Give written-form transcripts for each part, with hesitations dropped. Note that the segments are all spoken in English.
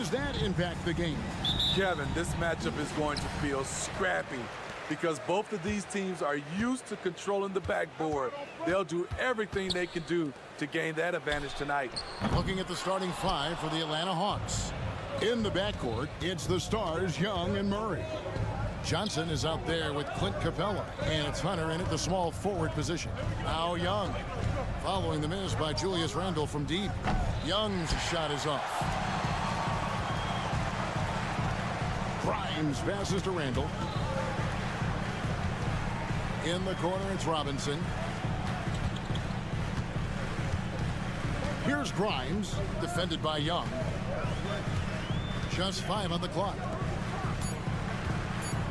does that impact the game? Kevin, this matchup is going to feel scrappy because both of these teams are used to controlling the backboard. They'll do everything they can do to gain that advantage tonight. Looking at the starting five for the Atlanta Hawks. In the backcourt, it's the stars Young and Murray. Johnson is out there with Clint Capella, and it's Hunter in at the small forward position. Now Young, following the miss by Julius Randle from deep. Young's shot is off. Grimes passes to Randle. In the corner, it's Robinson. Here's Grimes, defended by Young. Just 5 on the clock.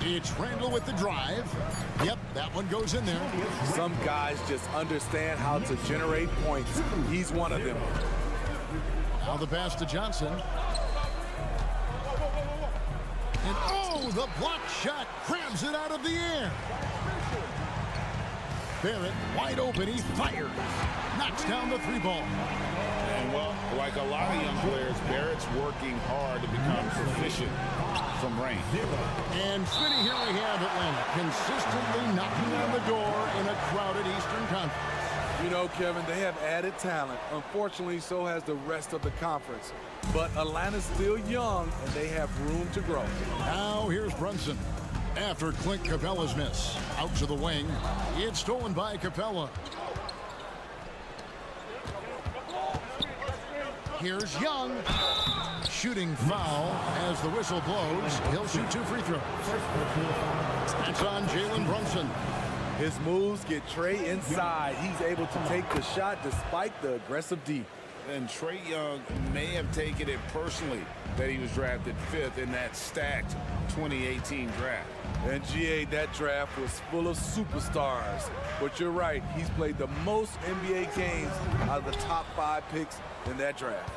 It's Randle with the drive. Yep, that one goes in there. Some guys just understand how to generate points. He's one of them. Now the pass to Johnson. And oh, the block shot grabs it out of the air. Barrett wide open, he fires. Knocks down the three ball. And well, like a lot of young players, Barrett's working hard to become proficient from range. And Smitty, here we have Atlanta consistently knocking on the door in a crowded Eastern Conference. You know, Kevin, they have added talent. Unfortunately, so has the rest of the conference. But Atlanta's still young, and they have room to grow. Now here's Brunson. After Clint Capella's miss, out to the wing. It's stolen by Capella. Here's Young. Shooting foul as the whistle blows. He'll shoot 2 free throws. That's on Jalen Brunson. His moves get Trey inside. He's able to take the shot despite the aggressive D. And Trey Young may have taken it personally that he was drafted 5th in that stacked 2018 draft. And GA, that draft was full of superstars. But you're right, he's played the most NBA games out of the top 5 picks in that draft.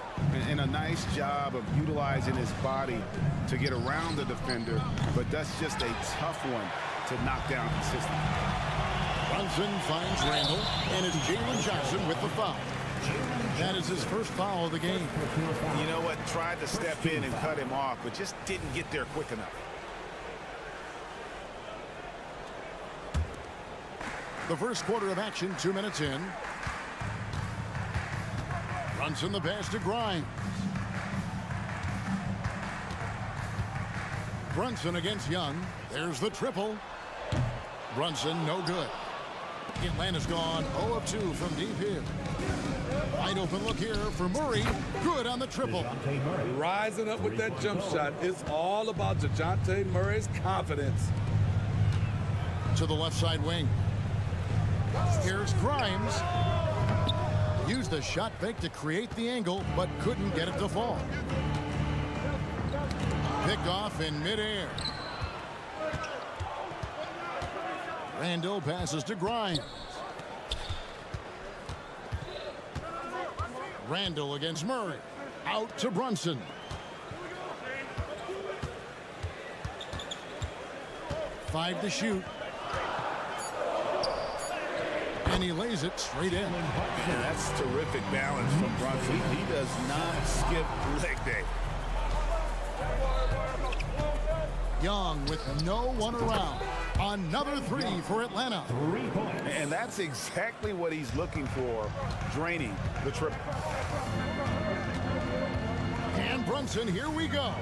And a nice job of utilizing his body to get around the defender, but that's just a tough one to knock down consistently. Brunson finds Randle, and it's Jalen Johnson with the foul. That is his first foul of the game. You know what? Tried to step in and cut him off, but just didn't get there quick enough. The first quarter of action, 2 minutes in. Brunson the pass to Grimes. Brunson against Young. There's the triple. Brunson, no good. Atlanta's gone 0 of 2 from deep here. Wide open look here for Murray. Good on the triple. Rising up with that jump shot. It's all about DeJounte Murray's confidence. To the left side wing. Here's Grimes. Used the shot fake to create the angle, but couldn't get it to fall. Picked off in midair. Randle passes to Grimes. Randle against Murray. Out to Brunson. Five to shoot. And he lays it straight in. Yeah, that's terrific balance from Brunson. He does not skip leg day. Young with no one around. Another three for Atlanta. And that's exactly what he's looking for, draining the triple. And Brunson, here we go.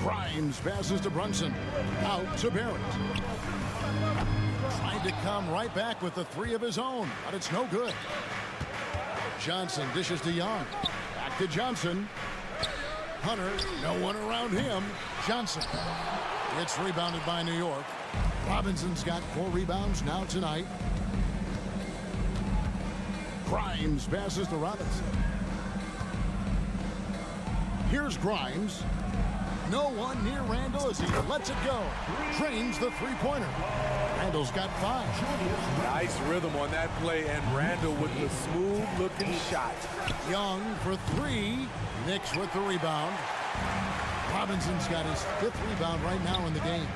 Grimes passes to Brunson. Out to Barrett. Tried to come right back with the three of his own, but it's no good. Johnson dishes to Young. Back to Johnson. Hunter, no one around him. Johnson. It's rebounded by New York. Robinson's got 4 rebounds now tonight. Grimes passes to Robinson. Here's Grimes. No one near Randle as he lets it go. Trains the three-pointer. Randle's got 5. Nice rhythm on that play, and Randle with the smooth-looking shot. Young for 3. Knicks with the rebound. Robinson's got his 5th rebound right now in the game.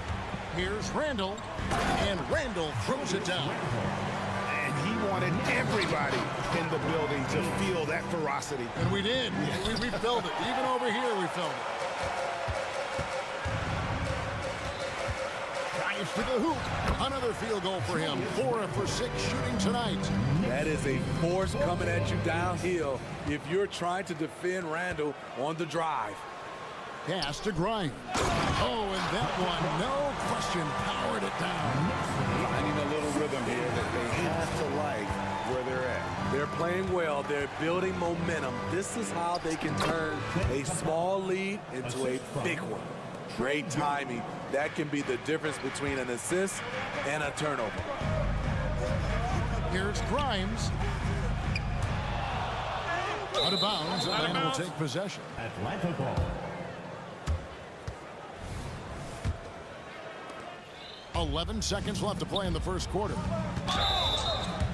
Here's Randle, and Randle throws it down. And he wanted everybody in the building to feel that ferocity. And we did. We felt it. Even over here, we felt it. Drives to the hoop. Another field goal for him. 4 for 6 shooting tonight. That is a force coming at you downhill if you're trying to defend Randall on the drive. Pass to Grimes. Oh, and that one, no question, powered it down. Finding a little rhythm here that they have to like where they're at. They're playing well. They're building momentum. This is how they can turn a small lead into a big one. Great timing. That can be the difference between an assist and a turnover. Here's Grimes. Out of bounds, and will take possession. Atlanta ball. 11 seconds left to play in the first quarter.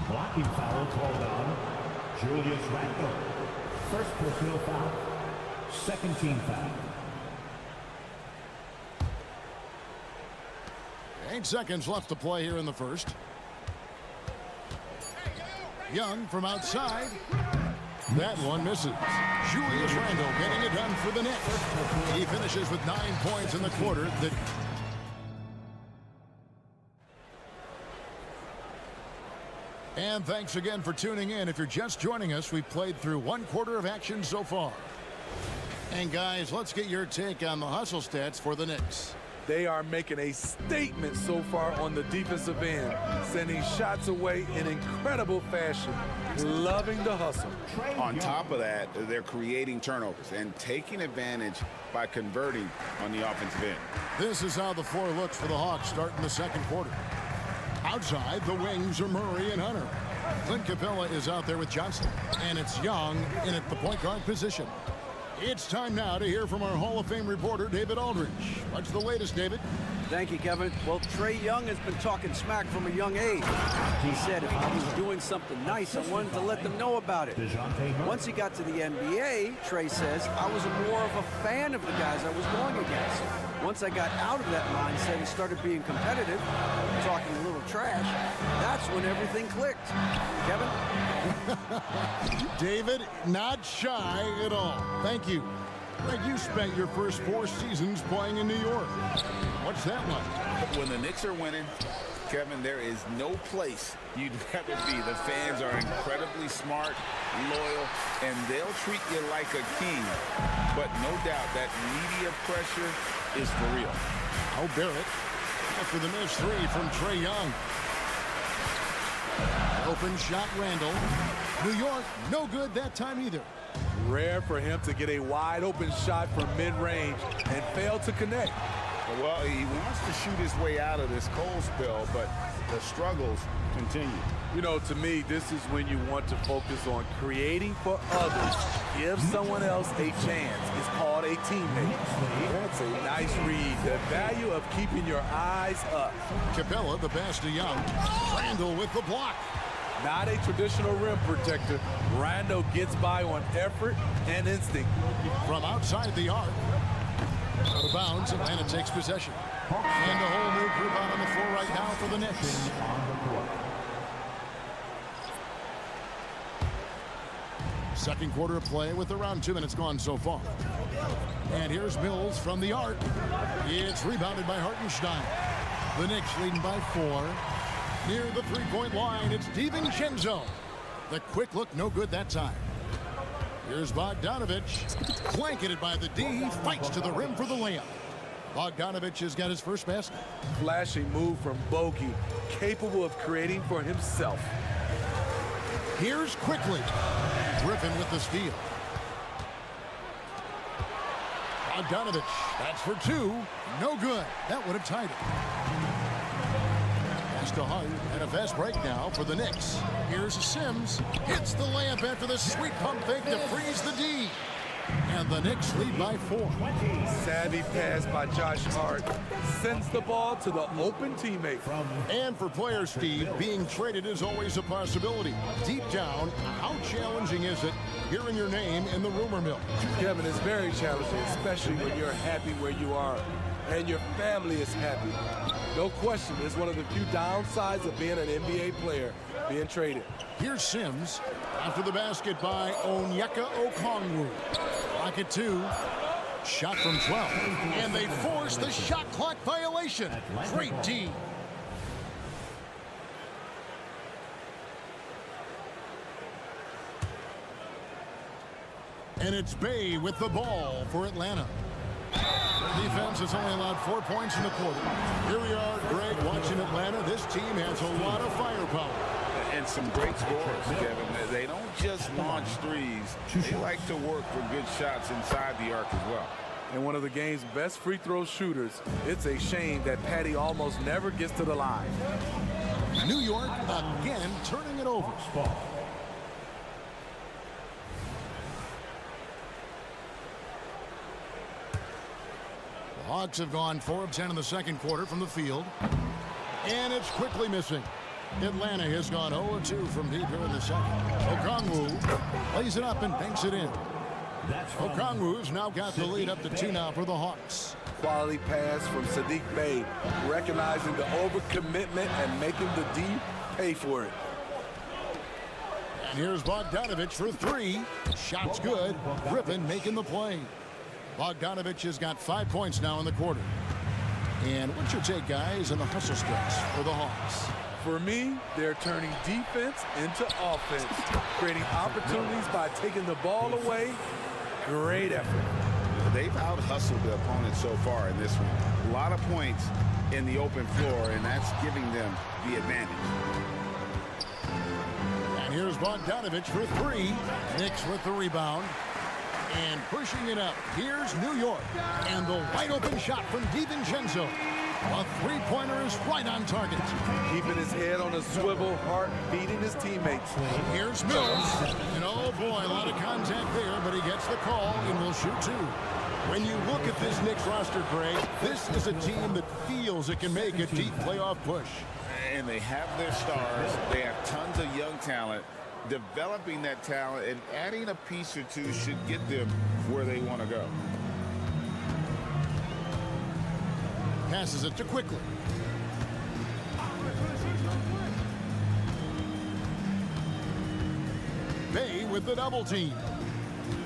Blocking foul called on Julius Randle. First personal foul. Second team foul. 8 seconds left to play here in the first. Young from outside. That one misses. Julius Randle getting it done for the Knicks. He finishes with 9 points in the quarter. And thanks again for tuning in. If you're just joining us, we've played through 1 quarter of action so far. And guys, let's get your take on the hustle stats for the Knicks. They are making a statement so far on the defensive end, sending shots away in incredible fashion, loving the hustle. On top of that, they're creating turnovers and taking advantage by converting on the offensive end. This is how the floor looks for the Hawks starting the second quarter. Outside, the wings are Murray and Hunter. Clint Capella is out there with Johnson, and it's Young in at the point guard position. It's time now to hear from our Hall of Fame reporter, David Aldridge. What's the latest, David? Thank you, Kevin. Well, Trae Young has been talking smack from a young age. He said if I was doing something nice, I wanted to let them know about it. Once he got to the NBA, Trae says, I was more of a fan of the guys I was going against. Once I got out of that mindset and started being competitive, talking a little trash, that's when everything clicked. Kevin? David, not shy at all. Thank you. Greg, you spent your first 4 seasons playing in New York. What's that like? When the Knicks are winning, Kevin, there is no place you'd rather be. The fans are incredibly smart, loyal, and they'll treat you like a king. But no doubt that media pressure is for real. Oh, Barrett after the missed 3 from Trae Young. Open shot, Randall. New York, no good that time either. Rare for him to get a wide open shot from mid-range and fail to connect. Well, he wants to shoot his way out of this cold spell, but the struggles continue. You know, to me, this is when you want to focus on creating for others. Give someone else a chance. It's called a teammate. That's a nice read. The value of keeping your eyes up. Capella, the pass to Young. Randall with the block. Not a traditional rim protector. Randall gets by on effort and instinct. From outside the arc. Out of bounds, Atlanta takes possession. And a whole new group out on the floor right now for the Knicks. Second quarter of play with around 2 minutes gone so far. And here's Mills from the arc. It's rebounded by Hartenstein. The Knicks leading by 4. Near the three-point line, it's DiVincenzo. The quick look, no good that time. Here's Bogdanovich. Blanketed by the D. Fights to the rim for the layup. Bogdanovich has got his first basket. Flashing move from Bogey, capable of creating for himself. Here's Quickly. Griffin with the steal. Bogdanovich, that's for 2. No good. That would have tied it. Pass to Hart, and a fast break now for the Knicks. Here's Sims. Hits the layup after the sweet pump fake to freeze the D. And the Knicks lead by 4. Savvy pass by Josh Hart. Sends the ball to the open teammate. And for players, Steve, being traded is always a possibility. Deep down, how challenging is it hearing your name in the rumor mill? Kevin, it's very challenging, especially when you're happy where you are and your family is happy. No question, it's one of the few downsides of being an NBA player, being traded. Here's Sims. After the basket by Onyeka Okongwu. Pocket 2. Shot from 12. And they force the shot clock violation. Great D. And it's Bay with the ball for Atlanta. Their defense has only allowed 4 points in the quarter. Here we are, Greg, watching Atlanta. This team has a lot of firepower. And some great scores, Kevin. They don't just launch threes. They like to work for good shots inside the arc as well. And one of the game's best free throw shooters. It's a shame that Patty almost never gets to the line. New York again turning it over. The Hawks have gone 4 of 10 in the second quarter from the field. And it's quickly missing. Atlanta has gone 0 of 2 from deep here in the second. Okongwu lays it up and banks it in. Okongwu's now got the lead up to 2 now for the Hawks. Quality pass from Sadiq Bey, recognizing the overcommitment and making the D pay for it. And here's Bogdanovich for 3. Shot's good. Griffin making the play. Bogdanovich has got 5 points now in the quarter. And what's your take, guys, on the hustle stretch for the Hawks? For me, they're turning defense into offense, creating opportunities by taking the ball away. Great effort. They've out-hustled the opponent so far in this one. A lot of points in the open floor, and that's giving them the advantage. And here's Bogdanovich for 3. Knicks with the rebound. And pushing it up, here's New York. And the wide-open shot from DiVincenzo. A three-pointer is right on target. Keeping his head on a swivel, heart beating his teammates. Here's Mills. And oh boy, a lot of contact there, but he gets the call and will shoot 2. When you look at this Knicks roster, Craig, this is a team that feels it can make a deep playoff push. And they have their stars. They have tons of young talent. Developing that talent and adding a piece or two should get them where they want to go. Passes it to Quickly. Bay with the double team.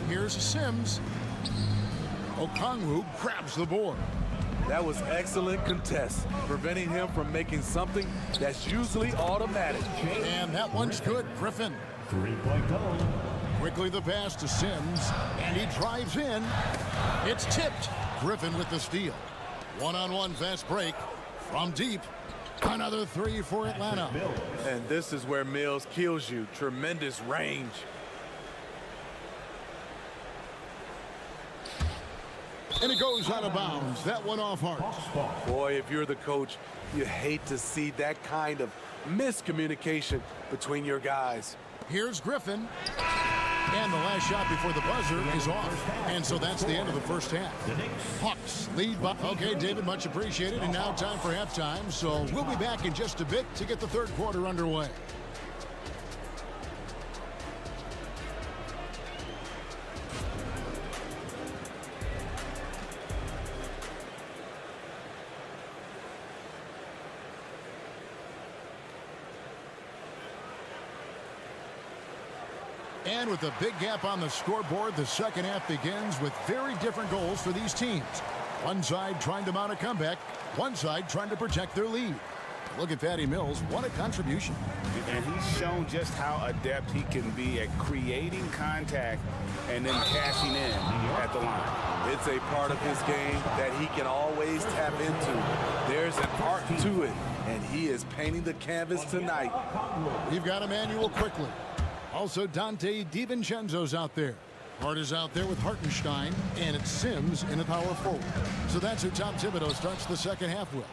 Here's Sims. Okongwu grabs the board. That was excellent contest, preventing him from making something that's usually automatic. And that one's good, Griffin. 3-point goal. Quickly the pass to Sims, and he drives in. It's tipped. Griffin with the steal. One-on-one fast break from deep. Another 3 for Atlanta. And this is where Mills kills you. Tremendous range. And it goes out of bounds. That one off Hart. Boy, if you're the coach, you hate to see that kind of miscommunication between your guys. Here's Griffin. And the last shot before the buzzer is off. And so that's the end of the first half. Hawks lead by... Okay, David, much appreciated. And now time for halftime. So we'll be back in just a bit to get the third quarter underway. And with a big gap on the scoreboard, the second half begins with very different goals for these teams. One side trying to mount a comeback, one side trying to protect their lead. Look at Patty Mills. What a contribution. And he's shown just how adept he can be at creating contact and then cashing in at the line. It's a part of his game that he can always tap into. There's an art to it, and he is painting the canvas tonight. We've got Emmanuel Quickly. Also, Dante DiVincenzo's out there. Hart is out there with Hartenstein, and it's Sims in the power forward. So that's who Tom Thibodeau starts the second half with.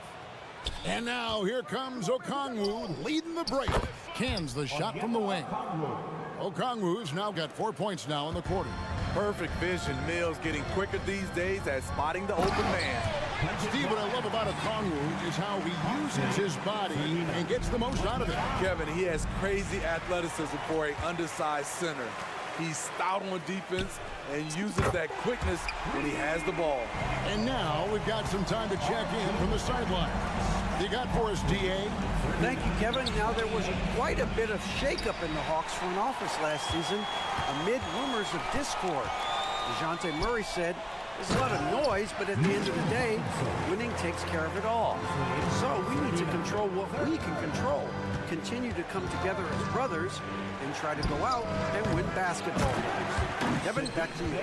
And now here comes Okongwu leading the break. Cans the shot from the wing. Okongwu's now got 4 points now in the quarter. Perfect vision. Mills getting quicker these days at spotting the open man. Steve, what I love about Okongwu is how he uses his body and gets the most out of it. Kevin, he has crazy athleticism for an undersized center. He's stout on defense and uses that quickness when he has the ball. And now we've got some time to check in from the sideline. you got for us, DA? Thank you, Kevin. Now, there was quite a bit of shakeup in the Hawks front office last season amid rumors of discord. DeJounte Murray said, "There's a lot of noise, but at the end of the day, winning takes care of it all. So we need to control what we can control, continue to come together as brothers, and try to go out and win basketball games." Kevin, back to you.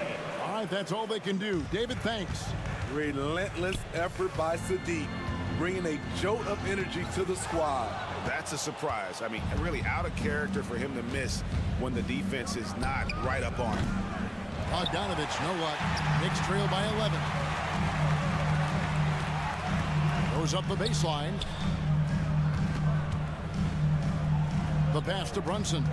All right, that's all they can do. David, thanks. Relentless effort by Sadiq, bringing a jolt of energy to the squad. That's a surprise. I mean, really out of character for him to miss when the defense is not right up on him. Bogdanovich, no luck. Knicks trail by 11. Goes up the baseline. The pass to Brunson.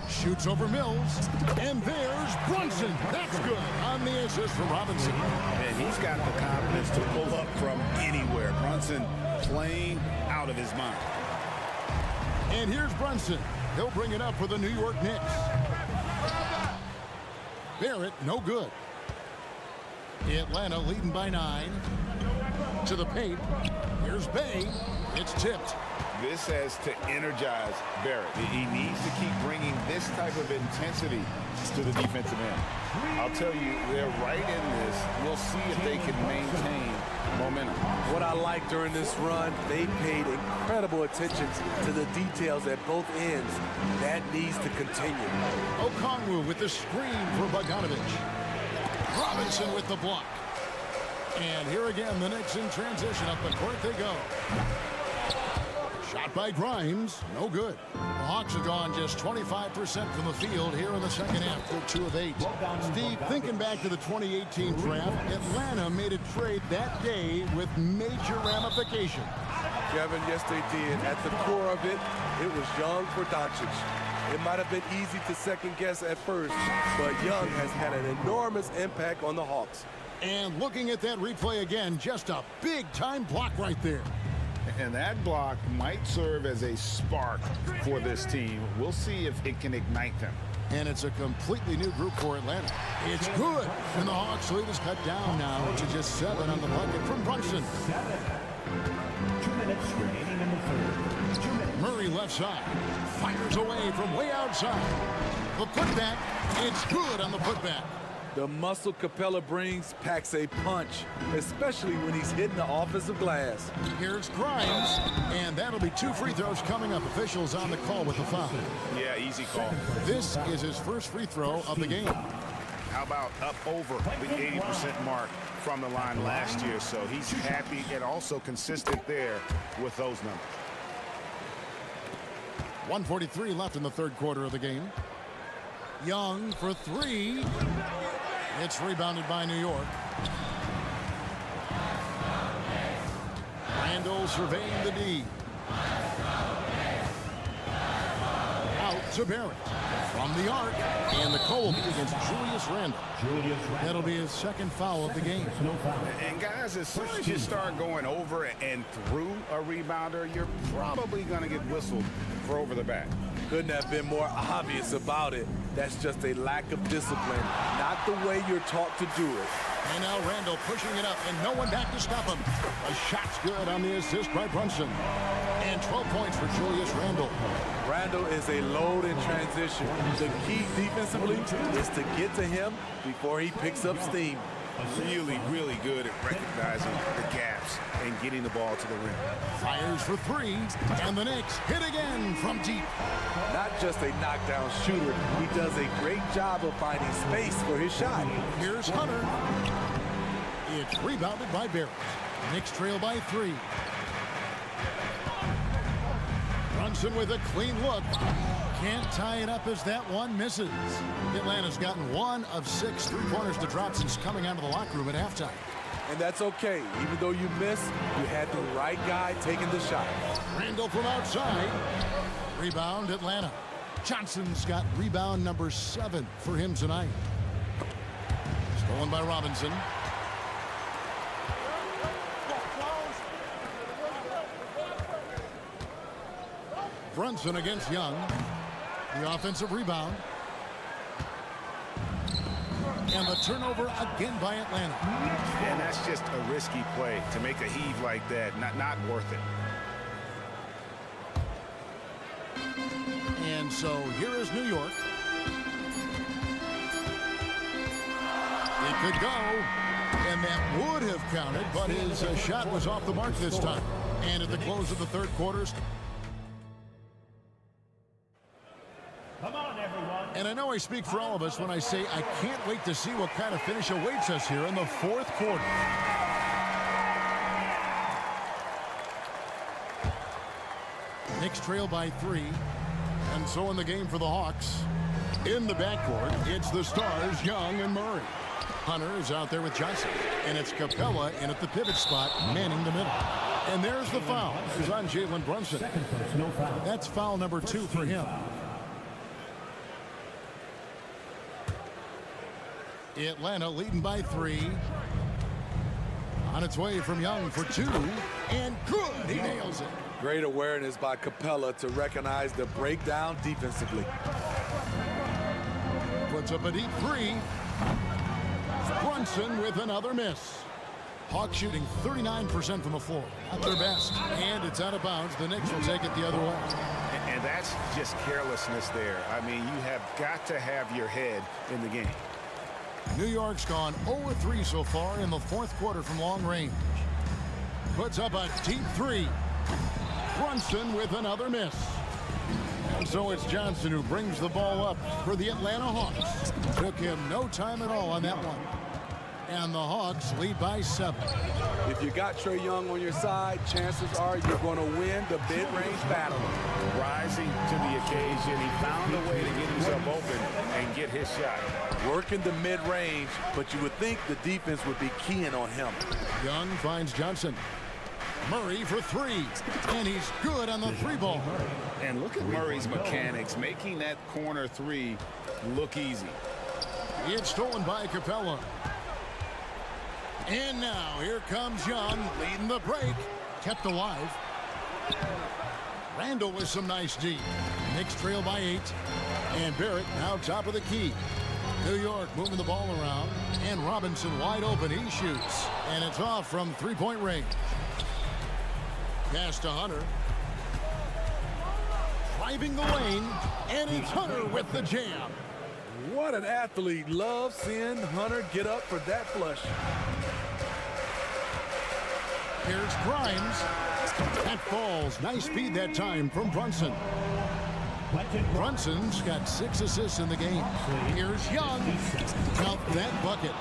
Shoots over Mills. And there's Brunson. That's good on the assist for Robinson. And he's got the confidence to pull up from anywhere. Brunson playing out of his mind. And here's Brunson. He'll bring it up for the New York Knicks. Barrett, no good. Atlanta leading by 9. To the paint. Here's Bay. It's tipped. This has to energize Barrett. He needs to keep bringing this type of intensity to the defensive end. I'll tell you, they're right in this. We'll see if they can maintain momentum. What I like during this run, they paid incredible attention to the details at both ends. That needs to continue. Okongwu with the screen for Bogdanovich. Robinson with the block. And here again, the Knicks in transition. Up the court they go. Shot by Grimes, no good. The Hawks have gone just 25% from the field here in the second half. They're 2 of 8. Steve, thinking back to the 2018 draft, Atlanta made a trade that day with major ramifications. Kevin, yes they did. At the core of it, it was Young for Doncic. It might have been easy to second guess at first, but Young has had an enormous impact on the Hawks. And looking at that replay again, just a big-time block right there. And that block might serve as a spark for this team. We'll see if it can ignite them. And it's a completely new group for Atlanta. It's good. And the Hawks lead is cut down now to just 7 on the bucket from Brunson. 2 minutes remaining in the third. 2 minutes. Murray left side. Fires away from way outside. The putback. It's good on the putback. The muscle Capella brings packs a punch, especially when he's hitting the offensive glass. Here's Grimes, and that'll be 2 free throws coming up. Officials on the call with the foul. Yeah, easy call. This is his first free throw of the game. How about up over the 80% mark from the line last year? So he's happy and also consistent there with those numbers. 1:43 left in the third quarter of the game. Young for 3. It's rebounded by New York. Randall surveying the D. Out to Barrett. From the arc. And the call will be against Julius Randle. That'll be his second foul of the game. And guys, as soon as you start going over and through a rebounder, you're probably going to get whistled for over the back. Couldn't have been more obvious about it. That's just a lack of discipline, not the way you're taught to do it. And now Randall pushing it up, and no one back to stop him. A shot's good on the assist by Brunson. And 12 points for Julius Randle. Randall is a load in transition. The key defensively is to get to him before he picks up steam. Really, really good at recognizing the gaps and getting the ball to the rim. Fires for 3, and the Knicks hit again from deep. Not just a knockdown shooter, he does a great job of finding space for his shot. Here's Hunter. It's rebounded by Barrett. Knicks trail by 3. Brunson with a clean look. Can't tie it up as that one misses. Atlanta's gotten 1 of 6 3-pointers to drop since coming out of the locker room at halftime. And that's okay. Even though you missed, you had the right guy taking the shot. Randall from outside. Rebound, Atlanta. Johnson's got rebound number 7 for him tonight. Stolen by Robinson. Brunson against Young. The offensive rebound. And the turnover again by Atlanta. And that's just a risky play to make a heave like that. Not worth it. And so here is New York. It could go, and that would have counted, but his shot was off the mark this time. And at the close of the third quarter. Come on, everyone. And I know I speak for all of us when I say I can't wait to see what kind of finish awaits us here in the fourth quarter. Knicks trail by 3. And so in the game for the Hawks, in the backcourt, it's the stars, Young and Murray. Hunter is out there with Johnson, and it's Capella in at the pivot spot, manning the middle. And there's the foul. It's on Jalen Brunson. That's foul number 2 for him. Atlanta leading by 3. On its way from Young for 2. And good. He nails it. Great awareness by Capella to recognize the breakdown defensively. Puts up a deep 3. Brunson with another miss. Hawks shooting 39% from the floor. At their best. And it's out of bounds. The Knicks will take it the other way. And that's just carelessness there. I mean, you have got to have your head in the game. New York's gone 0-3 so far in the fourth quarter from long range. Puts up a deep 3. Brunson with another miss. And so it's Johnson who brings the ball up for the Atlanta Hawks. Took him no time at all on that one. And the Hawks lead by 7. If you got Trae Young on your side, chances are you're going to win the mid-range battle. Rising to the occasion, he found a way to get himself open and get his shot. Working the mid-range, but you would think the defense would be keying on him. Young finds Johnson. Murray for 3. And he's good on the 3-ball. And look at Murray's mechanics, making that corner 3 look easy. It's stolen by Capella. And now here comes Young leading the break. Kept alive. Randall with some nice D. Knicks trail by 8. And Barrett now top of the key. New York moving the ball around. And Robinson wide open. He shoots. And it's off from 3-point range. Pass to Hunter. Driving the lane. And it's Hunter with the jam. What an athlete. Love seeing Hunter get up for that flush. Here's Grimes. That falls. Nice speed that time from Brunson. Brunson's got 6 assists in the game. Here's Young. Count that bucket.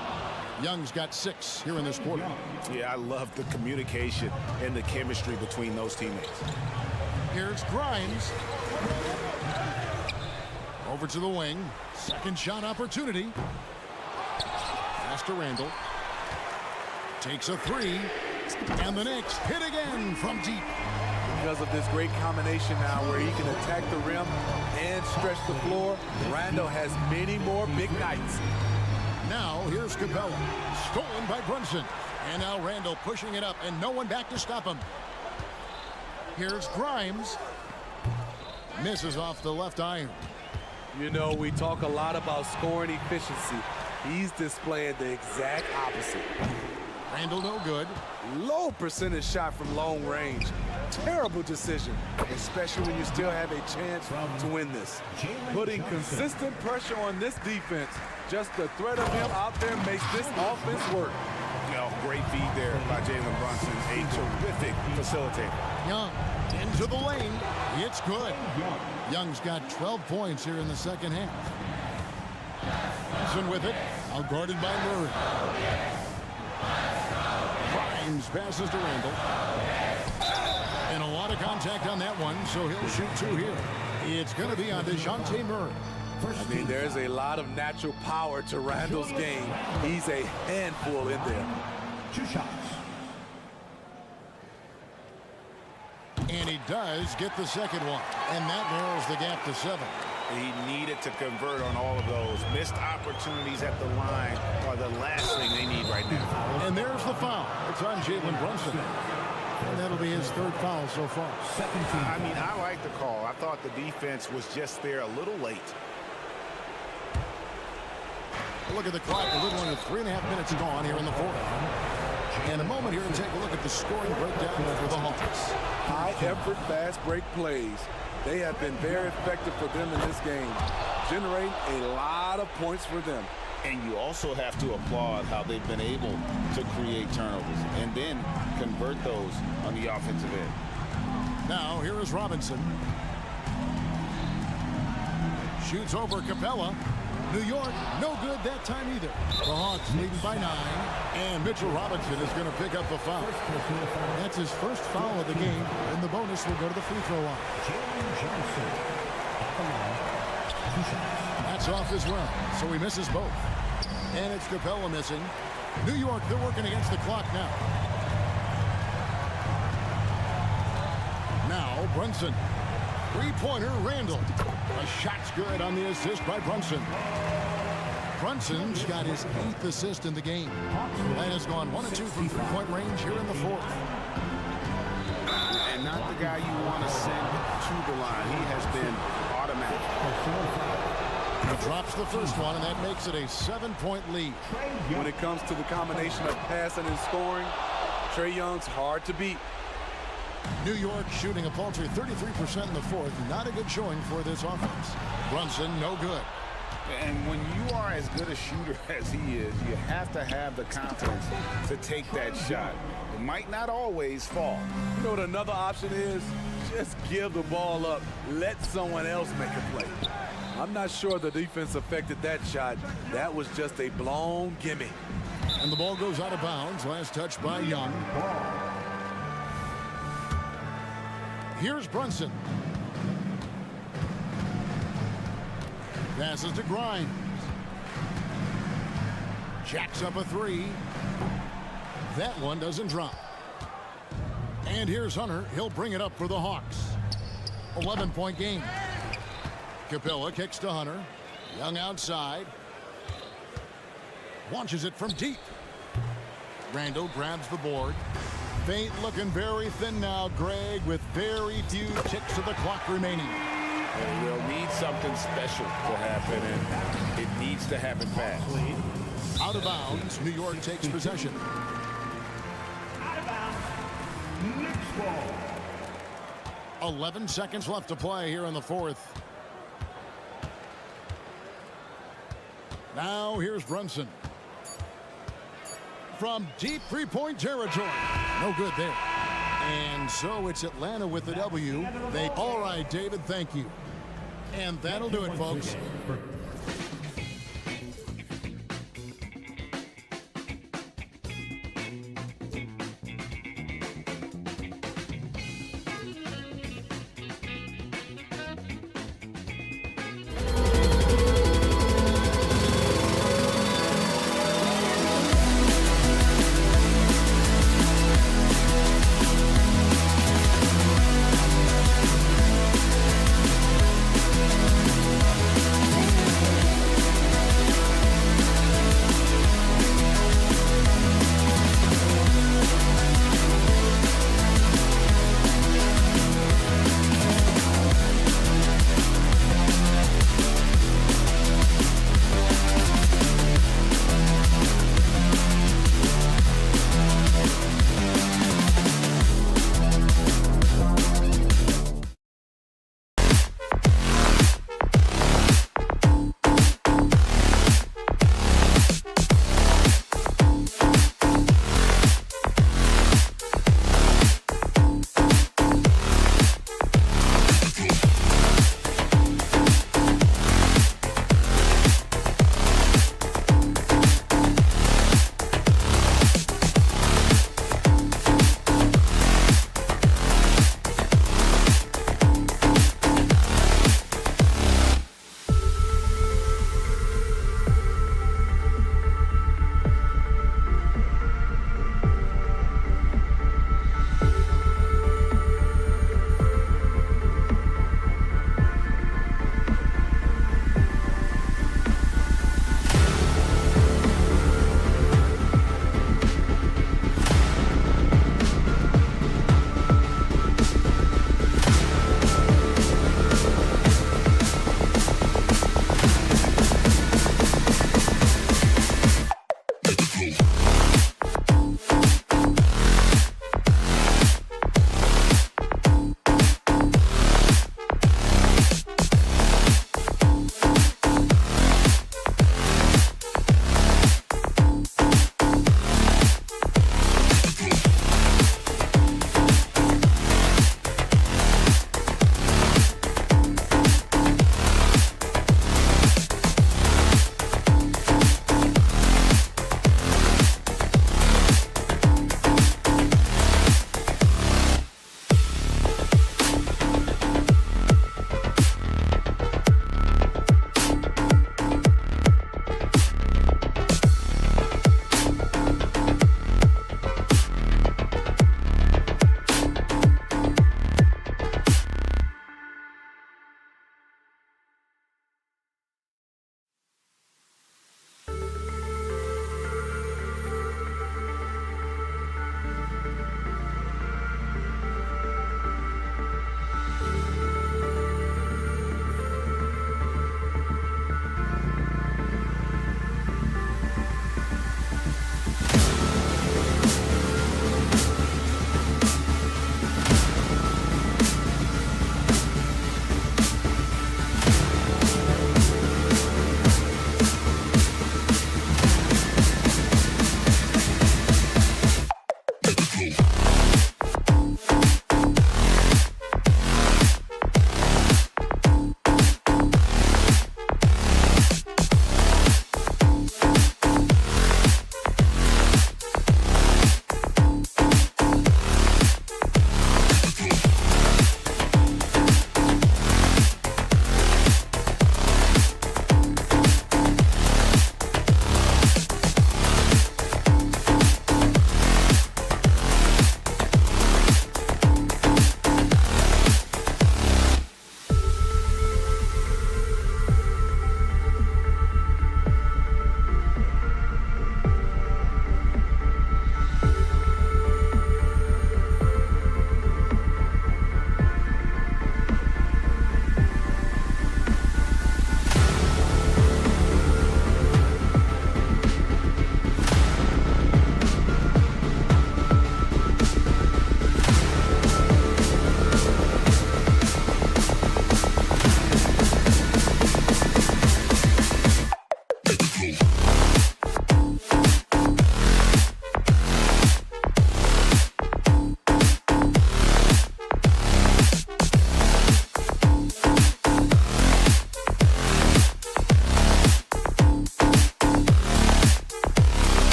Young's got 6 here in this quarter. Yeah, I love the communication and the chemistry between those teammates. Here's Grimes. Over to the wing. Second shot opportunity. Pass to Randall. Takes a 3. And the Knicks hit again from deep. Because of this great combination now where he can attack the rim and stretch the floor, Randall has many more big nights. Now here's Capella. Stolen by Brunson. And now Randall pushing it up and no one back to stop him. Here's Grimes. Misses off the left iron. You know, we talk a lot about scoring efficiency. He's displaying the exact opposite. Randall no good. Low percentage shot from long range. Terrible decision, especially when you still have a chance to win this. Putting consistent pressure on this defense, just the threat of him out there makes this offense work. You know, great feed there by Jalen Brunson, a terrific facilitator. Young into the lane. It's good. Young's got 12 points here in the second half. Brunson with it. Outguarded by Murray. Grimes passes to Randall. And a lot of contact on that one, so he'll shoot 2 here. It's going to be on DeJounte Murray. I mean, there's a lot of natural power to Randall's game. He's a handful in there. 2 shots. And he does get the second one. And that narrows the gap to 7. He needed to convert on all of those. Missed opportunities at the line are the last thing they need right now. And there's the foul. It's on Jalen Brunson. And that'll be his 3rd foul so far. I mean, I like the call. I thought the defense was just there a little late. Look at the clock, a little under 3.5 minutes gone here in the fourth. And a moment here to take a look at the scoring breakdown for the Hawks. High-effort, fast break plays. They have been very effective for them in this game, generating a lot of points for them. And you also have to applaud how they've been able to create turnovers and then convert those on the offensive end. Now, here is Robinson. Shoots over Capella. New York, no good that time either. The Hawks leading by 9. And Mitchell Robinson is going to pick up the foul. That's his first foul of the game. And the bonus will go to the free throw line. That's off as well. So he misses both. And it's Capella missing. New York, they're working against the clock now. Now, Brunson. Three-pointer, Randall. A shot's good on the assist by Brunson. Brunson's got his 8th assist in the game. And has gone 1 of 2 from three-point range here in the fourth. And not the guy you want to send to the line. He has been automatic. He drops the first one, and that makes it a 7-point lead. When it comes to the combination of passing and scoring, Trae Young's hard to beat. New York shooting a paltry 33% in the fourth. Not a good showing for this offense. Brunson, no good. And when you are as good a shooter as he is, you have to have the confidence to take that shot. It might not always fall. You know what another option is? Just give the ball up. Let someone else make a play. I'm not sure the defense affected that shot. That was just a blown gimme. And the ball goes out of bounds. Last touch by Young. Here's Brunson. Passes to Grimes. Jacks up a 3. That one doesn't drop. And here's Hunter. He'll bring it up for the Hawks. 11-point game. Capella kicks to Hunter. Young outside. Launches it from deep. Randall grabs the board. Feint looking very thin now, Greg, with very few ticks of the clock remaining. And we'll need something special to happen, and it needs to happen fast. Out of bounds, New York takes possession. Out of bounds, Knicks ball. 11 seconds left to play here in the fourth. Now here's Brunson. From deep three-point territory. No good there. And so it's Atlanta with the W. All right, David, thank you. And that'll do it, folks.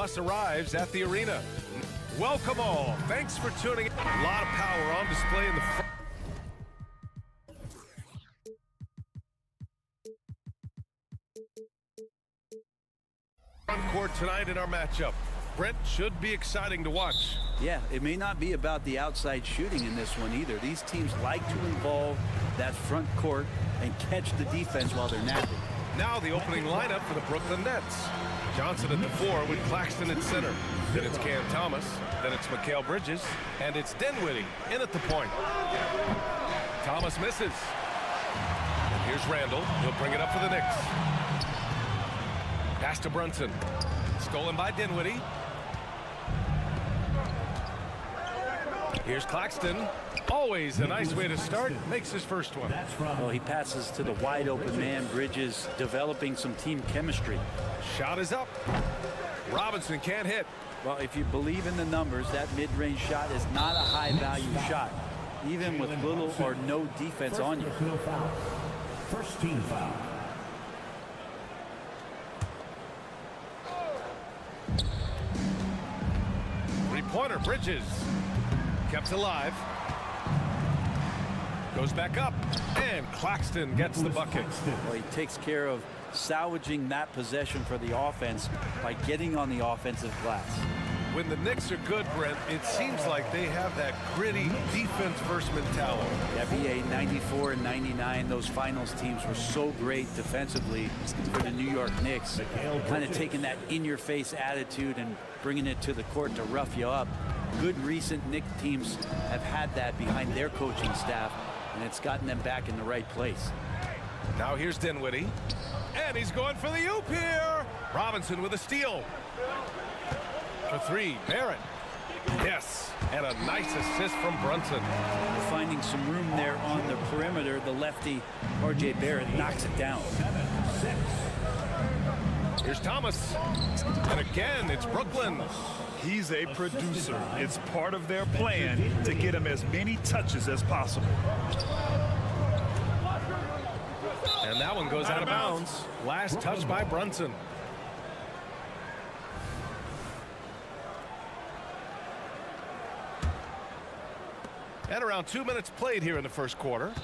bus arrives at the arena. Welcome all. Thanks for tuning in. A lot of power on display in the front court tonight in our matchup. Brent, should be exciting to watch. Yeah, it may not be about the outside shooting in this one either. These teams like to involve that front court and catch the defense while they're napping. Now the opening lineup for the Brooklyn Nets. Johnson at the 4 with Claxton at center. Then it's Cam Thomas. Then it's Mikal Bridges. And it's Dinwiddie in at the point. Thomas misses. And here's Randall. He'll bring it up for the Knicks. Pass to Brunson. Stolen by Dinwiddie. Here's Claxton. Always a nice way to start. Makes his first one. Well, he passes to the wide open man. Bridges developing some team chemistry. Shot is up. Robinson can't hit. Well, if you believe in the numbers, that mid-range shot is not a high-value shot, even with little or no defense on you. First team foul. Three-pointer, Bridges. Kept alive. Goes back up. And Claxton gets the bucket. Well, he takes care of salvaging that possession for the offense by getting on the offensive glass. When the Knicks are good, Brent, it seems like they have that gritty defense-first mentality. NBA 94 and 99, those finals teams were so great defensively for the New York Knicks. Kind of taking that in-your-face attitude and bringing it to the court to rough you up. Good recent Knicks teams have had that behind their coaching staff, and it's gotten them back in the right place. Now here's Dinwiddie. And he's going for the oop here. Robinson with a steal. For three, Barrett. Yes, and a nice assist from Brunson. Finding some room there on the perimeter. The lefty, R.J. Barrett, knocks it down. Here's Thomas. And again, it's Brooklyn. He's a producer. It's part of their plan to get him as many touches as possible. And that one goes out of bounds. Last touch by Brunson. And around 2 minutes played here in the first quarter.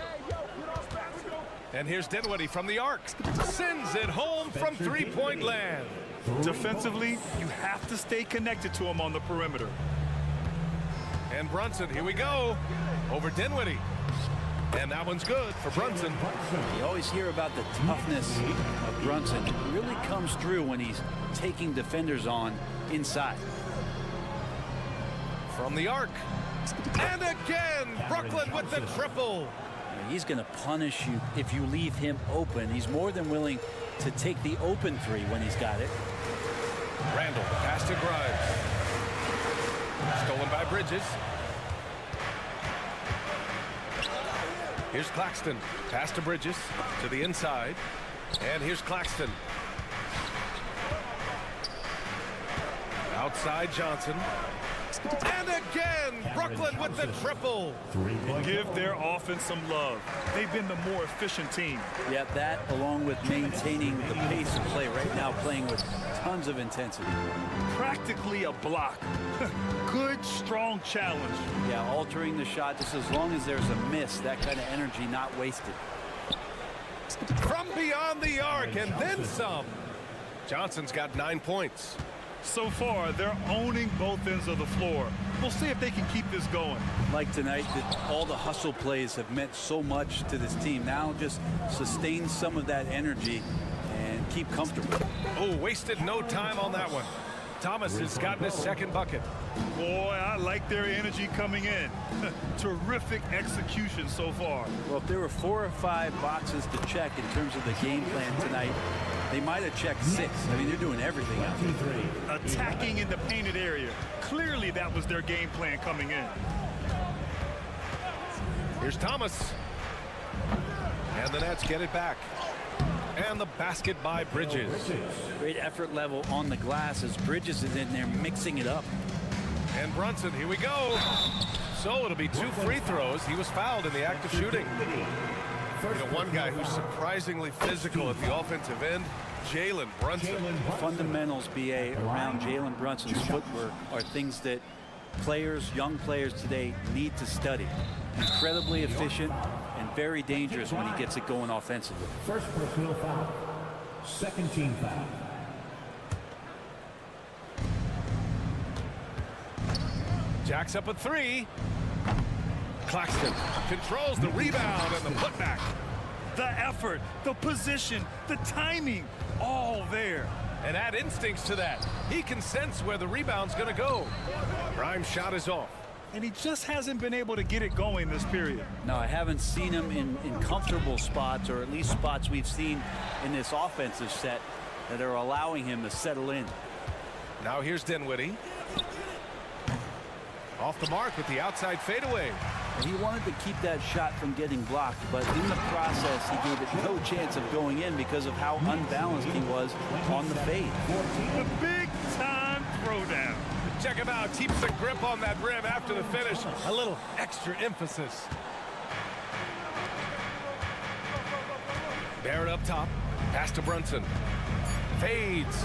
And here's Dinwiddie from the arc. Sends it home from three-point land. Defensively, you have to stay connected to him on the perimeter. And Brunson, here we go. Over Dinwiddie. And that one's good for Brunson. You always hear about the toughness of Brunson. It really comes through when he's taking defenders on inside. From the arc. And again, Brooklyn with the triple. He's going to punish you if you leave him open. He's more than willing to take the open three when he's got it. Randall, pass to Grimes. Stolen by Bridges. Here's Claxton. Pass to Bridges to the inside. And here's Claxton. Outside Johnson. And again, Brooklyn with the triple. Give their offense some love. They've been the more efficient team. Yeah, that along with maintaining the pace of play right now, playing with tons of intensity. Practically a block. Good, strong challenge. Yeah, altering the shot just as long as there's a miss, that kind of energy not wasted. From beyond the arc and then some. Johnson's got 9 points. So far, they're owning both ends of the floor. We'll see if they can keep this going. Like tonight, that all the hustle plays have meant so much to this team. Now just sustain some of that energy and keep comfortable. Oh, wasted no time on that one. Thomas has gotten his second bucket. Boy, I like their energy coming in. Terrific execution so far. Well, if there were 4 or 5 boxes to check in terms of the game plan tonight, they might have checked 6. I mean, they're doing everything out there. Attacking in the painted area. Clearly, that was their game plan coming in. Here's Thomas. And the Nets get it back. And the basket by Bridges. Great effort level on the glass as Bridges is in there mixing it up. And Brunson, here we go. So it'll be 2 free throws. He was fouled in the act of shooting. You know, one guy who's surprisingly physical at the offensive end Jalen Brunson. Fundamentals, BA, around Jalen Brunson's footwork are things that young players today need to study. Incredibly efficient and very dangerous when he gets it going offensively. First personal foul. Second team foul. Jacks up a three. Claxton controls the rebound and the putback. The effort, the position, the timing, all there. And add instincts to that. He can sense where the rebound's going to go. Grimes' shot is off. And he just hasn't been able to get it going this period. No, I haven't seen him in comfortable spots, or at least spots we've seen in this offensive set that are allowing him to settle in. Now here's Dinwiddie. Off the mark with the outside fadeaway. He wanted to keep that shot from getting blocked, but in the process, he gave it no chance of going in because of how unbalanced he was on the fade. The big-time throwdown. Check him out. Keeps the grip on that rim after the finish. A little extra emphasis. Barrett up top. Pass to Brunson. Fades.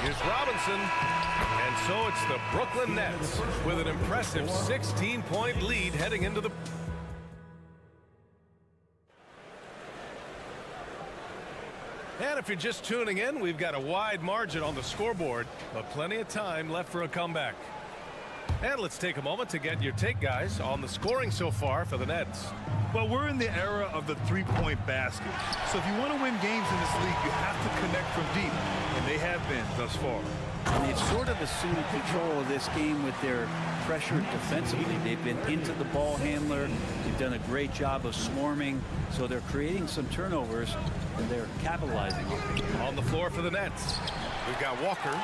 Here's Robinson. And so it's the Brooklyn Nets with an impressive 16-point lead heading into the... And if you're just tuning in, we've got a wide margin on the scoreboard, but plenty of time left for a comeback. And let's take a moment to get your take, guys, on the scoring so far for the Nets. Well, we're in the era of the three-point basket. So if you want to win games in this league, you have to connect from deep, and they have been thus far. And they've sort of assumed control of this game with their pressure defensively. They've been into the ball handler. They've done a great job of swarming. So they're creating some turnovers, and they're capitalizing. On the floor for the Nets, we've got Walker.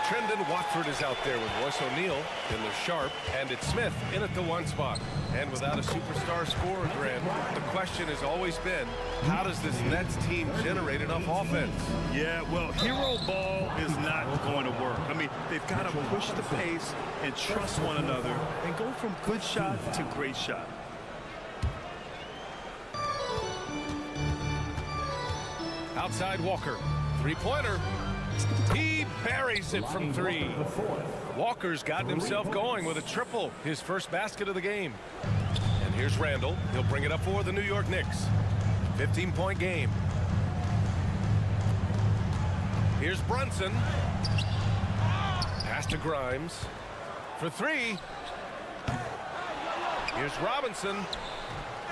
Trendon Watford is out there with Royce O'Neal in the sharp, and it's Smith in at the one spot. And without a superstar scorer, Grant, the question has always been, how does this Nets team generate enough offense? Yeah, well, hero ball is not going to work. I mean, they've got to push the pace and trust one another and go from good shot to great shot. Outside Walker, three-pointer. He buries it from three. Walker's gotten himself going with a triple, his first basket of the game. And here's Randall. He'll bring it up for the New York Knicks. 15-point game. Here's Brunson. Pass to Grimes. For three. Here's Robinson.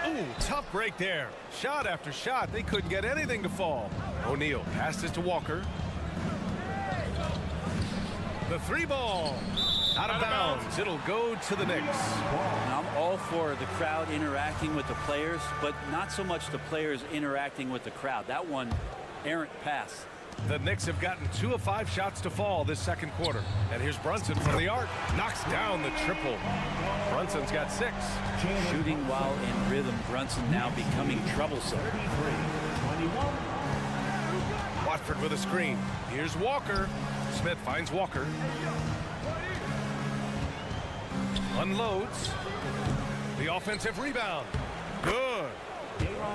Ooh, tough break there. Shot after shot. They couldn't get anything to fall. O'Neal passes to Walker. The three ball. Out of bounds. It'll go to the Knicks. Now, I'm all for the crowd interacting with the players, but not so much the players interacting with the crowd. That one, errant pass. The Knicks have gotten 2 of 5 shots to fall this second quarter. And here's Brunson from the arc. Knocks down the triple. Brunson's got 6. Shooting while in rhythm. Brunson now becoming troublesome. Watford with a screen. Here's Walker. Smith finds Walker. Unloads. The offensive rebound. Good.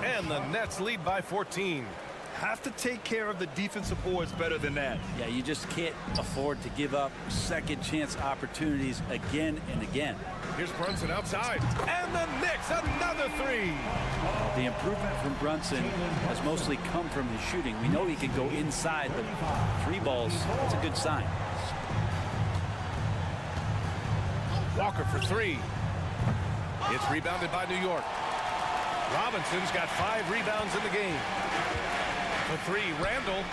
And the Nets lead by 14. Have to take care of the defensive boards better than that. Yeah, you just can't afford to give up second chance opportunities again and again. Here's Brunson outside. And the Knicks, another 3. The improvement from Brunson has mostly come from his shooting. We know he can go inside, but 3 balls, that's a good sign. Walker for 3. It's rebounded by New York. Robinson's got 5 rebounds in the game. For 3, Randall.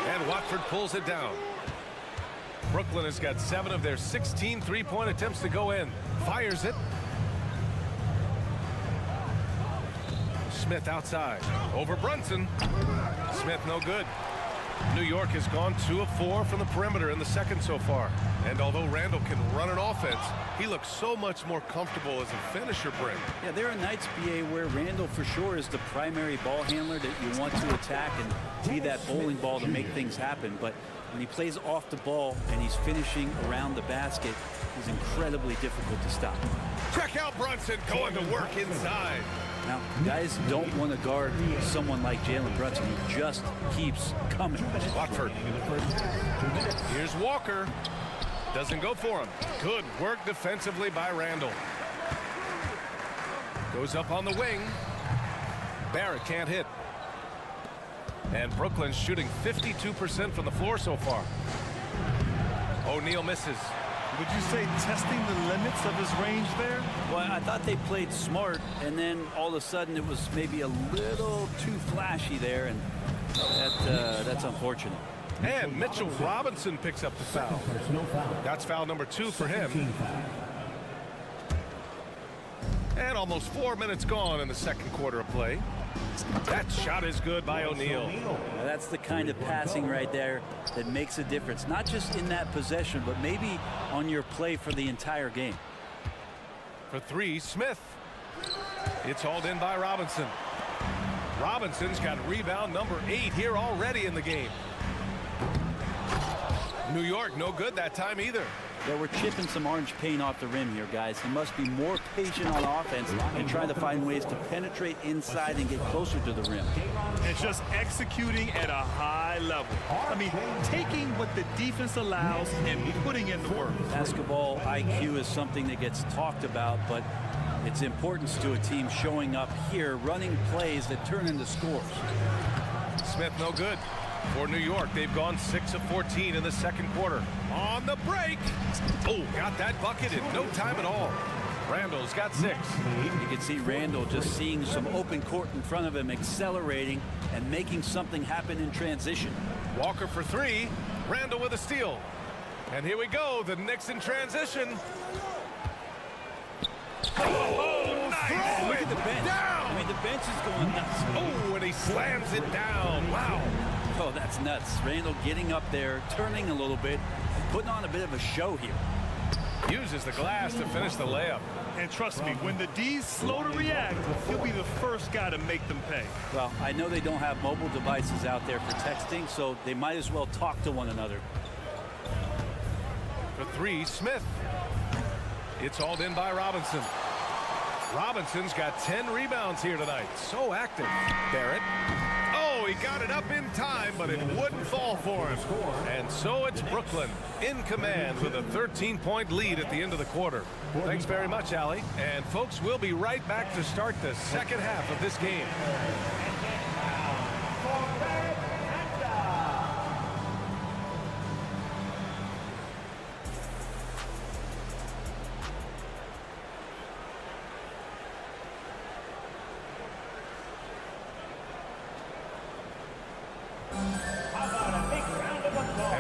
And Watford pulls it down. Brooklyn has got 7 of their 16 three-point attempts to go in. Fires it. Smith outside. Over Brunson. Smith no good. New York has gone 2 of 4 from the perimeter in the second so far. And although Randall can run an offense, he looks so much more comfortable as a finisher, Brent. Yeah, there are nights, BA, where Randall for sure is the primary ball handler that you want to attack and be that bowling ball to make things happen. But when he plays off the ball and he's finishing around the basket, He's incredibly difficult to stop. Check out Brunson going to work inside. Now, guys don't want to guard someone like Jalen Brunson. He just keeps coming. Watford. Here's Walker. Doesn't go for him. Good work defensively by Randall. Goes up on the wing. Barrett can't hit. And Brooklyn's shooting 52% from the floor so far. O'Neal misses. Would you say testing the limits of his range there? Well, I thought they played smart, and then all of a sudden it was maybe a little too flashy there, and that's unfortunate. And Mitchell Robinson picks up the foul. That's foul number 2 for him. And almost 4 minutes gone in the second quarter of play. That shot is good by O'Neal. Now that's the kind of passing right there that makes a difference, not just in that possession, but maybe on your play for the entire game. For 3, Smith. It's hauled in by Robinson. Robinson's got rebound number 8 here already in the game. New York no good that time either. Yeah, we're chipping some orange paint off the rim here, guys. He must be more patient on offense and trying to find ways to penetrate inside and get closer to the rim. And just executing at a high level. I mean, taking what the defense allows and putting in the work. Basketball IQ is something that gets talked about, but its importance to a team showing up here, running plays that turn into scores. Smith no good. For New York, they've gone 6 of 14 in the second quarter. On the break. Oh, got that bucket in no time at all. Randall's got 6. You can see Randall just seeing some open court in front of him, accelerating and making something happen in transition. Walker for 3. Randall with a steal. And here we go, the Knicks in transition. Oh, nice. Look at the bench. Down. I mean, the bench is going nuts. Oh, and he slams it down. Wow. Oh, that's nuts. Randall getting up there, turning a little bit, putting on a bit of a show here. Uses the glass to finish the layup. And trust me, when the D's slow to react, he'll be the first guy to make them pay. Well, I know they don't have mobile devices out there for texting, so they might as well talk to one another. For 3, Smith. It's hauled in by Robinson. Robinson's got 10 rebounds here tonight. So active. Barrett. Oh, he got it up in time, but it wouldn't fall for him. And so it's Brooklyn in command with a 13-point lead at the end of the quarter. Thanks very much, Allie. And folks, we'll be right back to start the second half of this game.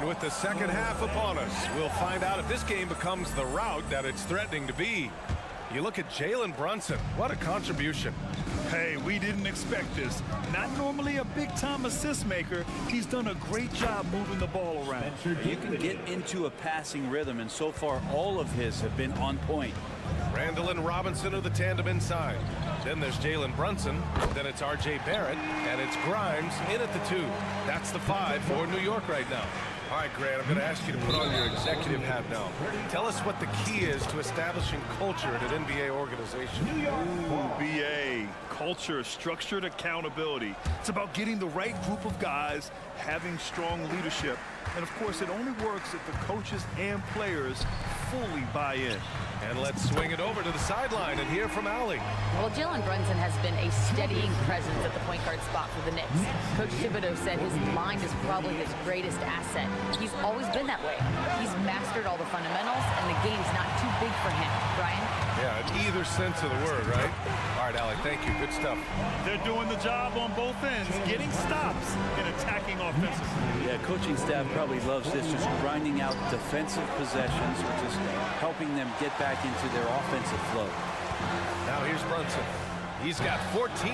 With the second half upon us, we'll find out if this game becomes the rout that it's threatening to be. You look at Jalen Brunson. What a contribution. Hey, we didn't expect this. Not normally a big-time assist maker. He's done a great job moving the ball around. You can get into a passing rhythm, and so far all of his have been on point. Randall and Robinson are the tandem inside. Then there's Jalen Brunson. Then it's R.J. Barrett. And it's Grimes in at the 2. That's the 5 for New York right now. All right, Grant, I'm going to ask you to put on your executive hat now. Tell us what the key is to establishing culture at an NBA organization. Ooh, BA. Culture, structured accountability. It's about getting the right group of guys, having strong leadership. And, of course, it only works if the coaches and players fully buy in. And let's swing it over to the sideline and hear from Allie. Well, Jalen Brunson has been a steadying presence at the point guard spot for the Knicks. Coach Thibodeau said his mind is probably his greatest asset. He's always been that way. He's mastered all the fundamentals, and the game's not too big for him. Brian? Yeah, in either sense of the word, right? All right, Allie, thank you. Good stuff. They're doing the job on both ends, getting stops and attacking offensively. Yeah, coaching staff probably loves this, just grinding out defensive possessions, which is helping them get back into their offensive flow. Now here's Brunson. He's got 14.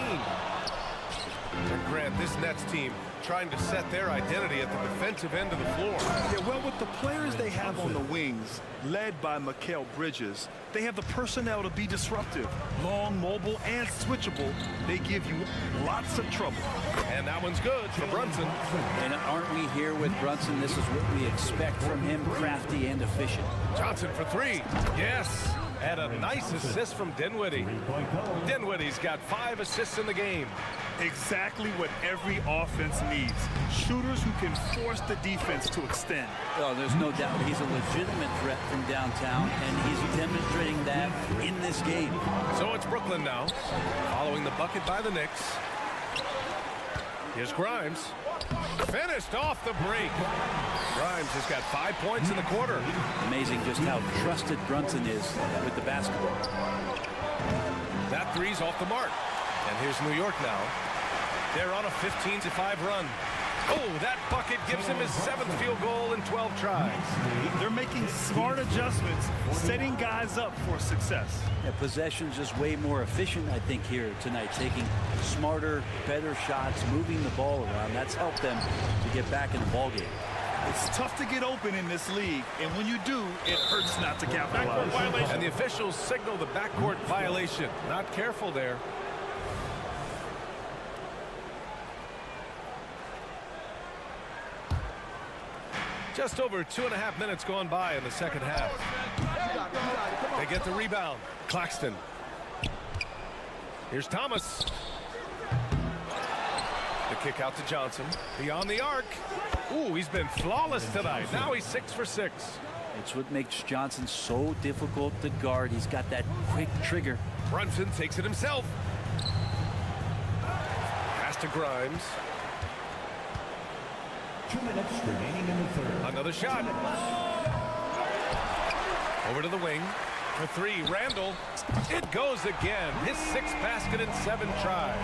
And Grant, this Nets team, trying to set their identity at the defensive end of the floor. Yeah, well, with the players they have on the wings, led by Mikal Bridges, they have the personnel to be disruptive. Long, mobile, and switchable. They give you lots of trouble. And that one's good for Brunson. And aren't we here with Brunson? This is what we expect from him, crafty and efficient. Johnson for three. Yes. And a nice assist from Dinwiddie. Dinwiddie's got 5 assists in the game. Exactly what every offense needs. Shooters who can force the defense to extend. Oh, there's no doubt he's a legitimate threat from downtown, and he's demonstrating that in this game. So it's Brooklyn now, following the bucket by the Knicks. Here's Grimes. Finished off the break. Grimes has got 5 points in the quarter. Amazing just how trusted Brunson is with the basketball. That three's off the mark. And here's New York now. They're on a 15-5 run. Oh, that bucket gives him his 7th field goal in 12 tries. They're making smart adjustments, setting guys up for success. Yeah, possession's just way more efficient, I think, here tonight. Taking smarter, better shots, moving the ball around. That's helped them to get back in the ballgame. It's tough to get open in this league, and when you do, it hurts not to capitalize. And the officials signal the backcourt violation. Not careful there. Just over 2.5 minutes gone by in the second half. They get the rebound. Claxton. Here's Thomas. The kick out to Johnson. Beyond the arc. Ooh, he's been flawless tonight. Now he's 6 for 6. It's what makes Johnson so difficult to guard. He's got that quick trigger. Brunson takes it himself. Pass to Grimes. 2 minutes remaining in the third. Another shot. Over to the wing. For 3, Randall. It goes again. His 6th basket in 7 tries.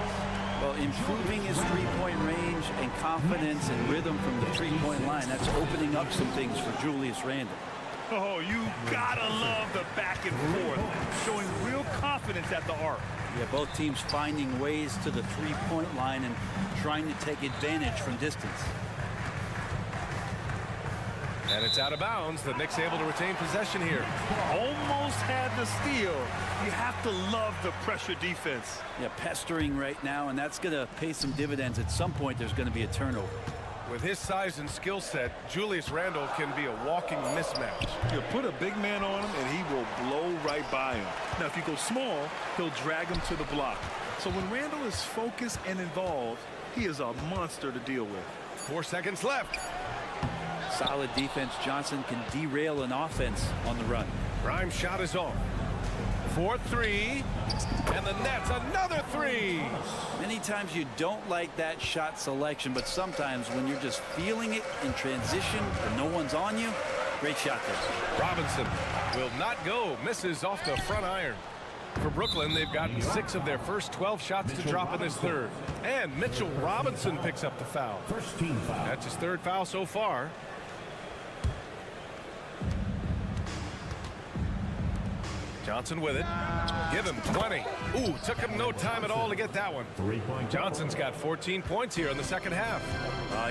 Well, improving his three-point range and confidence and rhythm from the three-point line, that's opening up some things for Julius Randle. Oh, you gotta love the back and forth, showing real confidence at the arc. Yeah, both teams finding ways to the three-point line and trying to take advantage from distance. And it's out of bounds. The Knicks able to retain possession here. Almost had the steal. You have to love the pressure defense. Yeah, pestering right now, and that's going to pay some dividends. At some point, there's going to be a turnover. With his size and skill set, Julius Randle can be a walking mismatch. You put a big man on him, and he will blow right by him. Now, if you go small, he'll drag him to the block. So when Randle is focused and involved, he is a monster to deal with. 4 seconds left. Solid defense. Johnson can derail an offense on the run. Grimes' shot is off. 4-3. And the Nets, another 3. Many times you don't like that shot selection, but sometimes when you're just feeling it in transition and no one's on you, great shot there. Robinson will not go. Misses off the front iron. For Brooklyn, they've gotten 6 of their first 12 shots to drop in this third. And Mitchell Robinson picks up the foul. First team foul. That's his 3rd foul so far. Johnson with it. Give him 20. Ooh, took him no time at all to get that one. Johnson's got 14 points here in the second half.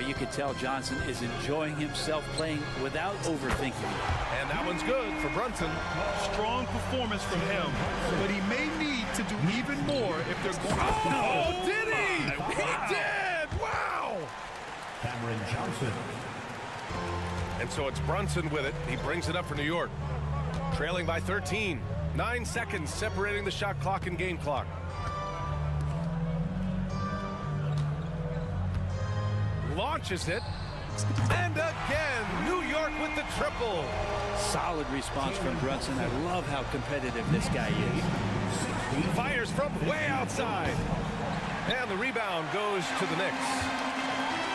You could tell Johnson is enjoying himself playing without overthinking. And that one's good for Brunson. Strong performance from him, but he may need to do even more if they're going to... Oh, did he? He did! Wow! Cameron Johnson. And so it's Brunson with it. He brings it up for New York. Trailing by 13. 9 seconds separating the shot clock and game clock. Launches it. And again, New York with the triple. Solid response from Brunson. I love how competitive this guy is. Fires from way outside. And the rebound goes to the Knicks.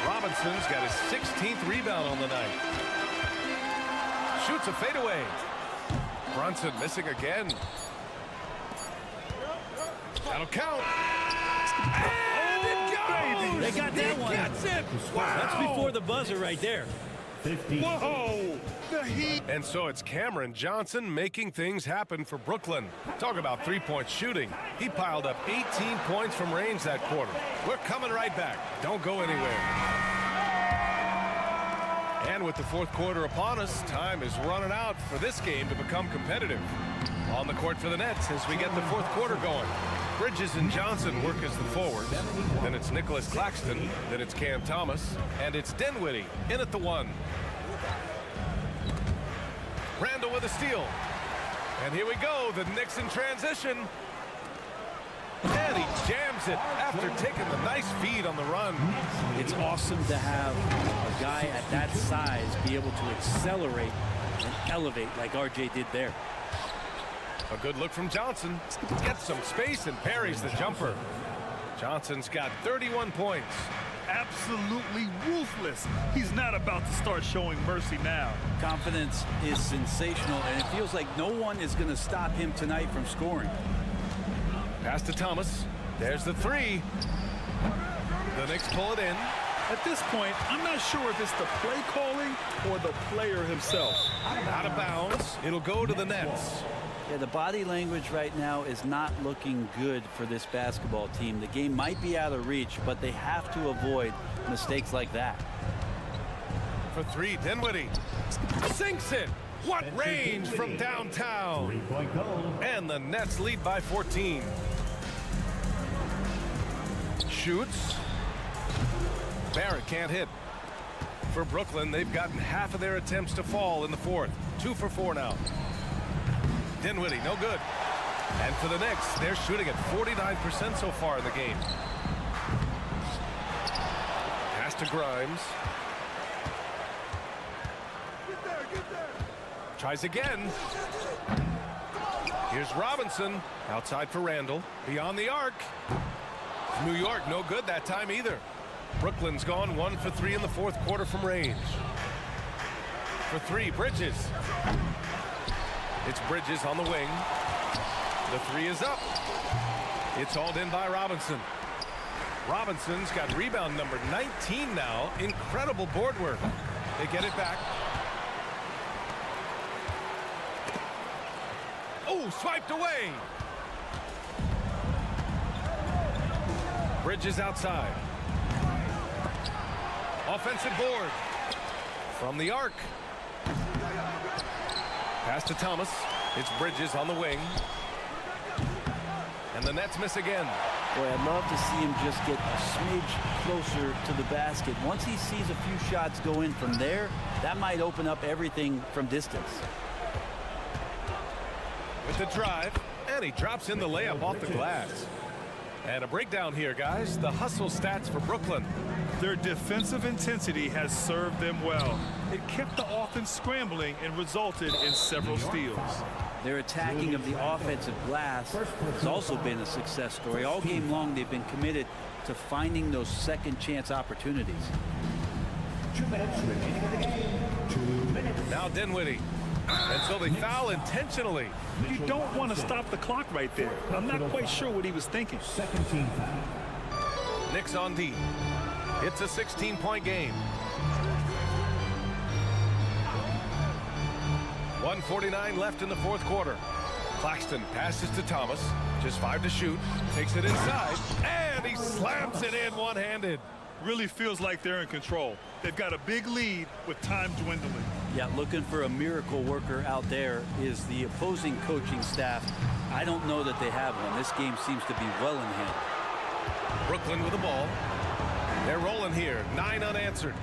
Robinson's got his 16th rebound on the night. Shoots a fadeaway. Brunson missing again. That'll count. And it goes! They got that one. Gets it! Wow! That's before the buzzer right there. 15. Whoa! The heat. And so it's Cameron Johnson making things happen for Brooklyn. Talk about three-point shooting. He piled up 18 points from range that quarter. We're coming right back. Don't go anywhere. And with the fourth quarter upon us, time is running out for this game to become competitive. On the court for the Nets as we get the fourth quarter going. Bridges and Johnson work as the forwards. Then it's Nicholas Claxton. Then it's Cam Thomas. And it's Dinwiddie in at the 1. Randall with a steal. And here we go, the Knicks in transition. And he jams it after taking the nice feed on the run. It's awesome to have a guy at that size be able to accelerate and elevate like RJ did there. A good look from Johnson. Gets some space and parries the jumper. Johnson's got 31 points. Absolutely ruthless. He's not about to start showing mercy now. Confidence is sensational, and it feels like no one is going to stop him tonight from scoring. Pass to Thomas. There's the 3. The Knicks pull it in. At this point, I'm not sure if it's the play calling or the player himself. Out of bounds. It'll go to the Nets. Yeah, the body language right now is not looking good for this basketball team. The game might be out of reach, but they have to avoid mistakes like that. For 3, Dinwiddie. Sinks it. What range from downtown. 3-point goal. And the Nets lead by 14. Shoots. Barrett can't hit. For Brooklyn, they've gotten half of their attempts to fall in the fourth. 2 for 4 now. Dinwiddie, no good. And for the Knicks, they're shooting at 49% so far in the game. Pass to Grimes. Tries again. Here's Robinson. Outside for Randall. Beyond the arc. New York, no good that time either. Brooklyn's gone 1 for 3 in the fourth quarter from range. For 3, Bridges. It's Bridges on the wing. The 3 is up. It's hauled in by Robinson. Robinson's got rebound number 19 now. Incredible board work. They get it back. Oh, swiped away. Bridges outside. Offensive board. From the arc. Pass to Thomas. It's Bridges on the wing. And the Nets miss again. Boy, I'd love to see him just get a smidge closer to the basket. Once he sees a few shots go in from there, that might open up everything from distance. With the drive, and he drops in the layup off the glass. And a breakdown here, guys. The hustle stats for Brooklyn. Their defensive intensity has served them well. It kept the offense scrambling and resulted in several steals. Their attacking of the offensive glass has also been a success story. All game long, they've been committed to finding those second chance opportunities. 2 minutes remaining in the game. 2 minutes. Now Dinwiddie. And so they foul intentionally. You don't want to stop the clock right there. I'm not quite sure what he was thinking. Second team foul. Knicks on D. It's a 16-point game. 1:49 left in the fourth quarter. Claxton passes to Thomas. Just 5 to shoot. Takes it inside. And he slams it in one-handed. Really feels like they're in control. They've got a big lead with time dwindling. Yeah, looking for a miracle worker out there is the opposing coaching staff. I don't know that they have one. This game seems to be well in hand. Brooklyn with the ball. They're rolling here. 9 unanswered.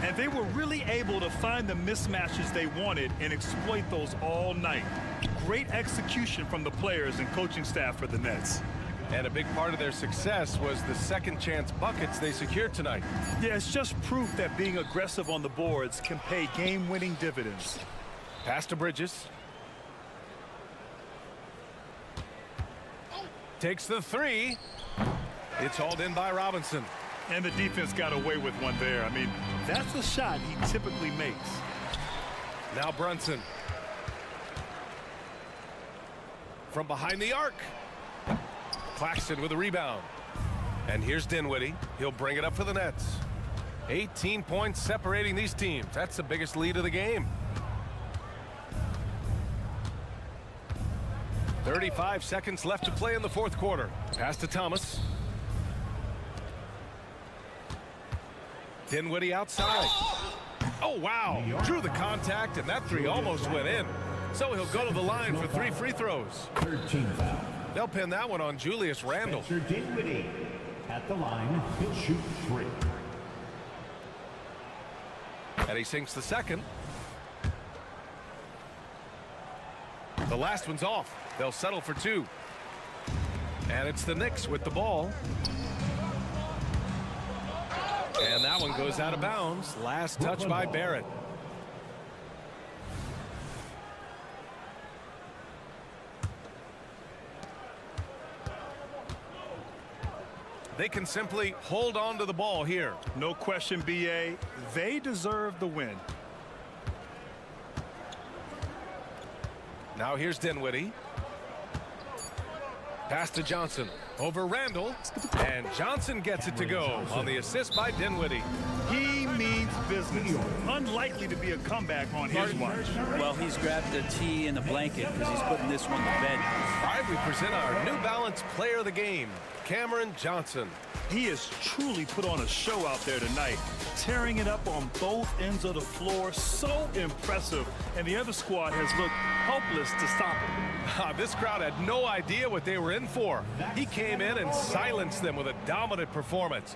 And they were really able to find the mismatches they wanted and exploit those all night. Great execution from the players and coaching staff for the Nets. And a big part of their success was the second chance buckets they secured tonight. Yeah, it's just proof that being aggressive on the boards can pay game-winning dividends. Pass to Bridges. Takes the 3. It's hauled in by Robinson. And the defense got away with one there. I mean, that's a shot he typically makes. Now Brunson. From behind the arc. Claxton with a rebound. And here's Dinwiddie. He'll bring it up for the Nets. 18 points separating these teams. That's the biggest lead of the game. 35 seconds left to play in the fourth quarter. Pass to Thomas. Dinwiddie outside. Oh, wow. Drew the contact, and that three almost went in. So he'll go to the line for 3 free throws. 13 foul. They'll pin that one on Julius Randle. Spencer Dinwiddie at the line. He'll shoot 3. And he sinks the second. The last one's off. They'll settle for 2. And it's the Knicks with the ball. And that one goes out of bounds. Last touch by Barrett. They can simply hold on to the ball here. No question, BA. They deserve the win. Now here's Dinwiddie. Pass to Johnson. Over Randle. And Johnson gets it to go on the assist by Dinwiddie. He means business. Unlikely to be a comeback on his watch. Well, he's grabbed the tee and the blanket because he's putting this one to bed. All right, we present our New Balance player of the game, Cameron Johnson. He has truly put on a show out there tonight, tearing it up on both ends of the floor. So impressive. And the other squad has looked helpless to stop him. This crowd had no idea what they were in for. He came in and silenced them with a dominant performance.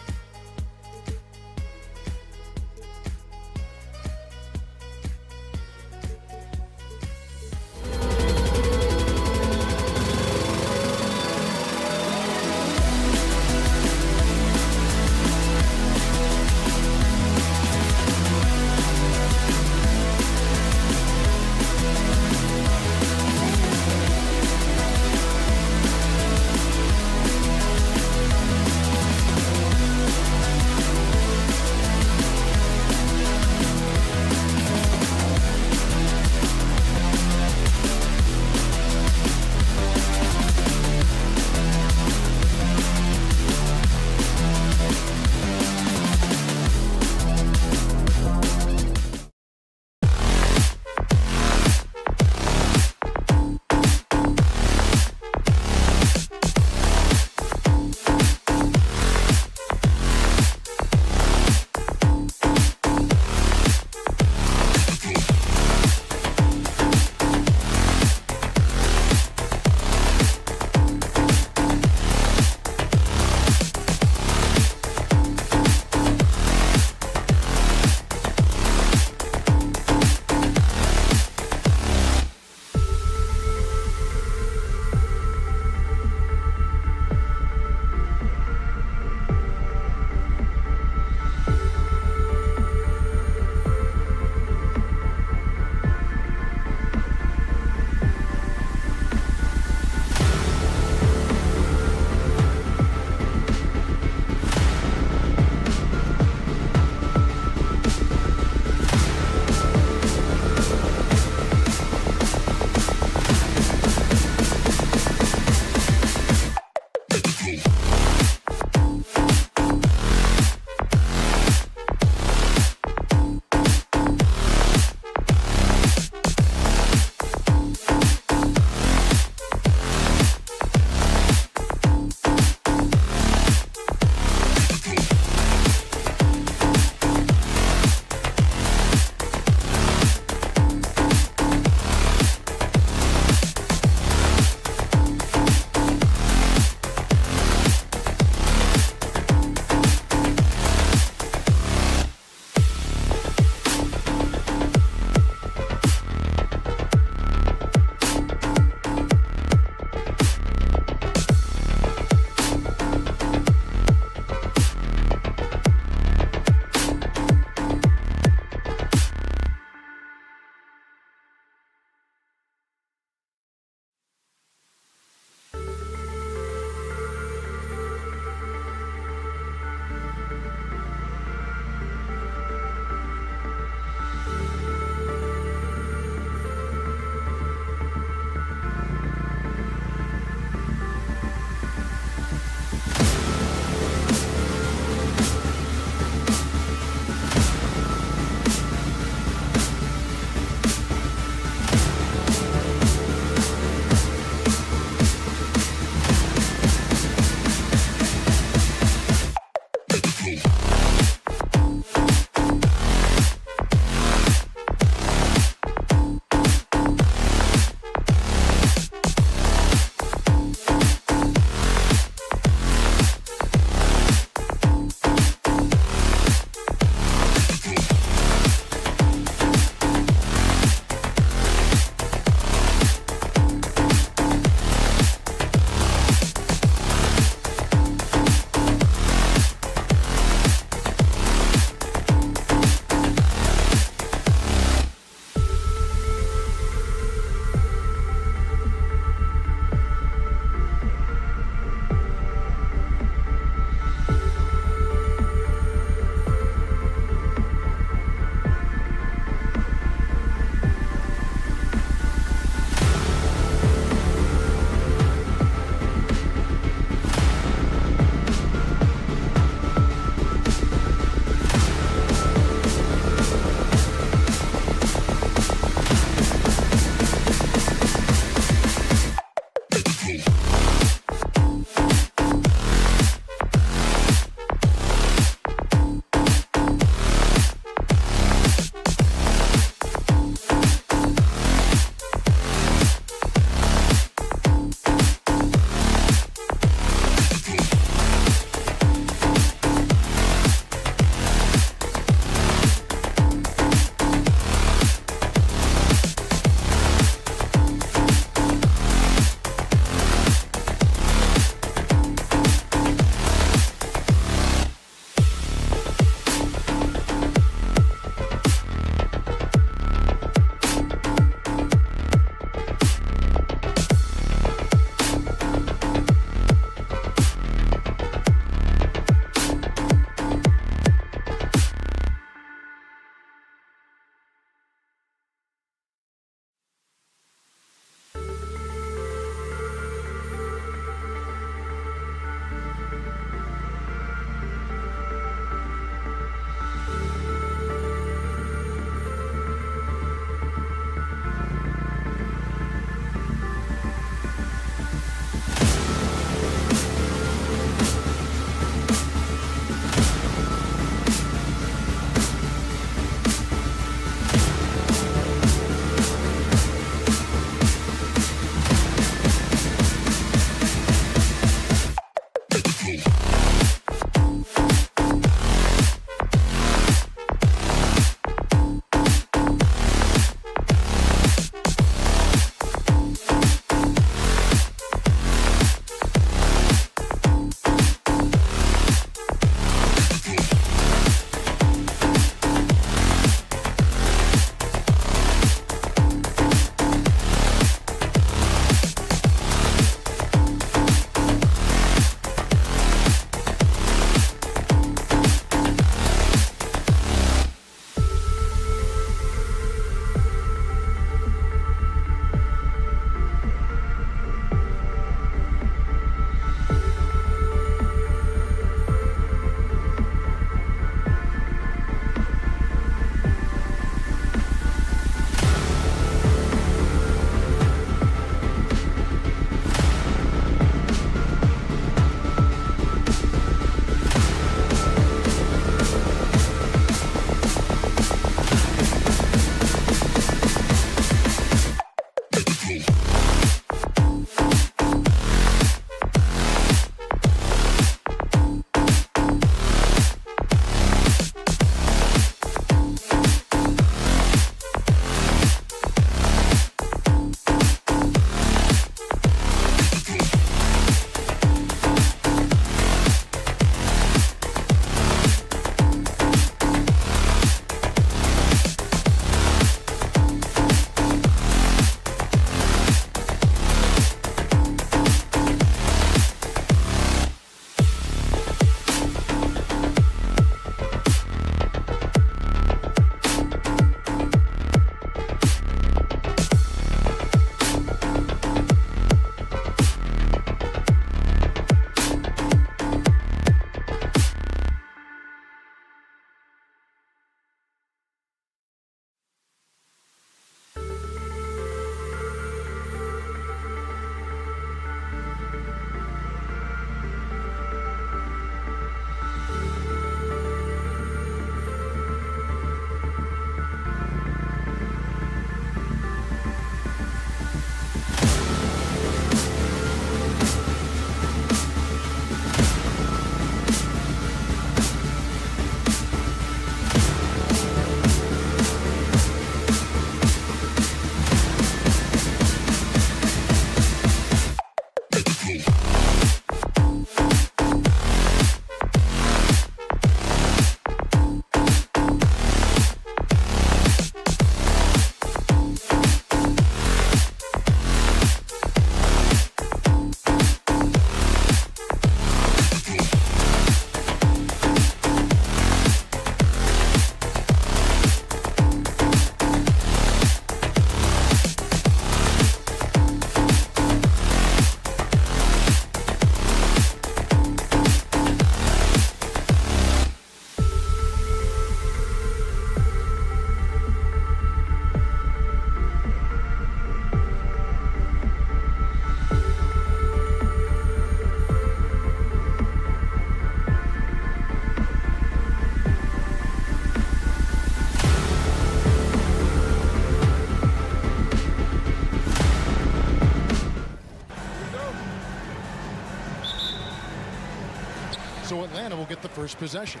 get the first possession.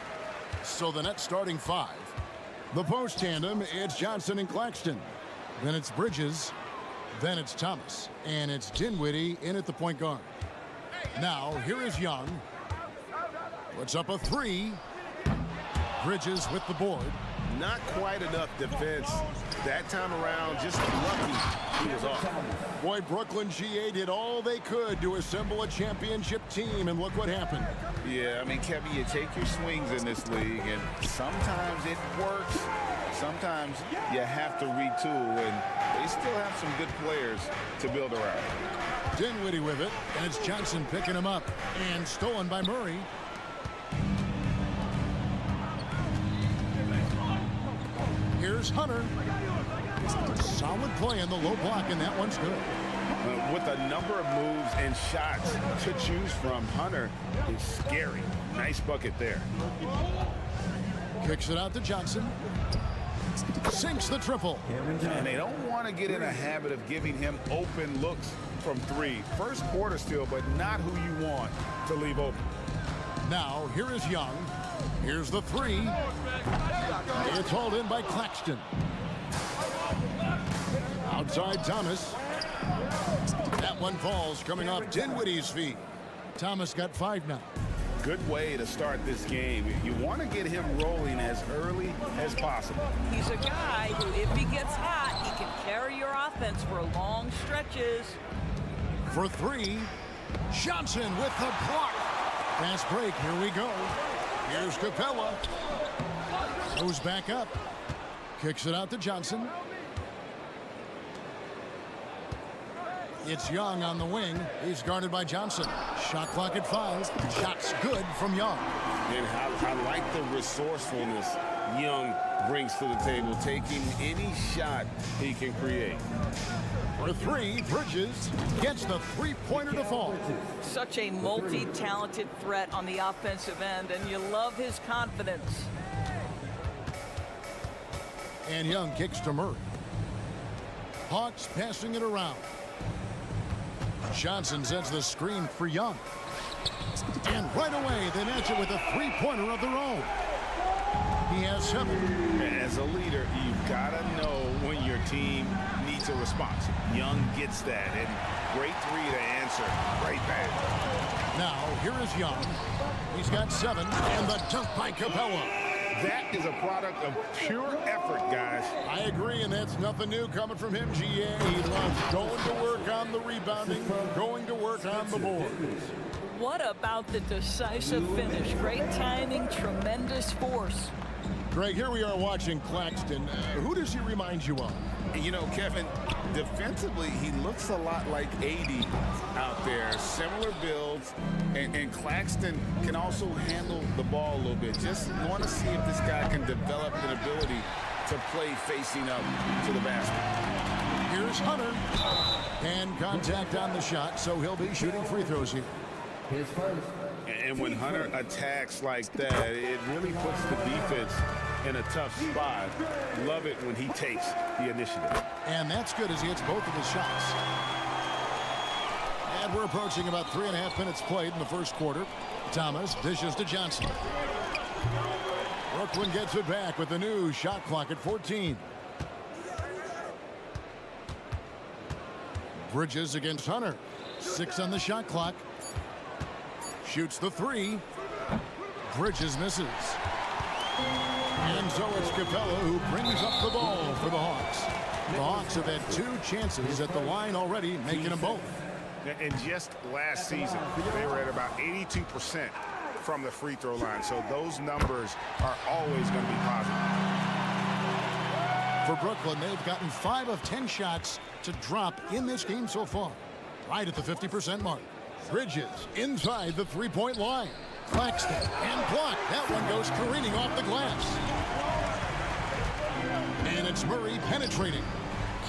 So the net starting 5. The post tandem, it's Johnson and Claxton. Then it's Bridges. Then it's Thomas. And it's Dinwiddie in at the point guard. Now, here is Young. Puts up a 3. Bridges with the board. Not quite enough defense that time around. Just lucky he was off. Boy, Brooklyn GA did all they could to assemble a championship team, and look what happened. Yeah, I mean, Kevin, you take your swings in this league, and sometimes it works. Sometimes you have to retool, and they still have some good players to build around. Dinwiddie with it, and it's Johnson picking him up, and stolen by Murray. Here's Hunter. Solid play in the low block, and that one's good. With a number of moves and shots to choose from, Hunter is scary. Nice bucket there. Kicks it out to Johnson. Sinks the triple. And they don't want to get in a habit of giving him open looks from 3. First quarter still, but not who you want to leave open. Now, here is Young. Here's the 3. It's hauled in by Claxton. Outside Thomas. That one falls coming off Dinwiddie's feet. Thomas got 5 now. Good way to start this game. You want to get him rolling as early as possible. He's a guy who, if he gets hot, he can carry your offense for long stretches. For 3, Johnson with the block. Fast break, here we go. Here's Capella. Goes back up. Kicks it out to Johnson. It's Young on the wing. He's guarded by Johnson. Shot clock at 5. Shots good from Young. And I like the resourcefulness Young brings to the table, taking any shot he can create. For 3, Bridges gets the three-pointer to fall. Such a multi-talented threat on the offensive end, and you love his confidence. And Young kicks to Murray. Hawks passing it around. Johnson sets the screen for Young. And right away, they match it with a three-pointer of their own. He has 7. As a leader, you've got to know when your team needs a response. Young gets that, and great 3 to answer right back. Now, here is Young. He's got 7, and the dunk by Capella. That is a product of pure effort, guys. I agree, and that's nothing new coming from him, GA. He loves going to work on the rebounding, going to work on the board. What about the decisive finish? Great timing, tremendous force. Greg, here we are watching Claxton. Who does he remind you of? You know, Kevin, defensively, he looks a lot like 80 out there. Similar builds, and Claxton can also handle the ball a little bit. Just want to see if this guy can develop an ability to play facing up to the basket. Here's Hunter. And contact on the shot, so he'll be shooting free throws here. And when Hunter attacks like that, it really puts the defense in a tough spot. Love it when he takes the initiative. And that's good as he hits both of his shots. And we're approaching about 3.5 minutes played in the first quarter. Thomas dishes to Johnson. Brooklyn gets it back with the new shot clock at 14. Bridges against Hunter. 6 on the shot clock. Shoots the 3. Bridges misses. And so it's Capella who brings up the ball for the Hawks. The Hawks have had 2 chances at the line already, making them both. And just last season, they were at about 82% from the free throw line. So those numbers are always going to be positive. For Brooklyn, they've gotten 5 of 10 shots to drop in this game so far. Right at the 50% mark. Bridges inside the three-point line. Claxton and blocked. That one goes careening off the glass. And it's Murray penetrating.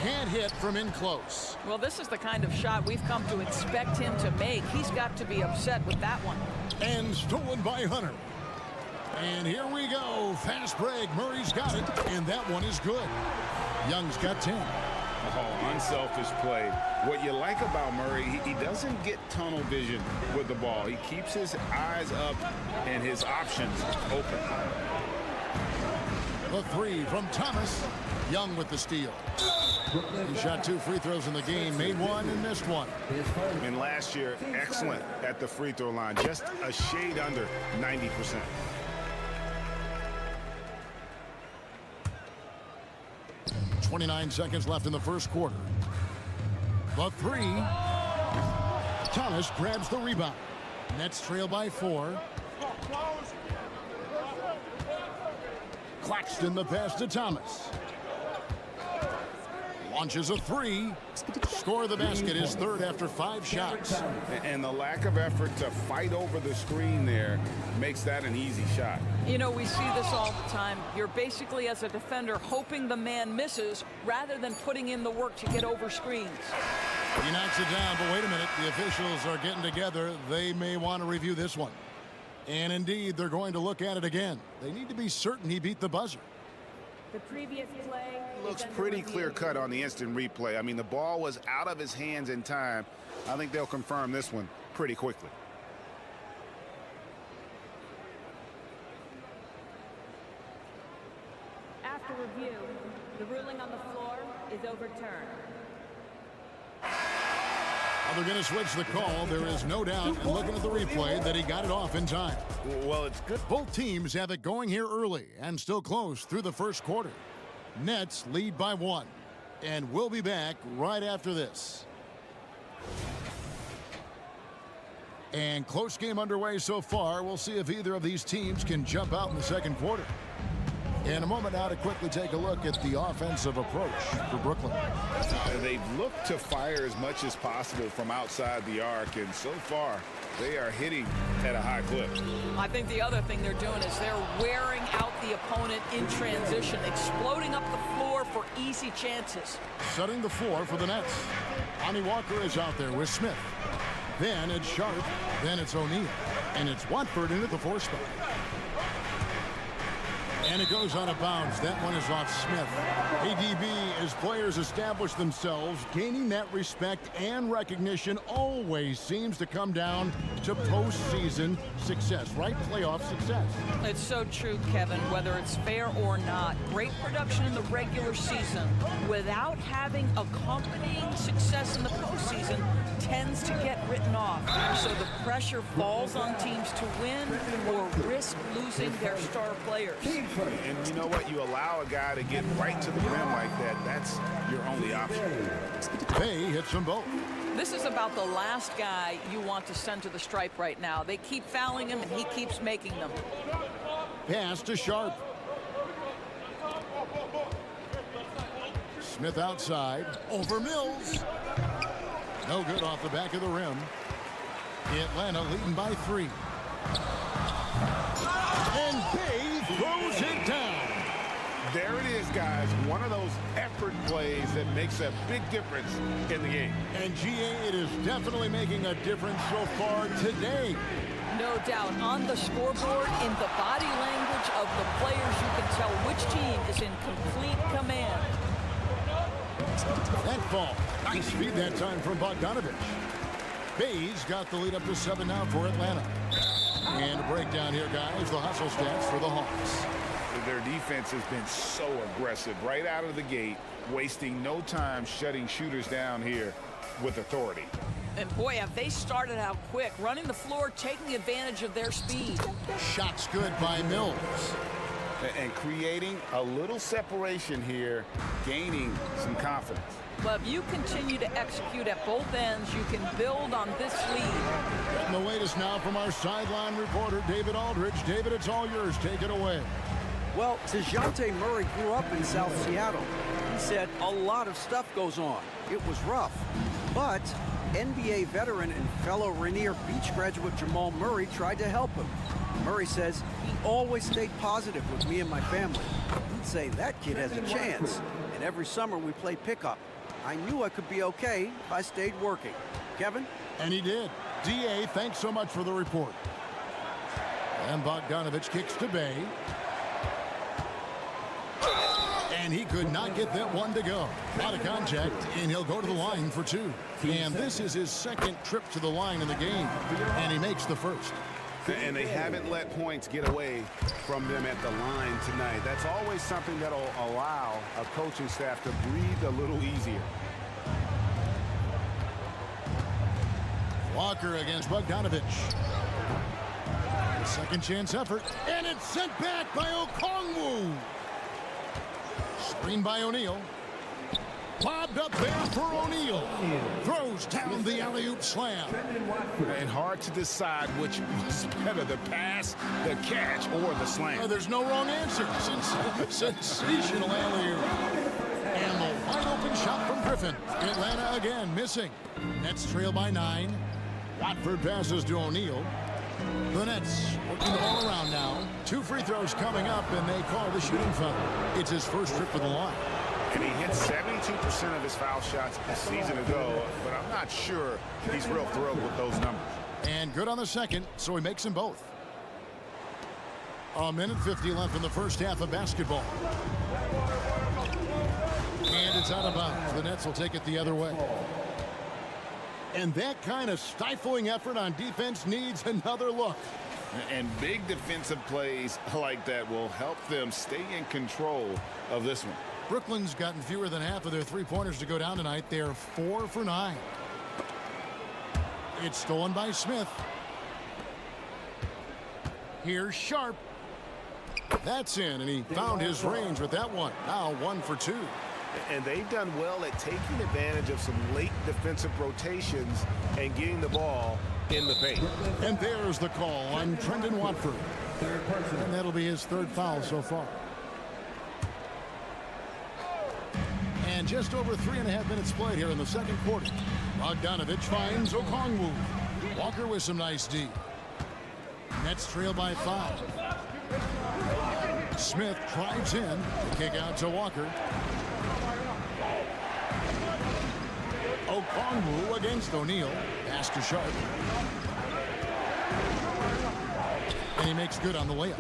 Can't hit from in close. Well, this is the kind of shot we've come to expect him to make. He's got to be upset with that one. And stolen by Hunter. And here we go. Fast break. Murray's got it. And that one is good. Young's got 10. Oh, unselfish play. What you like about Murray, he doesn't get tunnel vision with the ball. He keeps his eyes up and his options open. The three from Thomas. Young with the steal. He shot 2 free throws in the game, made one and missed one. And last year, excellent at the free throw line, just a shade under 90%. .29 seconds left in the first quarter. The three. Thomas grabs the rebound. Nets trail by 4. Claxton the pass to Thomas. Launches a 3. Score the basket, his third after 5 shots. And the lack of effort to fight over the screen there makes that an easy shot. You know, we see this all the time. You're basically, as a defender, hoping the man misses rather than putting in the work to get over screens. He knocks it down, but wait a minute. The officials are getting together. They may want to review this one. And indeed, they're going to look at it again. They need to be certain he beat the buzzer. The previous play Looks pretty clear-cut on the instant replay. I mean, the ball was out of his hands in time. I think they'll confirm this one pretty quickly. After review, the ruling on the floor is overturned. They're going to switch the call. There is no doubt, and looking at the replay, that he got it off in time. Well, it's good. Both teams have it going here early and still close through the first quarter. Nets lead by 1, and we'll be back right after this. And close game underway so far. We'll see if either of these teams can jump out in the second quarter. In a moment now to quickly take a look at the offensive approach for Brooklyn. They've looked to fire as much as possible from outside the arc, and so far they are hitting at a high clip. I think the other thing they're doing is they're wearing out the opponent in transition, exploding up the floor for easy chances. Setting the floor for the Nets. Lonnie Walker is out there with Smith. Then it's Sharp. Then it's O'Neal. And it's Watford into the 4 spot. And it goes out of bounds. That one is off Smith. ADB, as players establish themselves, gaining that respect and recognition always seems to come down to postseason success, right? Playoff success. It's so true, Kevin, whether it's fair or not. Great production in the regular season without having accompanying success in the postseason tends to get written off. So the pressure falls on teams to win or risk losing their star players. And you know what? You allow a guy to get right to the rim like that. That's your only option. Bay hits them both. This is about the last guy you want to send to the stripe right now. They keep fouling him, and he keeps making them. Pass to Sharp. Smith outside. Over Mills. No good off the back of the rim. Atlanta leading by 3. And Bay throws it down. There it is, guys. One of those effort plays that makes a big difference in the game. And GA, it is definitely making a difference so far today. No doubt. On the scoreboard, in the body language of the players, you can tell which team is in complete command. That ball. Nice speed that time from Bogdanovich. Bay's got the lead up to 7 now for Atlanta. And a breakdown here, guys. The hustle stats for the Hawks. Their defense has been so aggressive right out of the gate, wasting no time shutting shooters down here with authority. And boy, have they started out quick, running the floor, taking advantage of their speed. Shots good by Mills. And creating a little separation here, gaining some confidence. But if you continue to execute at both ends, you can build on this lead. And the latest now from our sideline reporter, David Aldridge. David, it's all yours. Take it away. Well, DeJounte Murray grew up in South Seattle. He said a lot of stuff goes on. It was rough. But NBA veteran and fellow Rainier Beach graduate Jamal Murray tried to help him. Murray says he always stayed positive with me and my family. He'd say that kid has a chance. And every summer we play pickup. I knew I could be okay if I stayed working. Kevin? And he did. DA, thanks so much for the report. And Bogdanovich kicks to Bay. And And he could not get that one to go. Out of contact, and he'll go to the line for 2. And this is his second trip to the line in the game, and he makes the first. And they haven't let points get away from them at the line tonight. That's always something that'll allow a coaching staff to breathe a little easier. Walker against Bogdanovich. Second chance effort, and it's sent back by Okongwu. Screen by O'Neal. Lobbed up there for O'Neal. Throws down the alley-oop slam. And hard to decide which was better, the pass, the catch, or the slam. There's no wrong answer. Sensational alley-oop. And the wide-open shot from Griffin. Atlanta again missing. Nets trail by 9. Watford passes to O'Neal. The Nets working the ball around now. 2 free throws coming up, and they call the shooting foul. It's his first trip to the line. And he hit 72% of his foul shots a season ago, but I'm not sure he's real thrilled with those numbers. And good on the second, so he makes them both. A minute 50 left in the first half of basketball. And it's out of bounds. The Nets will take it the other way. And that kind of stifling effort on defense needs another look. And big defensive plays like that will help them stay in control of this one. Brooklyn's gotten fewer than half of their three-pointers to go down tonight. They're 4 for 9. It's stolen by Smith. Here's Sharp. That's in, and he found his range with that one. Now 1 for 2. And they've done well at taking advantage of some late defensive rotations and getting the ball in the paint. And there's the call on Trendon Watford. And that'll be his 3rd foul so far. And just over 3.5 minutes played here in the second quarter. Bogdanovich finds Okongwu. Walker with some nice D. Nets trail by 5. Smith drives in. Kick out to Walker. Okongwu against O'Neal. Pass to Sharp. And he makes good on the layup.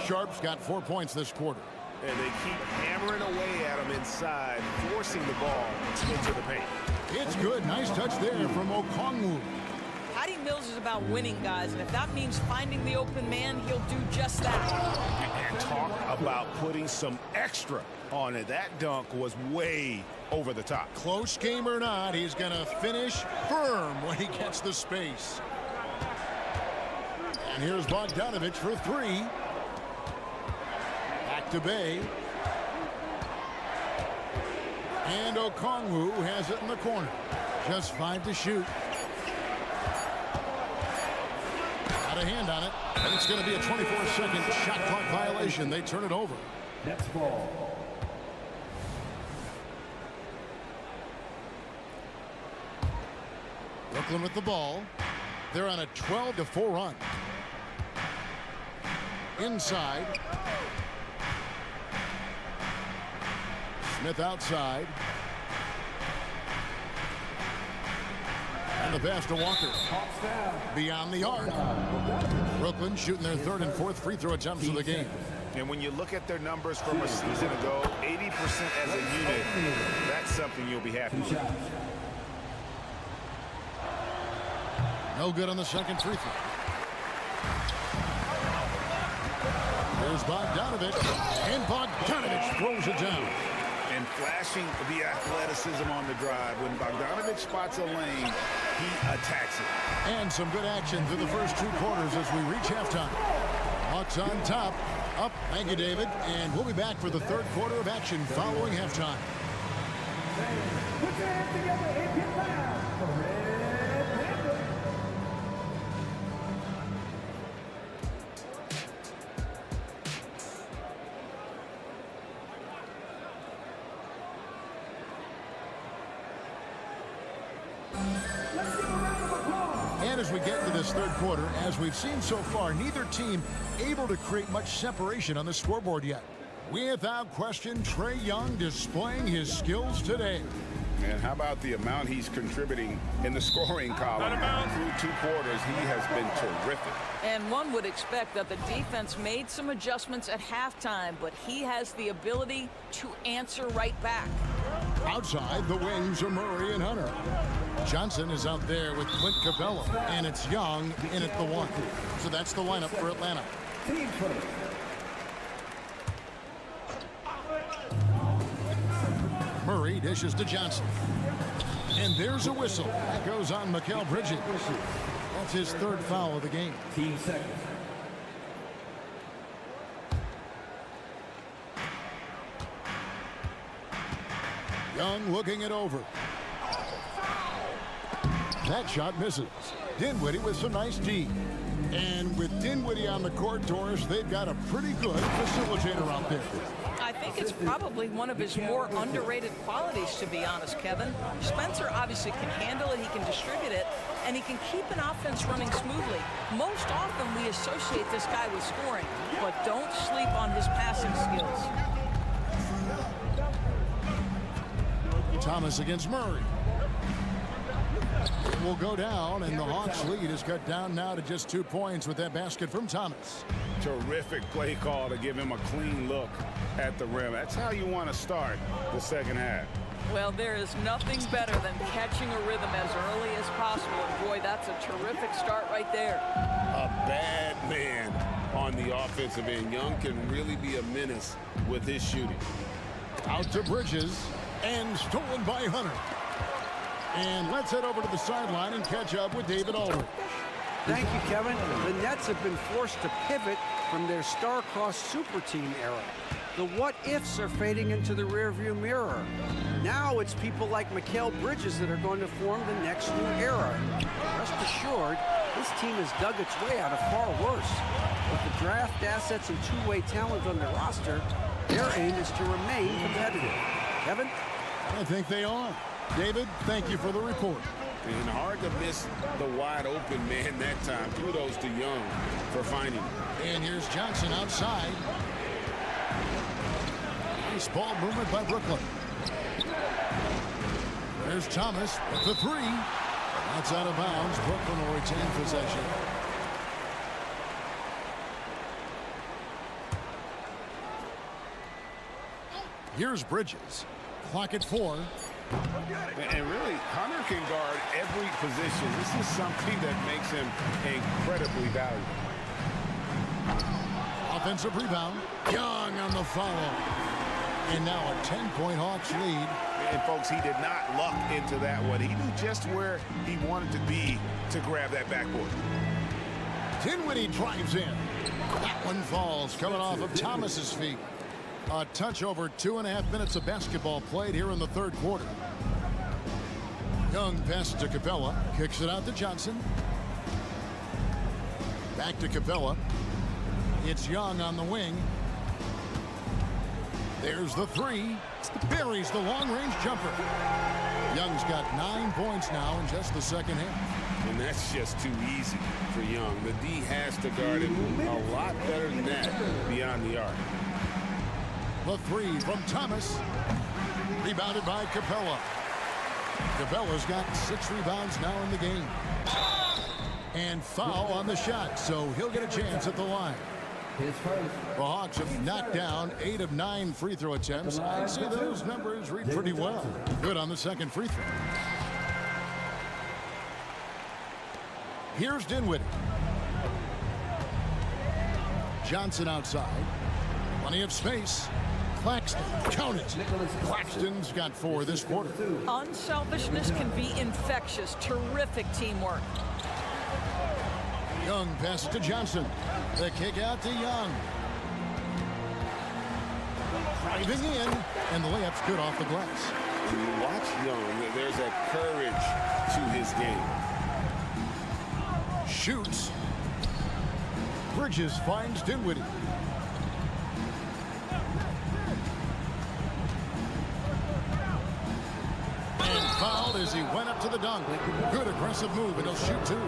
Sharp's got 4 points this quarter. And they keep hammering away at him inside, forcing the ball into the paint. It's good. Nice touch there from Okongwu. Patty Mills is about winning, guys, and if that means finding the open man, he'll do just that. And talk about putting some extra on it. That dunk was way over the top. Close game or not, he's going to finish firm when he gets the space. And here's Bogdanovich for 3. Back to Bay. And Okongwu has it in the corner. Just 5 to shoot. Got a hand on it. And it's going to be a 24-second shot clock violation. They turn it over. Next ball. Brooklyn with the ball. They're on a 12-4 run. Inside. Smith outside. And the pass to Walker. Beyond the arc. Brooklyn shooting their 3rd and 4th free throw attempts of the game. And when you look at their numbers from a season ago, 80% as a unit, that's something you'll be happy with. No good on the second free throw. There's Bogdanovich. And Bogdanovich throws it down. And flashing the athleticism on the drive. When Bogdanovich spots a lane, he attacks it. And some good action through the first 2 quarters as we reach halftime. Hawks on top. Up. Thank you, David. And we'll be back for the 3rd quarter of action following halftime. Put your hands together and get loud for Red Panther. And as we get to this 3rd quarter, as we've seen so far, neither team able to create much separation on the scoreboard yet. Without question, Trae Young displaying his skills today. And how about the amount he's contributing in the scoring column? Through 2 quarters, he has been terrific. And one would expect that the defense made some adjustments at halftime, but he has the ability to answer right back. Outside, the wings are Murray and Hunter. Johnson is out there with Clint Capella, and it's Young in at the 1. So that's the lineup for Atlanta. Team first. Murray dishes to Johnson. And there's a whistle. That goes on Mikal Bridges. That's his 3rd foul of the game. Team second. Young looking it over. That shot misses. Dinwiddie with some nice D. And with Dinwiddie on the court, Doris, they've got a pretty good facilitator out there. I think it's probably one of his more underrated qualities, to be honest, Kevin. Spencer obviously can handle it, he can distribute it, and he can keep an offense running smoothly. Most often we associate this guy with scoring, but don't sleep on his passing skills. Thomas against Murray. It will go down, and the Hawks lead is cut down now to just 2 points with that basket from Thomas. Terrific play call to give him a clean look at the rim. That's how you want to start the second half. Well, there is nothing better than catching a rhythm as early as possible. And boy, that's a terrific start right there. A bad man on the offensive end. Young can really be a menace with his shooting. Out to Bridges, and stolen by Hunter. And let's head over to the sideline and catch up with David Aldridge. Thank you, Kevin. The Nets have been forced to pivot from their star-crossed super team era. The what-ifs are fading into the rearview mirror. Now it's people like Mikal Bridges that are going to form the next new era. Rest assured, this team has dug its way out of far worse. With the draft assets and two-way talent on their roster, their aim is to remain competitive. Kevin? I think they are. David, thank you for the report. And hard to miss the wide open man that time. Kudos to Young for finding him. And here's Johnson outside. Nice ball movement by Brooklyn. There's Thomas with the 3. That's out of bounds. Brooklyn will retain possession. Here's Bridges. Clock at 4. And really, Hunter can guard every position. This is something that makes him incredibly valuable. Offensive rebound. Young on the follow. And now a 10-point Hawks lead. And folks, he did not luck into that one. He knew just where he wanted to be to grab that backboard. Dinwiddie drives in. That one falls, coming off of Thomas's feet. A touch over 2.5 minutes of basketball played here in the third quarter. Young passes to Capella, kicks it out to Johnson. Back to Capella. It's Young on the wing. There's the 3. Buries the long-range jumper. Young's got 9 points now in just the second half. And that's just too easy for Young. The D has to guard him a lot better than that beyond the arc. The 3 from Thomas. Rebounded by Capella. Capella's got 6 rebounds now in the game. And foul on the shot, so he'll get a chance at the line. The Hawks have knocked down 8 of 9 free throw attempts. I'd say those numbers read pretty well. Good on the second free throw. Here's Dinwiddie. Johnson outside. Plenty of space. Claxton, count it. Claxton's got 4 this quarter. Unselfishness can be infectious. Terrific teamwork. Young passes to Johnson. The kick out to Young. Driving in, and the layup's good off the glass. When you watch Young, there's a courage to his game. Shoots. Bridges finds Dinwiddie. And fouled as he went up to the dunk. Good aggressive move, and he'll shoot 2.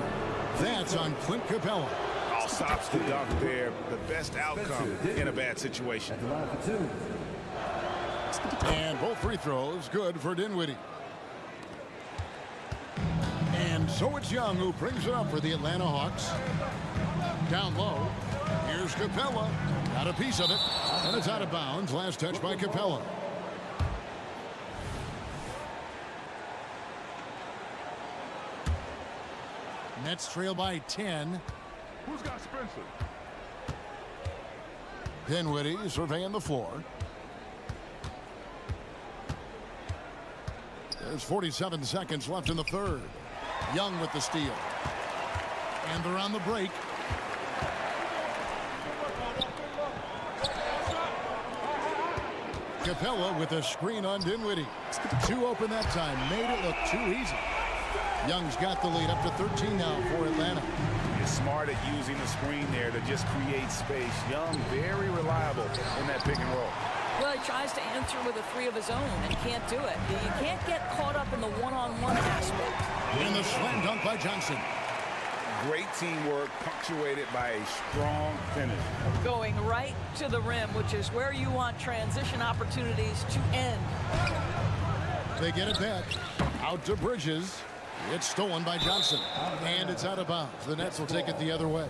That's on Clint Capella. All stops the dunk there. The best outcome in a bad situation. And both free throws good for Dinwiddie. So it's Young who brings it up for the Atlanta Hawks. Down low. Here's Capella. Got a piece of it. And it's out of bounds. Last touch by Capella. Nets trail by 10. Who's got Spencer? Dinwiddie surveying the floor. There's 47 seconds left in the third. Young with the steal. And they're on the break. Capella with a screen on Dinwiddie. Two open that time. Made it look too easy. Young's got the lead up to 13 now for Atlanta. He's smart at using the screen there to just create space. Young, very reliable in that pick and roll. Well, he tries to answer with a three of his own and can't do it. You can't get caught up in the one-on-one aspect. And the slam dunk by Johnson. Great teamwork punctuated by a strong finish. Going right to the rim, which is where you want transition opportunities to end. They get it back. Out to Bridges. It's stolen by Johnson. And it's out of bounds. The Nets will take it the other way.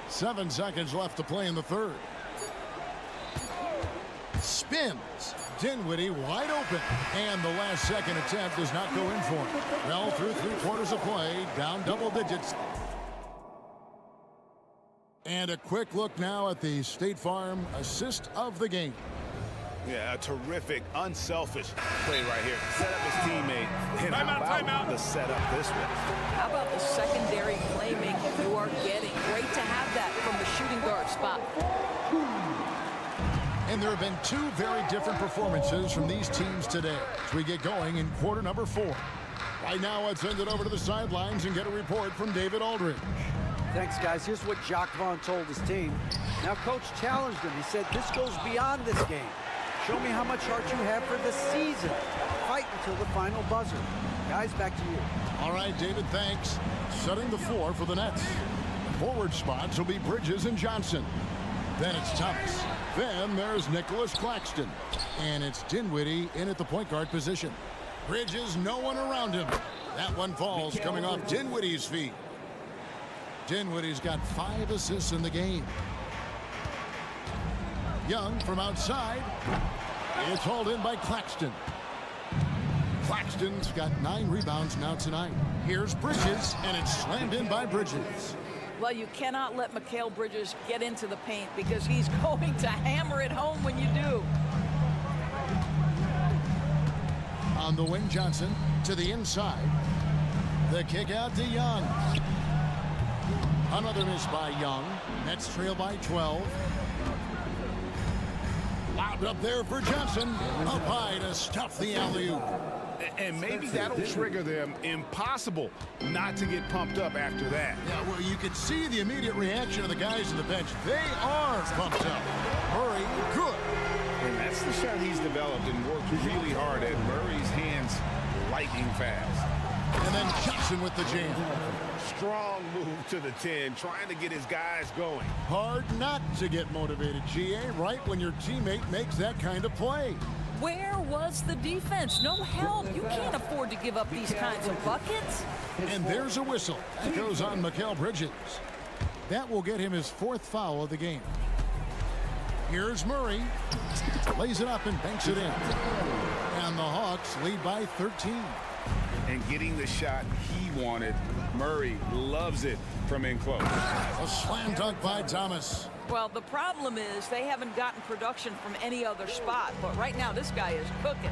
Seven seconds left to play in the third. Spins. Dinwiddie wide open. And the last second attempt does not go in for him. Well, through 3/4 of play, down double digits. And a quick look now at the State Farm assist of the game. Yeah, a terrific, unselfish play right here. Set up his teammate. And how about the setup this way? How about the secondary playmaking you are getting? Great to have that from the shooting guard spot. And there have been two very different performances from these teams today as we get going in quarter number 4. Right now, let's send it over to the sidelines and get a report from David Aldridge. Thanks, guys. Here's what Jacques Vaughn told his team. Now, Coach challenged him. He said, this goes beyond this game. Show me how much heart you have for the season. Fight until the final buzzer. Guys, back to you. All right, David, thanks. Setting the floor for the Nets. The forward spots will be Bridges and Johnson. Then it's Thomas. Then there's Nicholas Claxton. And it's Dinwiddie in at the point guard position. Bridges, no one around him. That one falls coming off Dinwiddie's feet. Dinwiddie's got 5 assists in the game. Young from outside. It's hauled in by Claxton. Claxton's got 9 rebounds now tonight. Here's Bridges, and it's slammed in by Bridges. Well, you cannot let Mikal Bridges get into the paint because he's going to hammer it home when you do. On the wing, Johnson to the inside. The kick out to Young. Another miss by Young. Nets trail by 12. Lobbed up there for Johnson. Up high to stuff the alley-oop. And maybe that'll trigger them. Impossible not to get pumped up after that. Yeah, well, you could see the immediate reaction of the guys on the bench. They are pumped up. Murray, good. And that's the shot he's developed and worked really hard at. Murray's hands lightning fast. And then Johnson with the jam. Strong move to the 10, trying to get his guys going. Hard not to get motivated, GA, right when your teammate makes that kind of play. Where was the defense? No help. You can't afford to give up these kinds of buckets. And there's a whistle. That goes on Mikal Bridges. That will get him his 4th foul of the game. Here's Murray. Lays it up and banks it in. And the Hawks lead by 13. And getting the shot he wanted. Murray loves it from in close. A slam dunk by Thomas. Well, the problem is they haven't gotten production from any other spot, but right now this guy is cooking.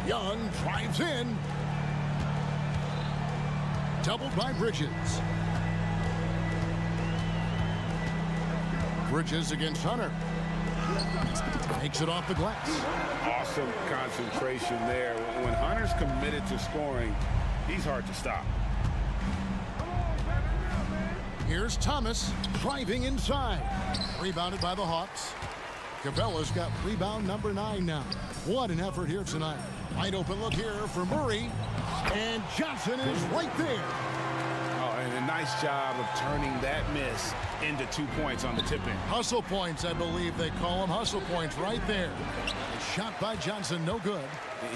Young drives in. Doubled by Bridges. Bridges against Hunter. Takes it off the glass. Awesome concentration there. When Hunter's committed to scoring, he's hard to stop. Here's Thomas driving inside. Rebounded by the Hawks. Capella's got rebound number 9 now. What an effort here tonight. Wide open look here for Murray. And Johnson is right there. Oh, and Nice job of turning that miss into 2 points on the tip-in. Hustle points, I believe they call them. Hustle points right there. A shot by Johnson, no good.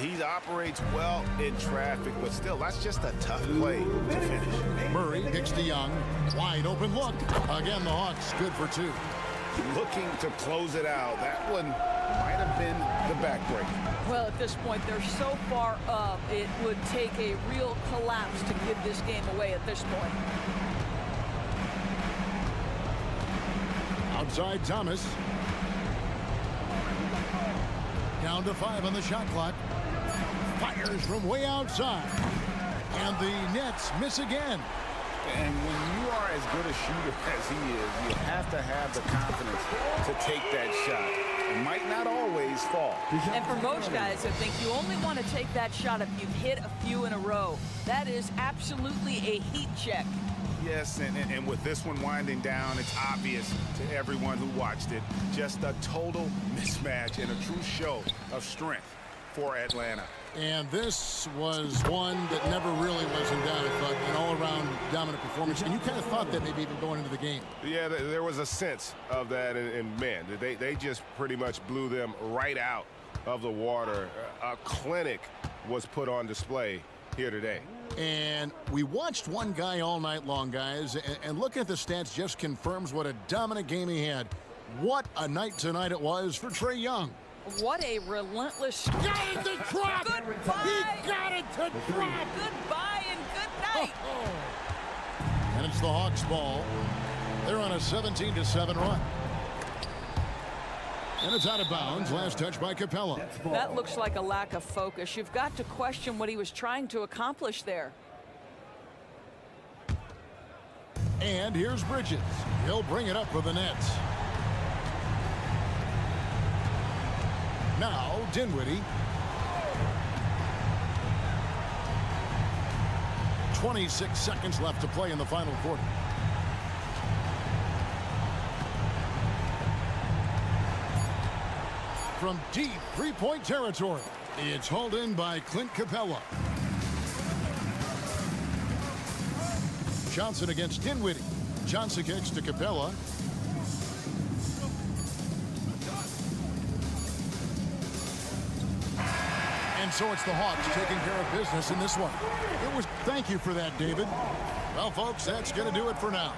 He operates well in traffic, but still, that's just a tough play to finish. Murray kicks to Young. Wide open look. Again, the Hawks good for 2. Looking to close it out. That one might have been the backbreaker. Well, at this point, they're so far up, it would take a real collapse to give this game away at this point. Outside Thomas. Down to 5 on the shot clock. Fires from way outside. And the Nets miss again. And when you are as good a shooter as he is, you have to have the confidence to take that shot. It might not always fall. And for most guys, I think you only want to take that shot if you've hit a few in a row. That is absolutely a heat check. Yes, and with this one winding down, it's obvious to everyone who watched it. Just a total mismatch and a true show of strength for Atlanta. And this was one that never really was in doubt, I thought, an all-around dominant performance. And you kind of thought that maybe even going into the game. Yeah, there was a sense of that, and man, they just pretty much blew them right out of the water. A clinic was put on display here today. And we watched one guy all night long, guys, and looking at the stats just confirms what a dominant game he had. What a night tonight it was for Trae Young. What a relentless... Got it to drop! Goodbye! He got it to drop! Goodbye and good night! And it's the Hawks' ball. They're on a 17-7 run. And it's out of bounds. Last touch by Capella. That looks like a lack of focus. You've got to question what he was trying to accomplish there. And here's Bridges. He'll bring it up for the Nets. Now, Dinwiddie. 26 seconds left to play in the final quarter. From deep three-point territory, it's hauled in by Clint Capella. Johnson against Dinwiddie. Johnson kicks to Capella. And so it's the Hawks taking care of business in this one. Thank you for that, David. Well, folks, that's going to do it for now.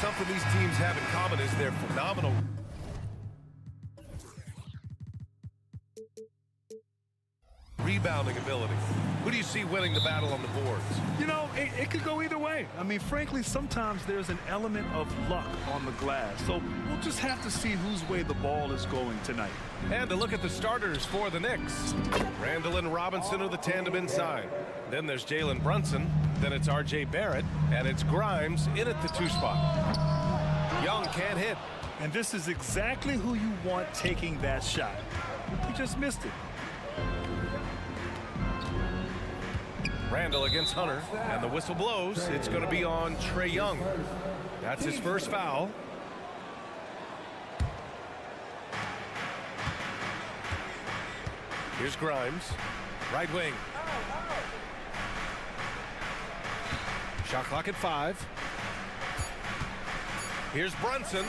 something these teams have in common is their phenomenal rebounding ability. Who do you see winning the battle on the boards? You know, it could go either way. I mean, frankly, sometimes there's an element of luck on the glass. So we'll just have to see whose way the ball is going tonight. And to look at the starters for the Knicks. Randall and Robinson are the tandem inside. Then there's Jalen Brunson. Then it's R.J. Barrett. And it's Grimes in at the 2 spot. Young can't hit. And this is exactly who you want taking that shot. He just missed it. Randall against Hunter, and the whistle blows. It's going to be on Trae Young. That's his first foul. Here's Grimes, right wing. Shot clock at 5. Here's Brunson.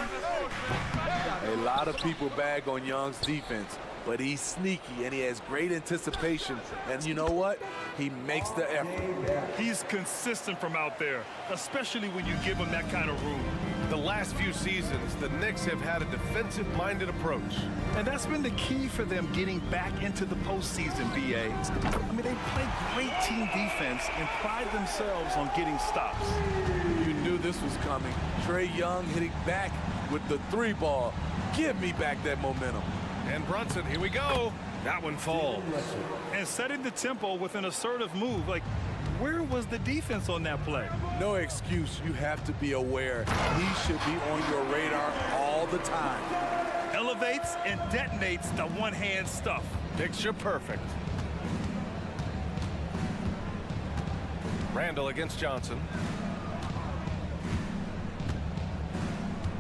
A lot of people bag on Young's defense, but he's sneaky and he has great anticipation. And you know what? He makes the effort. He's consistent from out there, especially when you give him that kind of room. The last few seasons, the Knicks have had a defensive-minded approach. And that's been the key for them getting back into the postseason, B.A. I mean, they play great team defense and pride themselves on getting stops. You knew this was coming. Trae Young hitting back with the 3 ball. Give me back that momentum. And Brunson, here we go. That one falls. And setting the tempo with an assertive move. Like, where was the defense on that play? No excuse. You have to be aware. He should be on your radar all the time. Elevates and detonates the one-hand stuff. Picture perfect. Randall against Johnson.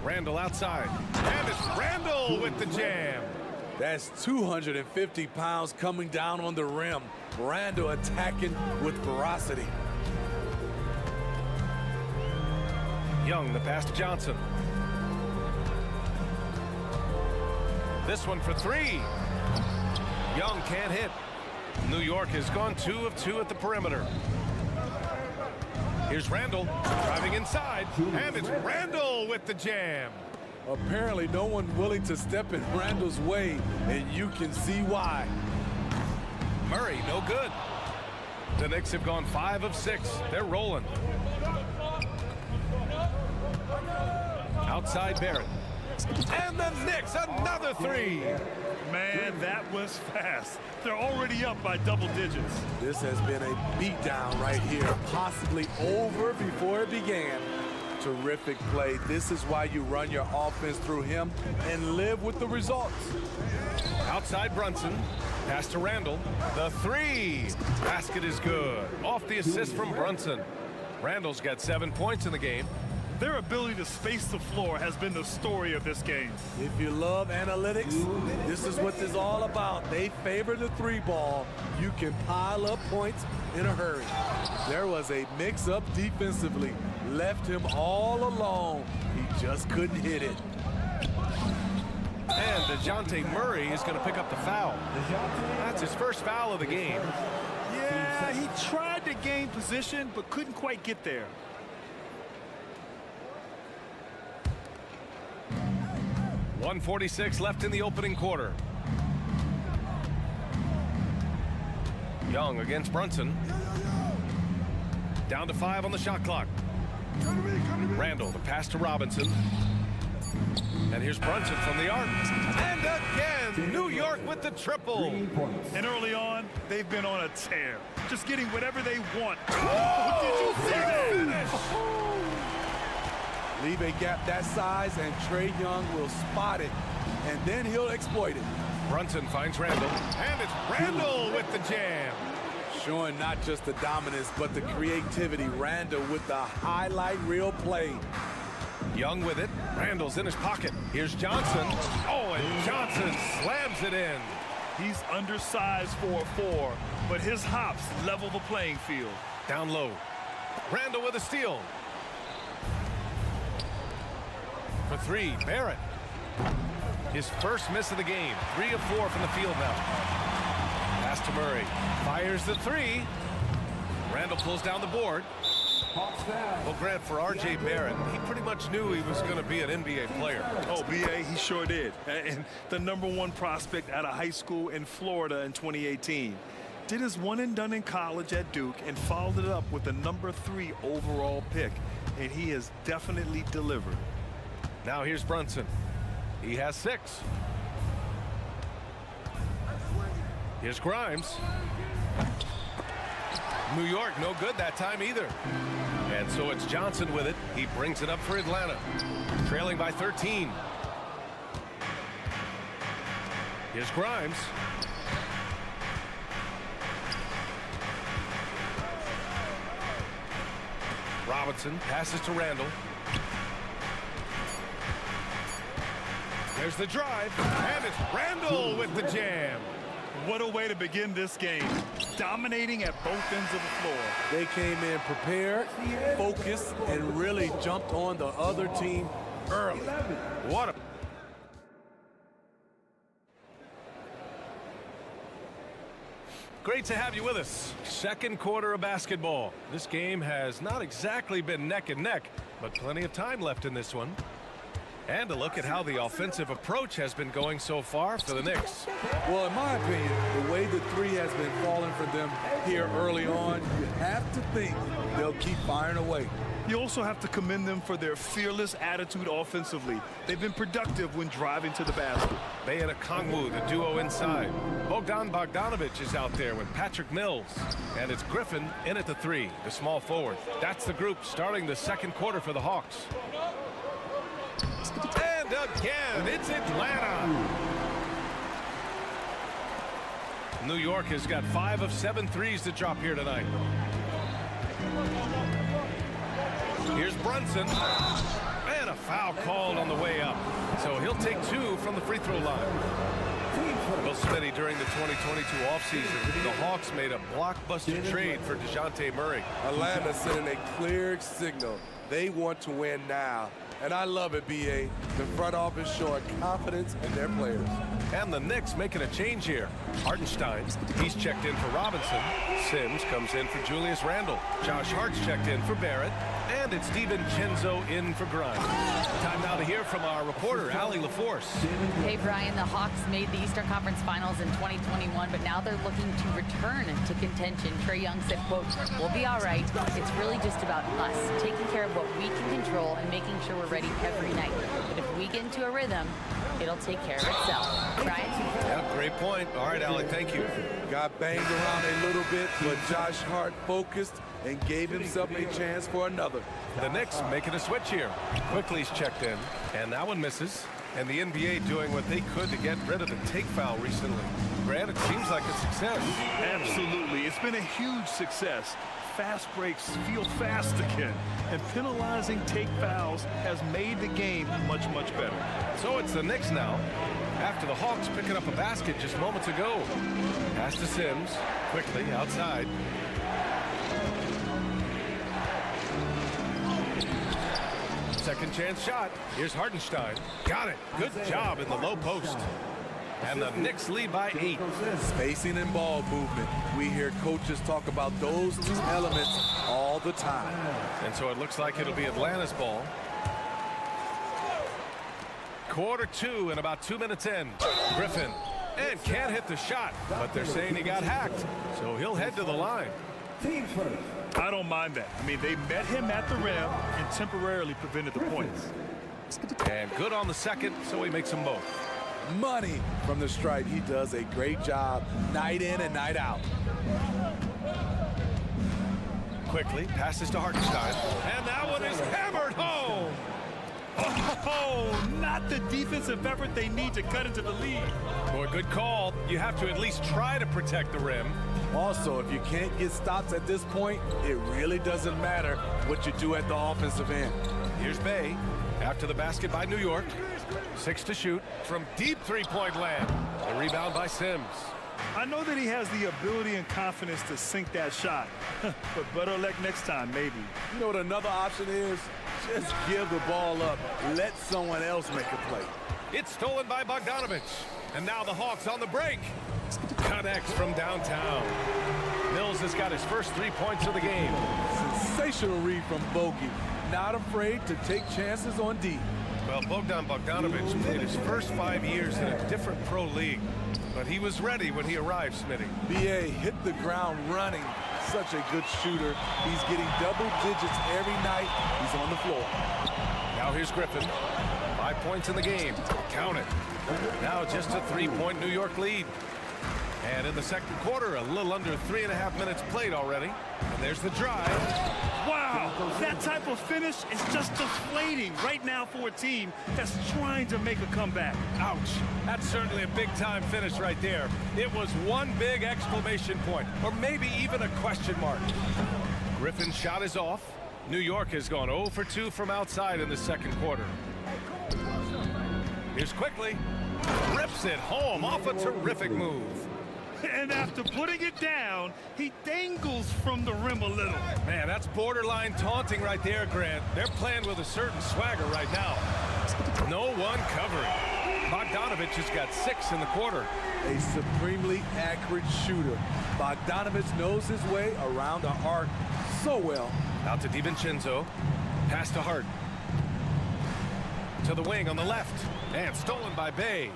Randall outside. And it's Randall with the jam. That's 250 pounds coming down on the rim. Randall attacking with ferocity. Young, the pass to Johnson. This one for 3. Young can't hit. New York has gone 2 of 2 at the perimeter. Here's Randall driving inside, and it's Randall with the jam. Apparently no one willing to step in Randall's way, and you can see why. Murray, no good. The Knicks have gone 5 of 6. They're rolling. Outside Barrett. And the Knicks, another 3. Man, that was fast. They're already up by double digits. This has been a beatdown right here, possibly over before it began. Terrific play. This is why you run your offense through him and live with the results. Outside Brunson. Pass to Randall. The 3. Basket is good. Off the assist from Brunson. Randall's got 7 points in the game. Their ability to space the floor has been the story of this game. If you love analytics, this is what this is all about. They favor the 3 ball. You can pile up points in a hurry. There was a mix-up defensively. Left him all alone. He just couldn't hit it. And DeJounte Murray is going to pick up the foul. That's his first foul of the game. Yeah, he tried to gain position, but couldn't quite get there. .146 left in the opening quarter. Young against Brunson. Down to 5 on the shot clock. Randall, the pass to Robinson. And here's Brunson from the arc. And again, New York with the triple. And early on, they've been on a tear. Just getting whatever they want. Oh, did you see that? Leave a gap that size, and Trae Young will spot it, and then he'll exploit it. Brunson finds Randall, and it's Randall with the jam. Showing not just the dominance, but the creativity. Randall with the highlight reel play. Young with it. Randall's in his pocket. Here's Johnson. Oh, and Johnson slams it in. He's undersized for a 4, but his hops level the playing field. Down low. Randall with a steal. For 3, Barrett. His first miss of the game. 3 of 4 from the field now. Pass to Murray. Fires the 3. Randall pulls down the board. Well, Grant, for R.J. Barrett, he pretty much knew he was going to be an NBA player. Oh, B.A., he sure did. And the #1 prospect out of high school in Florida in 2018. Did his one and done in college at Duke and followed it up with the #3 overall pick. And he has definitely delivered. Now here's Brunson. He has 6. Here's Grimes. New York, no good that time either. And so it's Johnson with it. He brings it up for Atlanta. Trailing by 13. Here's Grimes. Robinson passes to Randall. There's the drive. And it's Randall with the jam. What a way to begin this game. Dominating at both ends of the floor. They came in prepared, focused, and really jumped on the other team early. What a... Great to have you with us. Second quarter of basketball. This game has not exactly been neck and neck, but plenty of time left in this one. And a look at how the offensive approach has been going so far for the Knicks. Well, in my opinion, the way the 3 has been falling for them here early on, you have to think they'll keep firing away. You also have to commend them for their fearless attitude offensively. They've been productive when driving to the basket. Bay and Okongwu, the duo inside. Bogdanovich is out there with Patrick Mills. And it's Griffin in at the 3, the small forward. That's the group starting the second quarter for the Hawks. And again, it's Atlanta. New York has got 5 of 7 threes to drop here tonight. Here's Brunson. And a foul called on the way up. So he'll take 2 from the free throw line. Well, Smitty, during the 2022 offseason, the Hawks made a blockbuster trade for DeJounte Murray. Atlanta sending a clear signal. They want to win now. And I love it, B.A. The front office showing confidence in their players. And the Knicks making a change here. Hartenstein, he's checked in for Robinson. Sims comes in for Julius Randle. Josh Hart's checked in for Barrett. And it's DiVincenzo in for Grimes. Time now to hear from our reporter, Allie LaForce. Hey, Brian, the Hawks made the Eastern Conference Finals in 2021, but now they're looking to return to contention. Trae Young said, quote, "We'll be all right. It's really just about us, taking care of what we can control and making sure we're ready every night. But if we get into a rhythm, it'll take care of itself." Brian? Yeah, great point. All right, Allie, thank you. Got banged around a little bit, but Josh Hart focused and gave himself a chance for another. The Knicks making a switch here. Quickly's checked in, and that one misses. And the NBA doing what they could to get rid of the take foul recently. Grant, it seems like a success. Absolutely. It's been a huge success. Fast breaks feel fast again. And penalizing take fouls has made the game much, much better. So it's the Knicks now. After the Hawks picking up a basket just moments ago. Pass to Sims. Quickly outside. Second chance shot. Here's Hartenstein. Got it. Good job in the low post. And the Knicks lead by 8. Spacing and ball movement. We hear coaches talk about those 2 elements all the time. And so it looks like it'll be Atlanta's ball. Quarter 2 and about 2 minutes in. Griffin. And can't hit the shot, but they're saying he got hacked. So he'll head to the line. I don't mind that. I mean, they met him at the rim and temporarily prevented the points. And good on the second, so he makes them both. Money from the stripe. He does a great job night in and night out. Quickly passes to Hartenstein. And that one is hammered home. Oh, not the defensive effort they need to cut into the lead. Boy, good call. You have to at least try to protect the rim. Also, if you can't get stops at this point, it really doesn't matter what you do at the offensive end. Here's Bay after the basket by New York. 6 to shoot from deep three-point land. The rebound by Sims. I know that he has the ability and confidence to sink that shot, but better luck next time, maybe. You know what another option is? Just give the ball up. Let someone else make a play. It's stolen by Bogdanovich. And now the Hawks on the break. Connects from downtown. Mills has got his first 3 points of the game. Sensational read from Bogey. Not afraid to take chances on D. Well, Bogdan Bogdanovic played his first 5 years in a different pro league, but he was ready when he arrived, Smitty. BA hit the ground running. Such a good shooter. He's getting double digits every night. He's on the floor. Now here's Griffin. 5 points in the game. Count it. Now just a 3-point New York lead. And in the second quarter, a little under 3.5 minutes played already. And there's the drive. Wow, that type of finish is just deflating right now for a team that's trying to make a comeback. Ouch. That's certainly a big-time finish right there. It was one big exclamation point, or maybe even a question mark. Griffin's shot is off. New York has gone 0 for 2 from outside in the second quarter. Here's Quickly. Rips it home off a terrific move. And after putting it down, he dangles from the rim a little. Man, that's borderline taunting right there, Grant. They're playing with a certain swagger right now. No one covering. Bogdanovic has got 6 in the quarter. A supremely accurate shooter. Bogdanovic knows his way around the arc so well. Out to DiVincenzo. Pass to Hart. To the wing on the left. And stolen by Bay.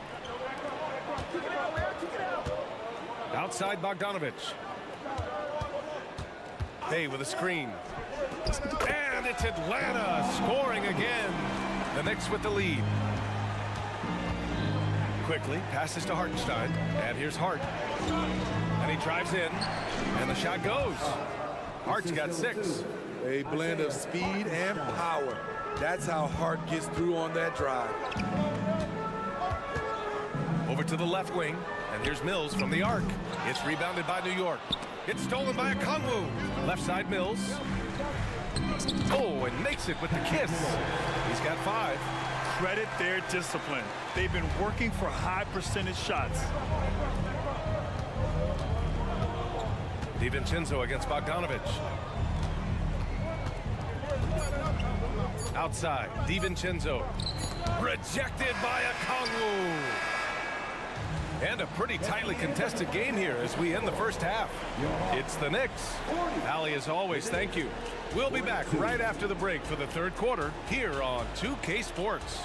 Outside Bogdanovic. Bay with a screen. And it's Atlanta scoring again. The Knicks with the lead. Quickly passes to Hartenstein. And here's Hart. And he drives in. And the shot goes. Hart's got 6. A blend of speed and power. That's how Hart gets through on that drive. Over to the left wing. And here's Mills from the arc. It's rebounded by New York. It's stolen by Okongwu. Left side Mills. Oh, and makes it with the kiss. He's got 5. Credit their discipline. They've been working for high percentage shots. DiVincenzo against Bogdanovic. Outside, DiVincenzo. Rejected by Okongwu. And a pretty tightly contested game here as we end the first half. It's the Knicks. Allie, as always, thank you. We'll be back right after the break for the third quarter here on 2K Sports.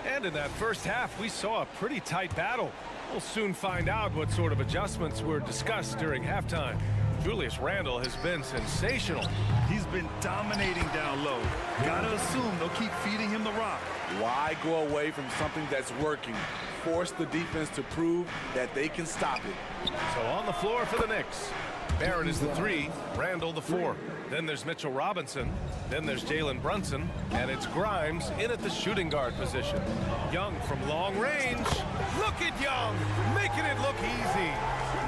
And in that first half, we saw a pretty tight battle. We'll soon find out what sort of adjustments were discussed during halftime. Julius Randle has been sensational. He's been dominating down low. Gotta assume they'll keep feeding him the rock. Why go away from something that's working? Force the defense to prove that they can stop it. So on the floor for the Knicks. Barrett is the 3, Randle the 4. Then there's Mitchell Robinson. Then there's Jalen Brunson. And it's Grimes in at the shooting guard position. Young from long range. Look at Young, making it look easy.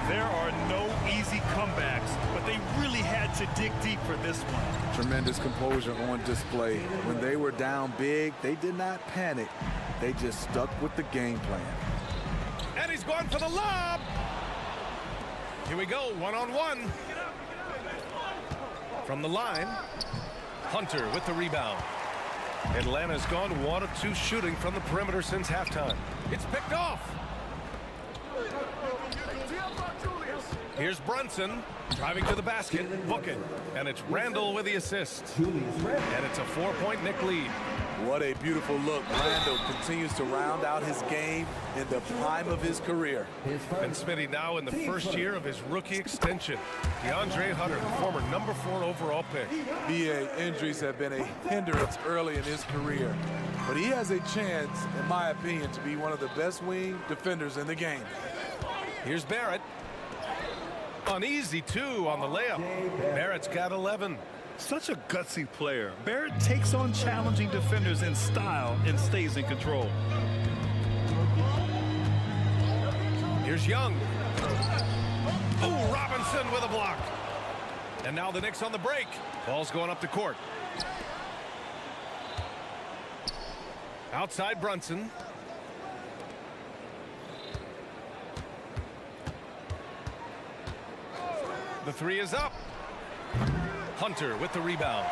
There are no easy comebacks, but they really had to dig deep for this one. Tremendous composure on display. When they were down big, they did not panic. They just stuck with the game plan. And he's going for the lob. Here we go, one-on-one. From the line, Hunter with the rebound. Atlanta's gone 1 of 2 shooting from the perimeter since halftime. It's picked off. Here's Brunson driving to the basket, book it. And it's Randle with the assist. And it's a 4-point Knick lead. What a beautiful look. Randle continues to round out his game in the prime of his career. And Smitty now in the first year of his rookie extension. DeAndre Hunter, the former number 4 overall pick. BA injuries have been a hindrance early in his career. But he has a chance, in my opinion, to be one of the best wing defenders in the game. Here's Barrett. Uneasy, 2 on the layup. Barrett's got 11. Such a gutsy player. Barrett takes on challenging defenders in style and stays in control. Here's Young. Oh, Robinson with a block. And now the Knicks on the break. Ball's going up the court. Outside Brunson. The three is up. Hunter with the rebound.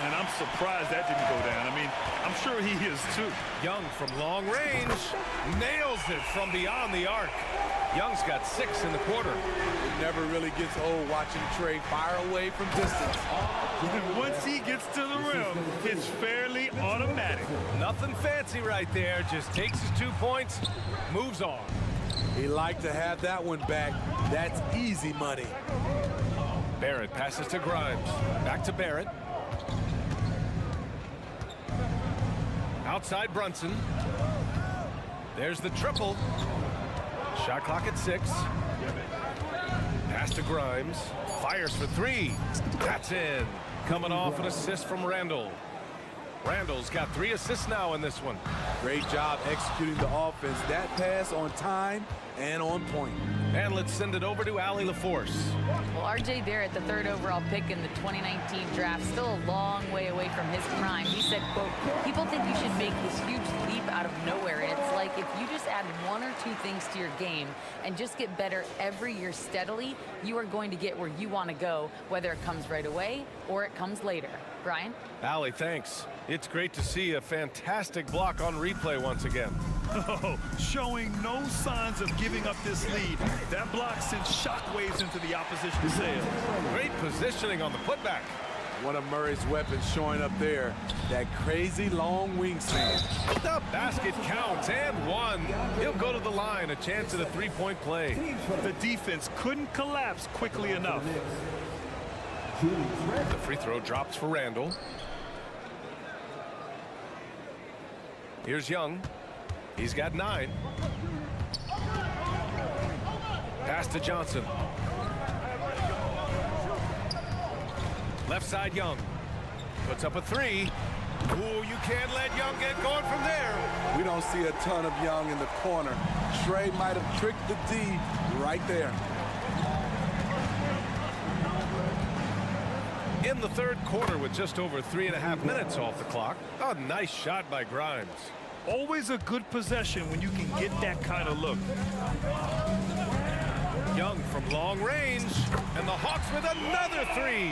And I'm surprised that didn't go down. I mean, I'm sure he is too. Young from long range nails it from beyond the arc. Young's got 6 in the quarter. It never really gets old watching Trey fire away from distance. And once he gets to the rim, it's fairly automatic. Nothing fancy right there. Just takes his 2 points, moves on. He liked to have that one back. That's easy money. Barrett passes to Grimes. Back to Barrett. Outside Brunson. There's the triple. Shot clock at 6. Pass to Grimes. Fires for 3. That's in. Coming off an assist from Randall. Randall's got 3 assists now in this one. Great job executing the offense. That pass on time and on point. And let's send it over to Allie LaForce. Well, R.J. Barrett, the 3rd overall pick in the 2019 draft, still a long way away from his prime. He said, quote, people think you should make this huge leap out of nowhere. And it's like if you just add 1 or 2 things to your game and just get better every year steadily, you are going to get where you want to go, whether it comes right away or it comes later. Brian? Allie, thanks. It's great to see a fantastic block on replay once again. Oh, showing no signs of giving up this lead. That block sent shockwaves into the opposition's sail. Great positioning on the putback. One of Murray's weapons showing up there. That crazy long wingspan. The basket counts and 1. He'll go to the line, a chance at a 3-point play. The defense couldn't collapse quickly enough. The free throw drops for Randall. Here's Young. He's got 9. Pass to Johnson. Left side Young. Puts up a 3. Ooh, you can't let Young get going from there. We don't see a ton of Young in the corner. Trey might have tricked the D right there. In the 3rd quarter with just over 3.5 minutes off the clock. A nice shot by Grimes. Always a good possession when you can get that kind of look. Young from long range, and the Hawks with another 3.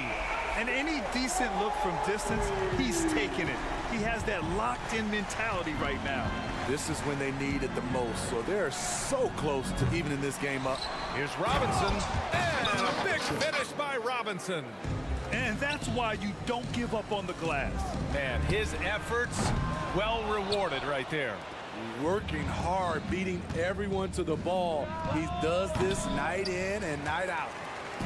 And any decent look from distance, he's taking it. He has that locked-in mentality right now. This is when they need it the most, so they're so close to evening this game up. Here's Robinson, and a big finish by Robinson. And that's why you don't give up on the glass. Man, his efforts well rewarded right there. Working hard, beating everyone to the ball. He does this night in and night out.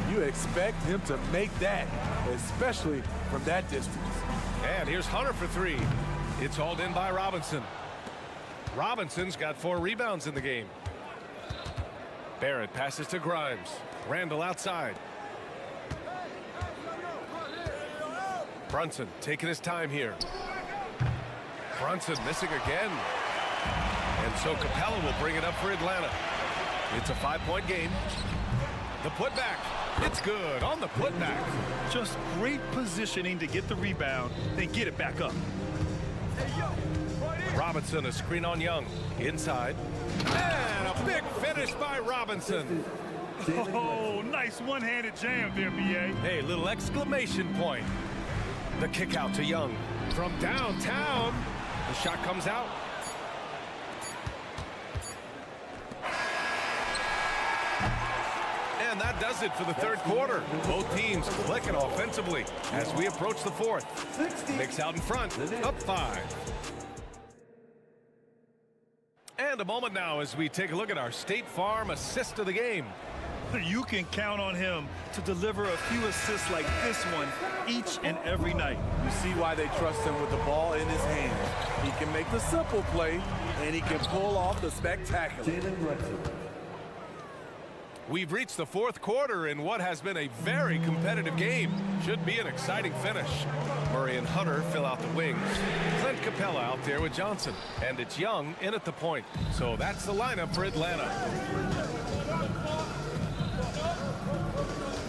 You expect him to make that, especially from that distance. And here's Hunter for 3. It's hauled in by Robinson. Robinson's got 4 rebounds in the game. Barrett passes to Grimes. Randall outside. Brunson taking his time here. Brunson missing again. And so Capella will bring it up for Atlanta. It's a 5-point game. The putback. It's good on the putback. Just great positioning to get the rebound, then get it back up. Robinson, a screen on Young. Inside. And a big finish by Robinson. Oh, nice one-handed jam there, B.A. Hey, little exclamation point. The kick out to Young. From downtown. The shot comes out. And that does it for the 3rd quarter. Both teams clicking offensively as we approach the 4th. Knicks out in front, up 5. And a moment now as we take a look at our State Farm assist of the game. You can count on him to deliver a few assists like this one each and every night. You see why they trust him with the ball in his hand. He can make the simple play, and he can pull off the spectacular. We've reached the 4th quarter in what has been a very competitive game. Should be an exciting finish. Murray and Hunter fill out the wings. Clint Capella out there with Johnson. And it's Young in at the point. So that's the lineup for Atlanta.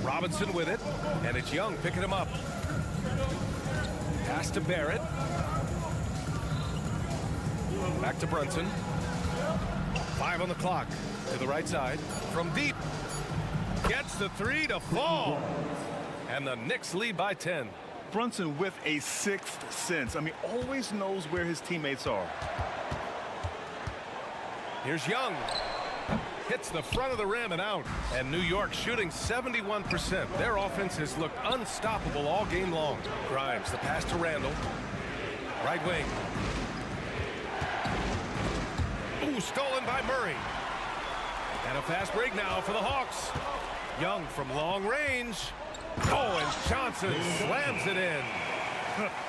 Robinson with it. And it's Young picking him up. Pass to Barrett. Back to Brunson. 5 on the clock. To the right side. From deep. Gets the three to fall. And the Knicks lead by 10. Brunson with a sixth sense. I mean, always knows where his teammates are. Here's Young. Hits the front of the rim and out. And New York shooting 71%. Their offense has looked unstoppable all game long. Grimes, the pass to Randall. Right wing. Ooh, stolen by Murray. And a fast break now for the Hawks. Young from long range. Oh, and Johnson slams it in.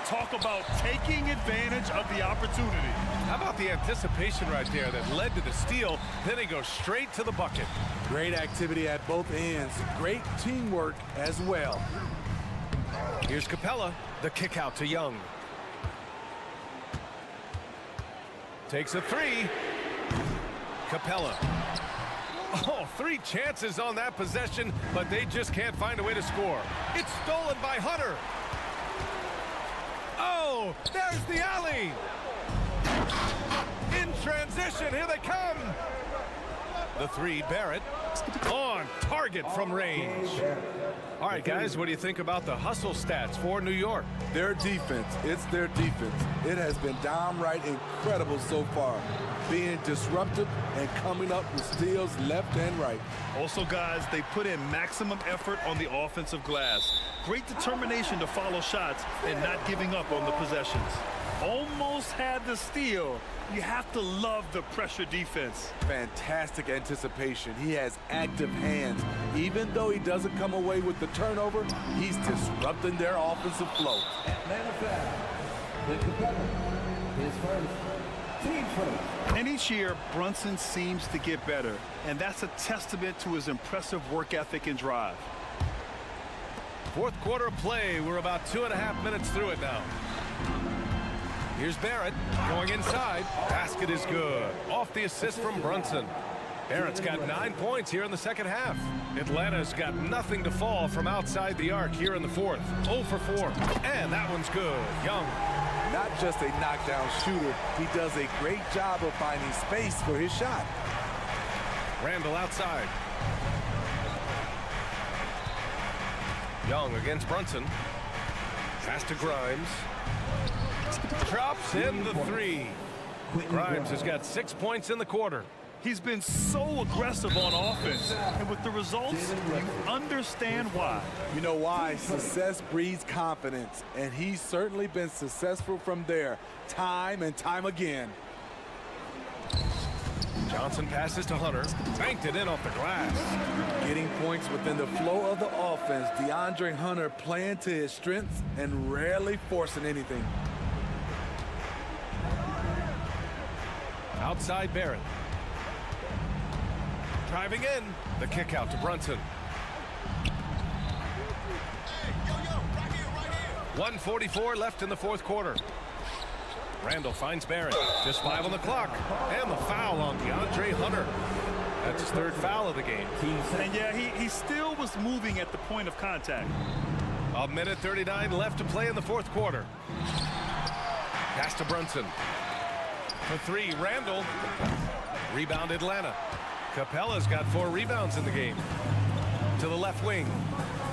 Talk about taking advantage of the opportunity. How about the anticipation right there that led to the steal? Then he goes straight to the bucket. Great activity at both ends. Great teamwork as well. Here's Capella. The kick out to Young. Takes a three. Capella. Oh, three chances on that possession, but they just can't find a way to score. It's stolen by Hunter. Oh, there's the alley. In transition, here they come. The three, Barrett. On target from range. All right, guys, what do you think about the hustle stats for New York? Their defense, it's their defense. It has been downright incredible so far. Being disruptive and coming up with steals left and right. Also, guys, they put in maximum effort on the offensive glass. Great determination to follow shots and not giving up on the possessions. Almost had the steal. You have to love the pressure defense. Fantastic anticipation. He has active hands. Even though he doesn't come away with the turnover, he's disrupting their offensive flow. Atlanta foul. The Capella, his first, team first. And each year, Brunson seems to get better, and that's a testament to his impressive work ethic and drive. Fourth quarter play. We're about 2.5 minutes through it now. Here's Barrett going inside. Basket is good. Off the assist from Brunson. Barrett's got 9 points here in the second half. Atlanta's got nothing to fall from outside the arc here in the fourth. 0 for 4. And that one's good. Young. Not just a knockdown shooter, he does a great job of finding space for his shot. Randall outside. Young against Brunson. Pass to Grimes. Drops in the three. Grimes has got 6 points in the quarter. He's been so aggressive on offense, and with the results, you understand why. You know why? Success breeds confidence, and he's certainly been successful from there, time and time again. Johnson passes to Hunter. Banked it in off the glass. Getting points within the flow of the offense. DeAndre Hunter playing to his strengths and rarely forcing anything. Outside Barrett. Driving in. The kick out to Brunson. 1:44 left in the fourth quarter. Randall finds Barrett. Just 5 on the clock. And the foul on DeAndre Hunter. That's his third foul of the game. And yeah, he still was moving at the point of contact. 1:39 left to play in the fourth quarter. Pass to Brunson. For three, Randall. Rebound Atlanta. Capella's got 4 rebounds in the game. To the left wing.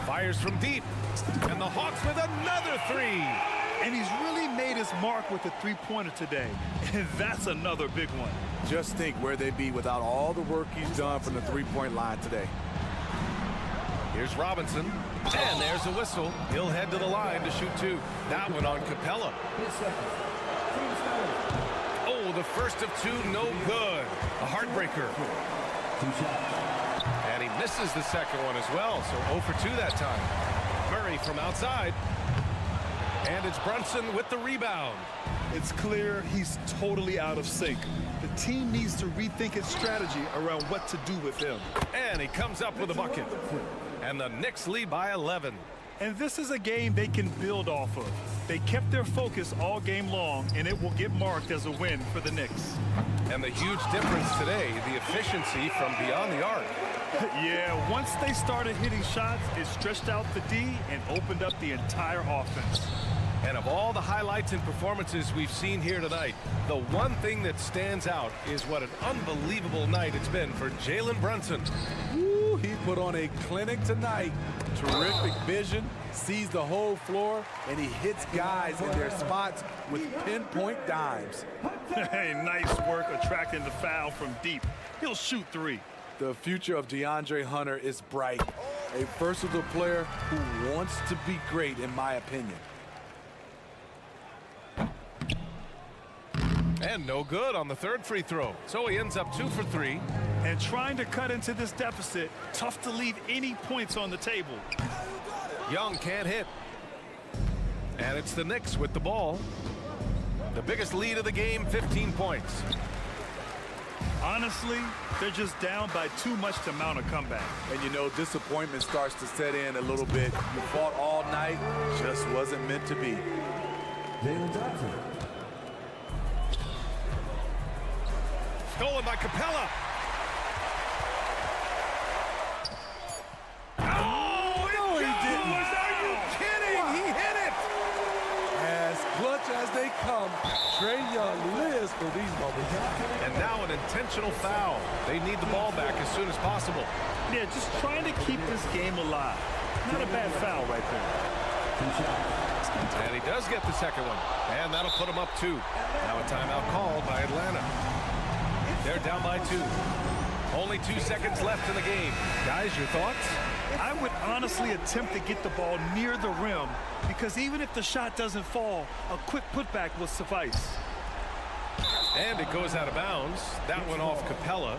Fires from deep. And the Hawks with another three. And he's really made his mark with the three-pointer today. And that's another big one. Just think where they'd be without all the work he's done from the three-point line today. Here's Robinson. And there's a whistle. He'll head to the line to shoot 2. That one on Capella. Oh, the first of 2, no good. A heartbreaker. And he misses the second one as well, so 0 for 2 that time. Murray from outside. And it's Brunson with the rebound. It's clear he's totally out of sync. The team needs to rethink its strategy around what to do with him. And he comes up with a bucket. And the Knicks lead by 11. And this is a game they can build off of. They kept their focus all game long, and it will get marked as a win for the Knicks. And the huge difference today, the efficiency from beyond the arc. Yeah, once they started hitting shots, it stretched out the D and opened up the entire offense. And of all the highlights and performances we've seen here tonight, the one thing that stands out is what an unbelievable night it's been for Jalen Brunson. Woo, Ooh, he put on a clinic tonight. Terrific vision, sees the whole floor, and he hits guys in their spots with pinpoint dimes. Hey, nice work attracting the foul from deep. He'll shoot three. The future of DeAndre Hunter is bright. A versatile player who wants to be great, in my opinion. And no good on the third free throw. So he ends up 2 for 3. And trying to cut into this deficit, tough to leave any points on the table. Young can't hit. And it's the Knicks with the ball. The biggest lead of the game, 15 points. Honestly, they're just down by too much to mount a comeback. And you know, disappointment starts to set in a little bit. You fought all night, just wasn't meant to be. Jalen Johnson. Stolen by Capella. Oh, no, he didn't. Are you kidding? He hit it. As clutch as they come, Trae Young lives for these moments. And now an intentional foul. They need the ball back as soon as possible. Yeah, just trying to keep this game alive. Not a bad foul right there. And he does get the second one. And that'll put him up 2. Now a timeout called by Atlanta. They're down by 2. Only 2 seconds left in the game. Guys, your thoughts? I would honestly attempt to get the ball near the rim because even if the shot doesn't fall, a quick putback will suffice. And it goes out of bounds. That went off Capella.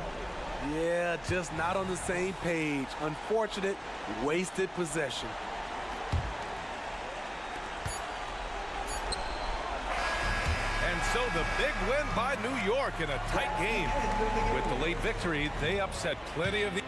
Yeah, just not on the same page. Unfortunate, wasted possession. And so the big win by New York in a tight game. With the late victory, they upset plenty of the...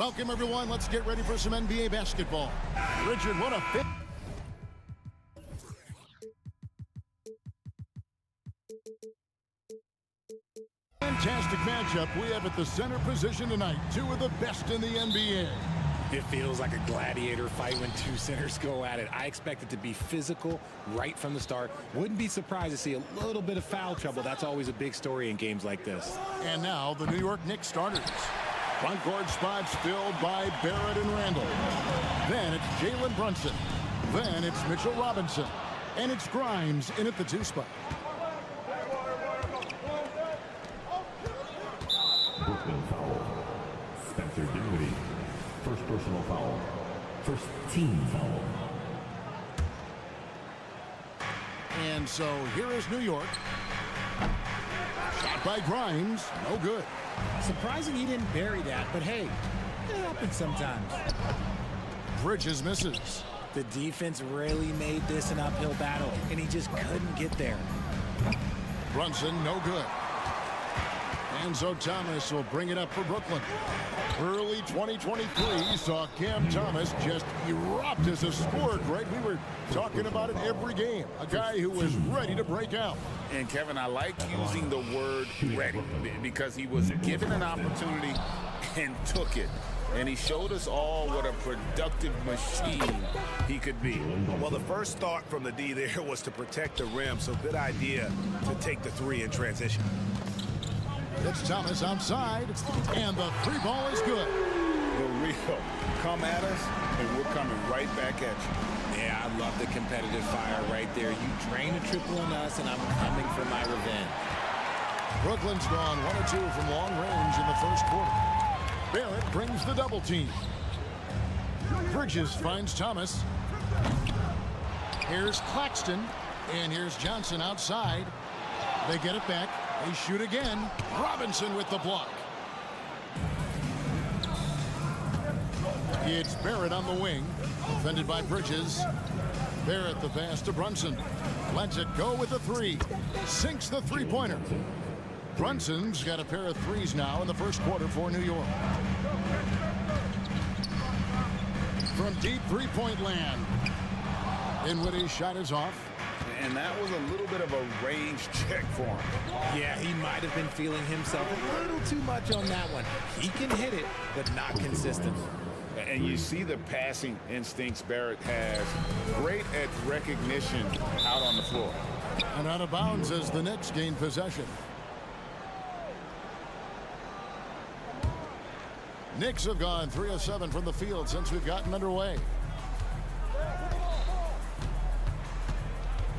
Welcome, everyone. Let's get ready for some NBA basketball. Richard, what a fit. Fantastic matchup we have at the center position tonight. Two of the best in the NBA. It feels like a gladiator fight when two centers go at it. I expect it to be physical right from the start. Wouldn't be surprised to see a little bit of foul trouble. That's always a big story in games like this. And now the New York Knicks starters. Front court spots filled by Barrett and Randall. Then it's Jalen Brunson. Then it's Mitchell Robinson. And it's Grimes in at the 2 spot. Brooklyn foul. Spencer Dinwiddie. First personal foul. First team foul. And so here is New York. Shot by Grimes. No good. Surprising he didn't bury that, but hey, it happens sometimes. Bridges misses. The defense really made this an uphill battle, and he just couldn't get there. Brunson, no good. And so Thomas will bring it up for Brooklyn. Early 2023 saw Cam Thomas just erupt as a scorer, Greg. We were talking about it every game. A guy who was ready to break out. And Kevin, I like using the word ready because he was given an opportunity and took it. And he showed us all what a productive machine he could be. Well, the first thought from the D there was to protect the rim, so good idea to take the 3 in transition. It's Thomas outside, and the 3 ball is good. The real come at us, and we're coming right back at you. Yeah, I love the competitive fire right there. You drain a triple on us, and I'm coming for my revenge. Brooklyn's gone 1 or 2 from long range in the first quarter. Barrett brings the double team. Bridges finds Thomas. Here's Claxton, and here's Johnson outside. They get it back. They shoot again. Robinson with the block. It's Barrett on the wing. Defended by Bridges. Barrett the pass to Brunson. Lets it go with the 3. Sinks the 3-pointer. Brunson's got a pair of 3s now in the first quarter for New York. From deep 3-point land. Dinwiddie's shot is off. And that was a little bit of a range check for him. Yeah, he might have been feeling himself a little too much on that one. He can hit it, but not consistent. And you see the passing instincts Barrett has. Great at recognition out on the floor. And out of bounds as the Knicks gain possession. Knicks have gone 3 of 7 from the field since we've gotten underway.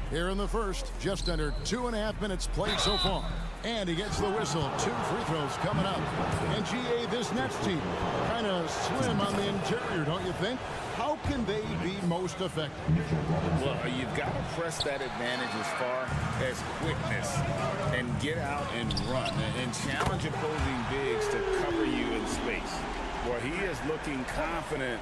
Here in the first, just under 2.5 minutes played so far. And he gets the whistle. 2 free throws coming up. And GA, this Nets team, kind of slim on the interior, don't you think? How can they be most effective? Well, you've got to press that advantage as far as quickness and get out and run and challenge opposing bigs to cover you in space. Well, he is looking confident.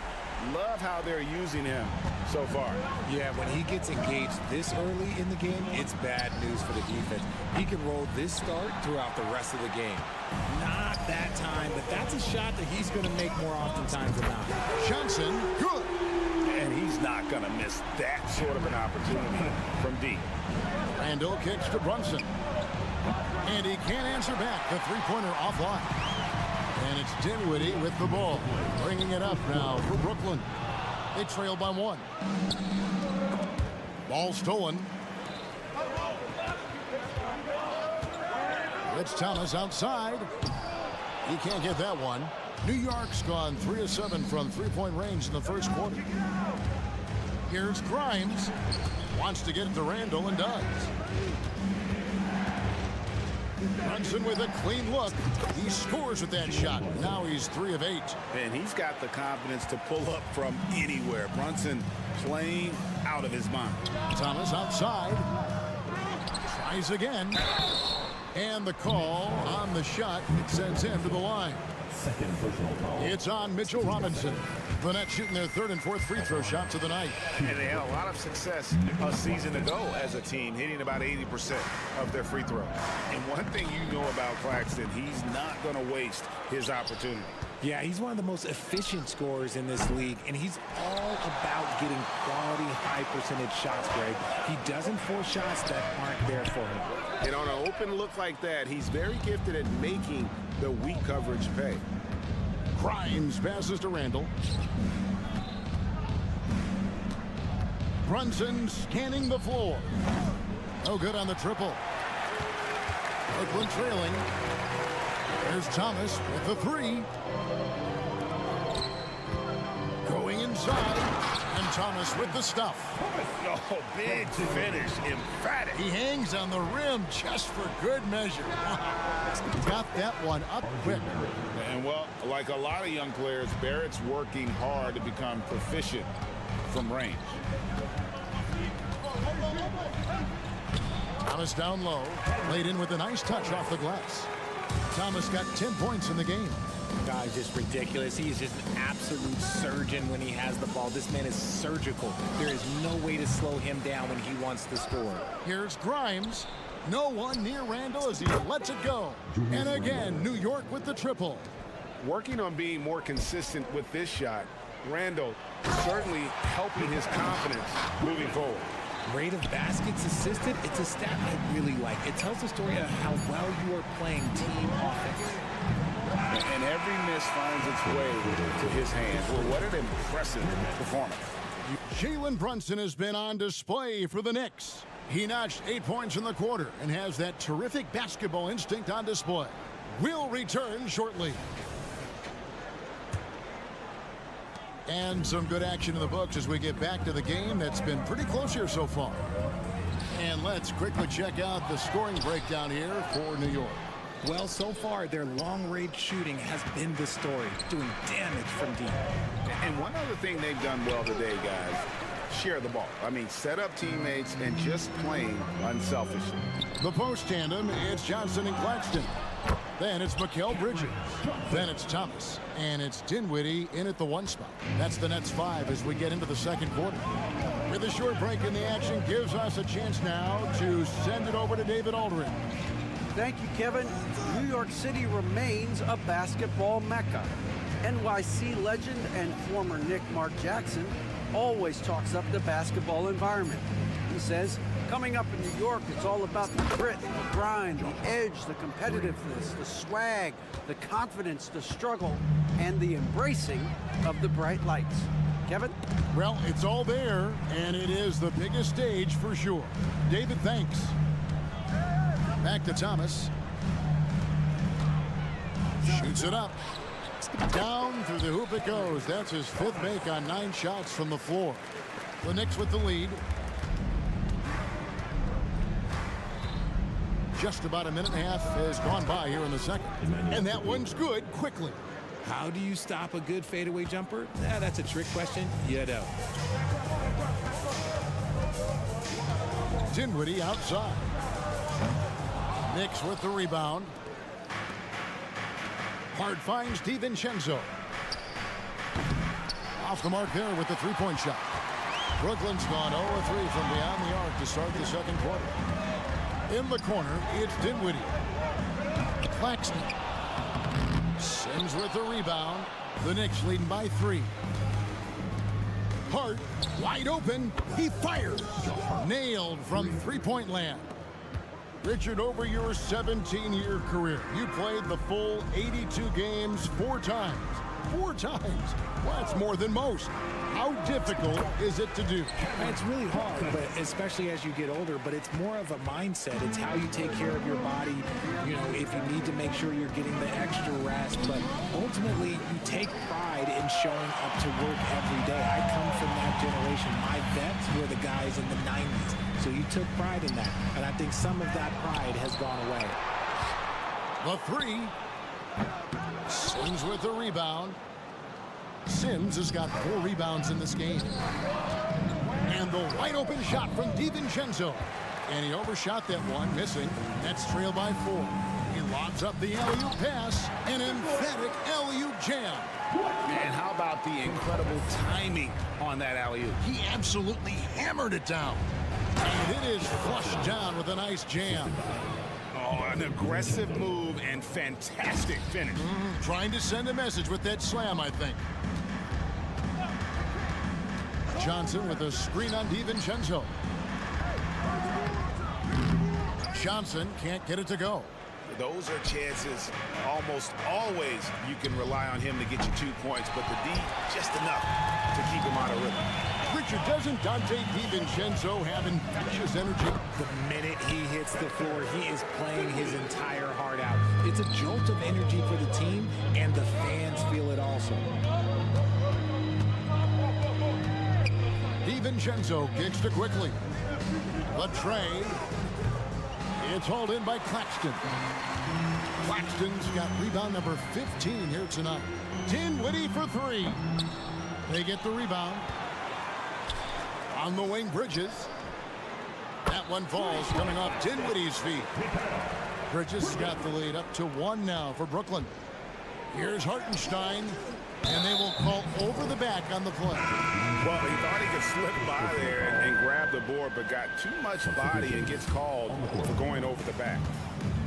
Love how they're using him so far. Yeah, when he gets engaged this early in the game, it's bad news for the defense. He can roll this start throughout the rest of the game. Not that time, but that's a shot that he's going to make more oftentimes than not. Johnson, good. And he's not going to miss that sort of an opportunity from deep. Randall kicks to Brunson. And he can't answer back. The 3-pointer offline. And it's Dinwiddie with the ball. Bringing it up now for Brooklyn. They trail by 1. Ball stolen. It's Thomas outside. He can't get that one. New York's gone 3 of 7 from 3-point range in the first quarter. Here's Grimes. Wants to get it to Randall and does. Brunson with a clean look. He scores with that shot. Now he's 3 of 8. And he's got the confidence to pull up from anywhere. Brunson playing out of his mind. Thomas outside. Tries again. And the call on the shot, it sends him to the line. Second personal foul. It's on Mitchell Robinson. The Nets shooting their third and fourth free throw shots of the night. And they had a lot of success a season ago as a team, hitting about 80% of their free throws. And one thing you know about Claxton, he's not going to waste his opportunity. Yeah, he's one of the most efficient scorers in this league, and he's all about getting quality, high-percentage shots, Greg. He doesn't force shots that aren't there for him. And on an open look like that, he's very gifted at making the weak coverage pay. Grimes passes to Randall. Brunson scanning the floor. No good on the triple. Brooklyn trailing. There's Thomas with the three. Going inside. And Thomas with the stuff. Oh, big finish, emphatic. He hangs on the rim just for good measure. Got that one up quick. And well, like a lot of young players, Barrett's working hard to become proficient from range. Thomas down low, laid in with a nice touch off the glass. Thomas got 10 points in the game. Guy's just ridiculous. He is just an absolute surgeon when he has the ball. This man is surgical. There is no way to slow him down when he wants to score. Here's Grimes. No one near Randall as he lets it go. And again, New York with the triple. Working on being more consistent with this shot, Randall certainly helping his confidence moving forward. Rate of baskets assisted, it's a stat I really like. It tells the story of how well you are playing team offense. And every miss finds its way to his hands. Well, what an impressive performance. Jalen Brunson has been on display for the Knicks. He notched 8 points in the quarter and has that terrific basketball instinct on display. Will return shortly. And some good action in the books as we get back to the game that's been pretty close here so far. And let's quickly check out the scoring breakdown here for New York. Well, so far, their long-range shooting has been the story, doing damage from deep. And one other thing they've done well today, guys, share the ball. I mean, set up teammates and just playing unselfishly. The post tandem, it's Johnson and Claxton. Then it's Mikal Bridges. Then it's Thomas. And it's Dinwiddie in at the one spot. That's the Nets 5 as we get into the second quarter. With a short break in the action gives us a chance now to send it over to David Aldridge. Thank you, Kevin. New York City remains a basketball mecca. NYC legend and former Knick Mark Jackson always talks up the basketball environment. He says, coming up in New York, it's all about the grit, the grind, the edge, the competitiveness, the swag, the confidence, the struggle, and the embracing of the bright lights. Kevin? Well, it's all there, and it is the biggest stage for sure. David, thanks. Back to Thomas. Shoots it up. Down through the hoop it goes. That's his fifth make on 9 shots from the floor. The Knicks with the lead. Just about a minute and a half has gone by here in the second. And that one's good quickly. How do you stop a good fadeaway jumper? That's a trick question. You don't. Dinwiddie outside. Knicks with the rebound. Hard finds DiVincenzo. Off the mark there with the three-point shot. Brooklyn's gone 0-3 from beyond the arc to start the second quarter. In the corner, it's Dinwiddie. Claxton. Sims with the rebound. The Knicks leading by 3. Hart, wide open. He fires. Nailed from three-point land. Richard, over your 17-year career, you played the full 82 games 4 times. 4 times. Well, that's more than most. How difficult is it to do? It's really hard, but especially as you get older, but it's more of a mindset. It's how you take care of your body, you know, if you need to make sure you're getting the extra rest. But ultimately, you take pride in showing up to work every day. I come from that generation. My vets were the guys in the 90s. So you took pride in that. And I think some of that pride has gone away. The 3. Sims with the rebound. Sims has got 4 rebounds in this game. And the wide open shot from DiVincenzo. And he overshot that one, missing. Nets trail by 4. He lobs up the alley-oop pass. An emphatic alley-oop jam. And how about the incredible timing on that alley-oop? He absolutely hammered it down. And it is flushed down with a nice jam. Oh, an aggressive move and fantastic finish. Trying to send a message with that slam, I think. Johnson with a screen on DiVincenzo. Johnson can't get it to go. Those are chances almost always you can rely on him to get you 2 points, but the D just enough to keep him out of rhythm. Richard, doesn't Dante DiVincenzo have infectious energy? The minute he hits the floor, he is playing his entire heart out. It's a jolt of energy for the team, and the fans feel it also. DiVincenzo kicks to quickly. The tray. It's hauled in by Claxton. Claxton's got rebound number 15 here tonight. Dinwiddie for 3. They get the rebound. On the wing, Bridges. That one falls, coming off Dinwiddie's feet. Bridges has got the lead up to 1 now for Brooklyn. Here's Hartenstein, and they will call over the back on the play. Well, he thought he could slip by there and grab the board, but got too much body and gets called for going over the back.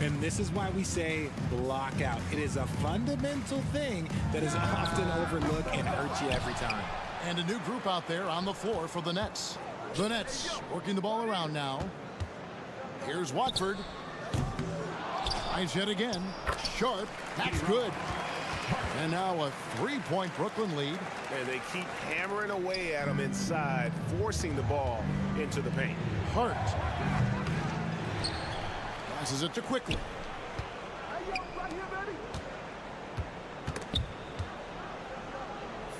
And this is why we say block out. It is a fundamental thing that is often overlooked and hurts you every time. And a new group out there on the floor for the Nets. The Nets working the ball around now. Here's Watford. Tries yet again. Sharp. That's good. And now a 3-point Brooklyn lead. And they keep hammering away at him inside, forcing the ball into the paint. Hart. Passes it to Quickly.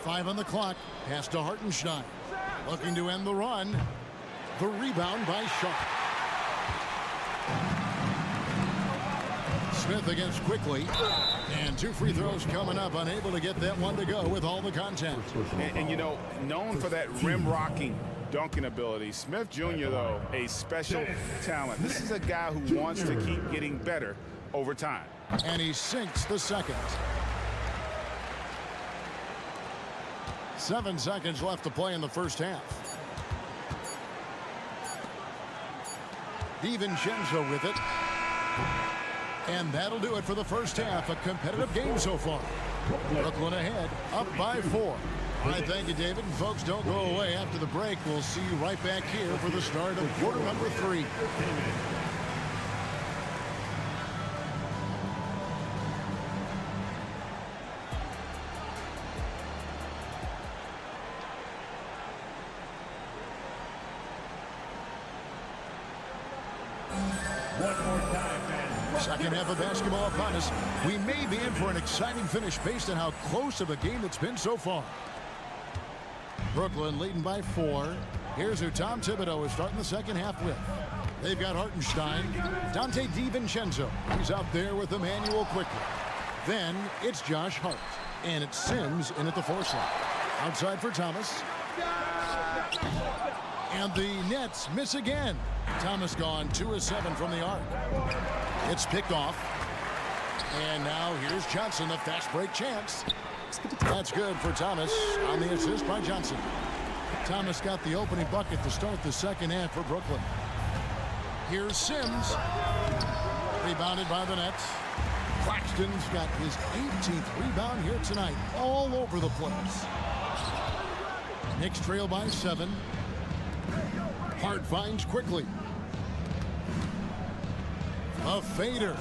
5 on the clock. Pass to Hartenstein. Looking to end the run. The rebound by Sharp. Smith against Quickly. And 2 free throws coming up. Unable to get that one to go with all the contact. And you know, known for that rim-rocking dunking ability. Smith Jr., though, a special talent. This is a guy who wants to keep getting better over time. And he sinks the second. 7 seconds left to play in the first half. DiVincenzo with it. And that'll do it for the first half. A competitive game so far. Brooklyn ahead, up by 4. All right, thank you, David. And folks, don't go away. After the break, we'll see you right back here for the start of quarter number 3. Second half of basketball upon us. We may be in for an exciting finish based on how close of a game it's been so far. Brooklyn leading by 4. Here's who Tom Thibodeau is starting the second half with. They've got Hartenstein, Dante DiVincenzo. He's out there with Emmanuel Quickly. Then it's Josh Hart. And it's Sims in at the 4 slot. Outside for Thomas. And the Nets miss again. Thomas gone 2 of 7 from the arc. It's picked off. And now here's Johnson, the fast break chance. That's good for Thomas on the assist by Johnson. Thomas got the opening bucket to start the second half for Brooklyn. Here's Sims. Rebounded by the Nets. Claxton's got his 18th rebound here tonight. All over the place. Knicks trail by 7. Hart finds Quickly. A fader.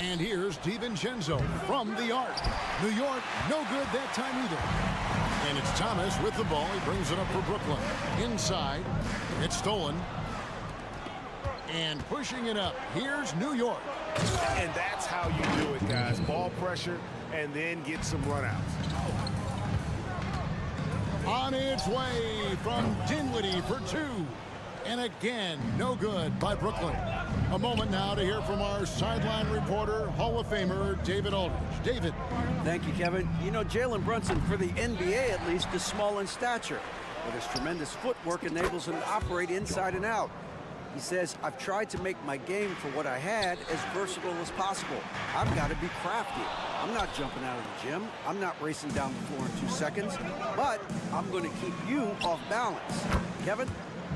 And here's DiVincenzo from the arc. New York, no good that time either. And it's Thomas with the ball. He brings it up for Brooklyn. Inside, it's stolen. And pushing it up, here's New York. And that's how you do it, guys. Ball pressure and then get some runouts. On its way from Dinwiddie for 2. And again, no good by Brooklyn. A moment now to hear from our sideline reporter, Hall of Famer David Aldridge. David. Thank you, Kevin. You know, Jalen Brunson, for the NBA at least, is small in stature, but his tremendous footwork enables him to operate inside and out. He says, I've tried to make my game for what I had as versatile as possible. I've got to be crafty. I'm not jumping out of the gym. I'm not racing down the floor in 2 seconds, but I'm going to keep you off balance. Kevin?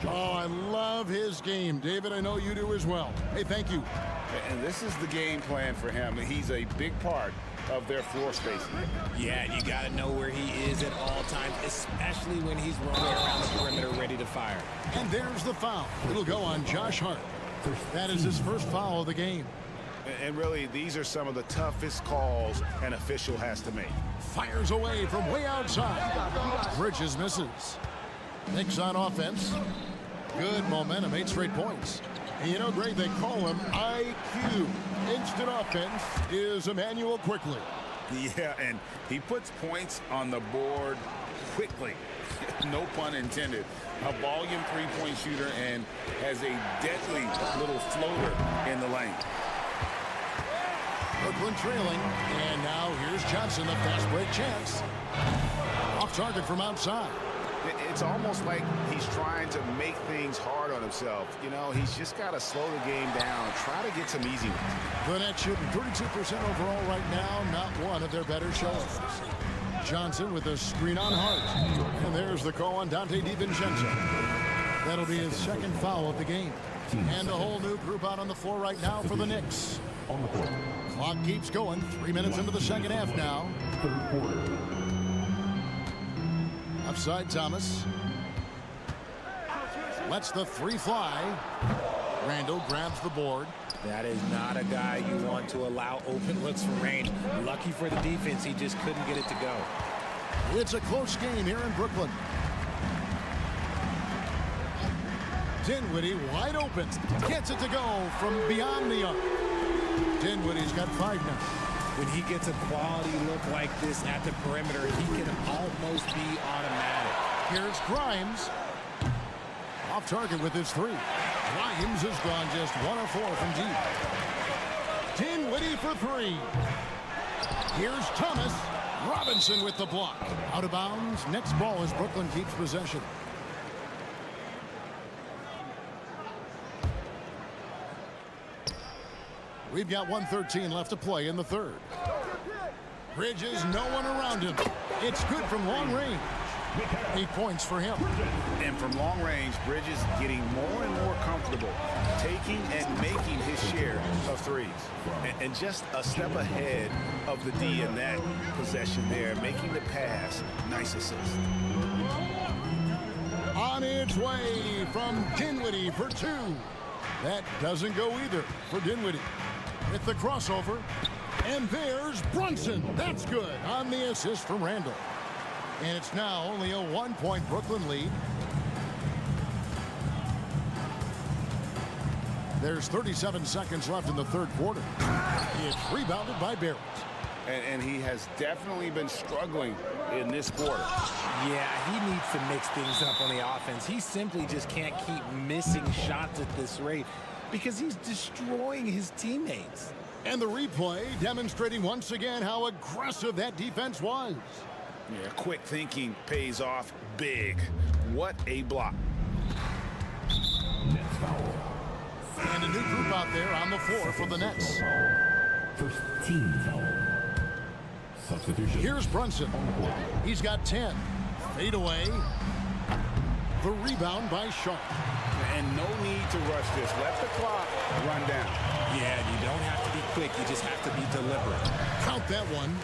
Oh, I love his game. David, I know you do as well. Hey, thank you. And this is the game plan for him. He's a big part of their floor spacing. Yeah, you got to know where he is at all times, especially when he's rolling around the perimeter ready to fire. And there's the foul. It'll go on Josh Hart. That is his first foul of the game. And really, these are some of the toughest calls an official has to make. Fires away from way outside. Bridges misses. Knicks on offense. Good momentum, 8 straight points. And you know, Greg, they call him IQ. Instant offense is Emmanuel quickly. Yeah, and he puts points on the board quickly. No pun intended. A volume three-point shooter and has a deadly little floater in the lane. Brooklyn trailing, and now here's Johnson, a fast break chance. Off target from outside. It's almost like he's trying to make things hard on himself. You know, he's just got to slow the game down and try to get some easy ones. The Nets shooting 32% overall right now, not one of their better shows. Johnson with a screen on Hart. And there's the call on Dante DiVincenzo. That'll be his second foul of the game. And a whole new group out on the floor right now for the Knicks. Clock keeps going. 3 minutes into the second half now. Third quarter. Outside Thomas. Lets the three fly. Randall grabs the board. That is not a guy you want to allow open looks from range. Lucky for the defense, he just couldn't get it to go. It's a close game here in Brooklyn. Dinwiddie wide open. Gets it to go from beyond the arc. Dinwiddie's got 5 now. When he gets a quality look like this at the perimeter, he can almost be automatic. Here's Grimes. Off target with his 3. Grimes has gone just 1 of 4 from deep. Dinwiddie for 3. Here's Thomas. Robinson with the block. Out of bounds. Next ball as Brooklyn keeps possession. We've got 1:13 left to play in the third. Bridges, no one around him. It's good from long range. 8 points for him. And from long range, Bridges getting more and more comfortable taking and making his share of threes. And just a step ahead of the D in that possession there, making the pass. Nice assist. On its way from Dinwiddie for 2. That doesn't go either for Dinwiddie. With the crossover. And there's Brunson. That's good on the assist from Randall. And it's now only a 1-point Brooklyn lead. There's 37 seconds left in the third quarter. It's rebounded by Barrett. And he has definitely been struggling in this quarter. Yeah, he needs to mix things up on the offense. He simply just can't keep missing shots at this rate because he's destroying his teammates. And the replay demonstrating once again how aggressive that defense was. Yeah, quick thinking pays off big. What a block. Nets foul. And a new group out there on the floor for the Nets. First team foul. Substitution. Here's Brunson. He's got 10. Fade away. The rebound by Sharp. And no need to rush this. Let the clock run down. Yeah, you don't have to be quick. You just have to be deliberate. Count that one.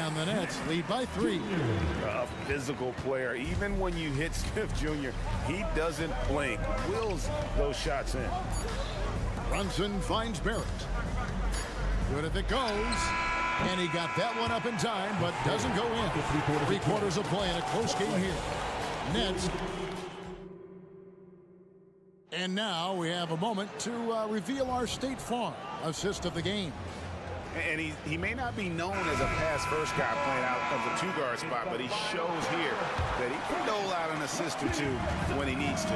And the Nets lead by 3. A physical player. Even when you hit Smith Jr., he doesn't blink. Wills those shots in. Brunson finds Barrett. Good if it goes. And he got that one up in time, but doesn't go in. 3 quarters of play in a close game here. Nets. And now we have a moment to reveal our State Farm assist of the game. And he may not be known as a pass-first guy playing out of the two-guard spot, but he shows here that he can dole out an assist or two when he needs to.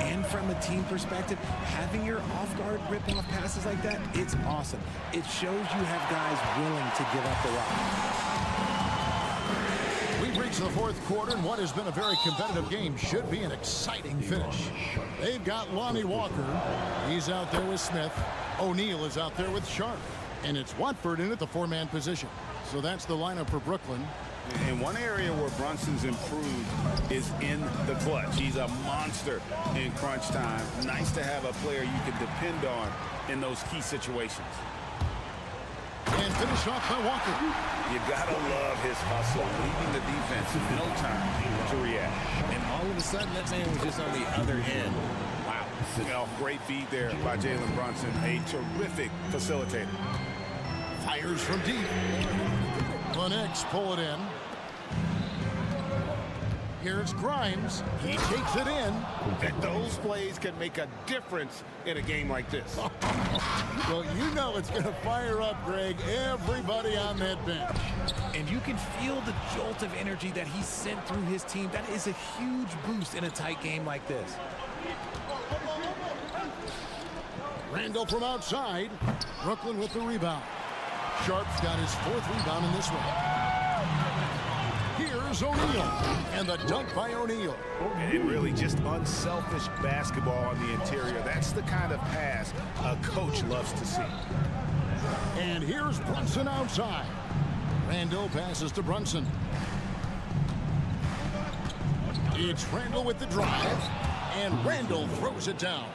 And from a team perspective, having your off-guard rip-off passes like that, it's awesome. It shows you have guys willing to give up the rock. We've reached the fourth quarter, and what has been a very competitive game should be an exciting finish. They've got Lonnie Walker. He's out there with Smith. O'Neal is out there with Sharp. And it's Watford in at the four-man position. So that's the lineup for Brooklyn. And one area where Brunson's improved is in the clutch. He's a monster in crunch time. Nice to have a player you can depend on in those key situations. And finished off by Walker. You gotta love his hustle, leaving the defense no time to react. And all of a sudden, that man was just on the other end. Wow. You know, great feed there by Jalen Brunson, a terrific facilitator. Fires from deep. The Knicks pull it in. Here's Grimes. He takes it in. And those plays can make a difference in a game like this. Well, you know it's going to fire up, Greg, everybody on that bench. And you can feel the jolt of energy that he sent through his team. That is a huge boost in a tight game like this. Randall from outside. Brooklyn with the rebound. Sharp's got his fourth rebound in this one. Here's O'Neal, and the dunk by O'Neal. And really just unselfish basketball on the interior. That's the kind of pass a coach loves to see. And here's Brunson outside. Randall passes to Brunson. It's Randall with the drive, and Randall throws it down.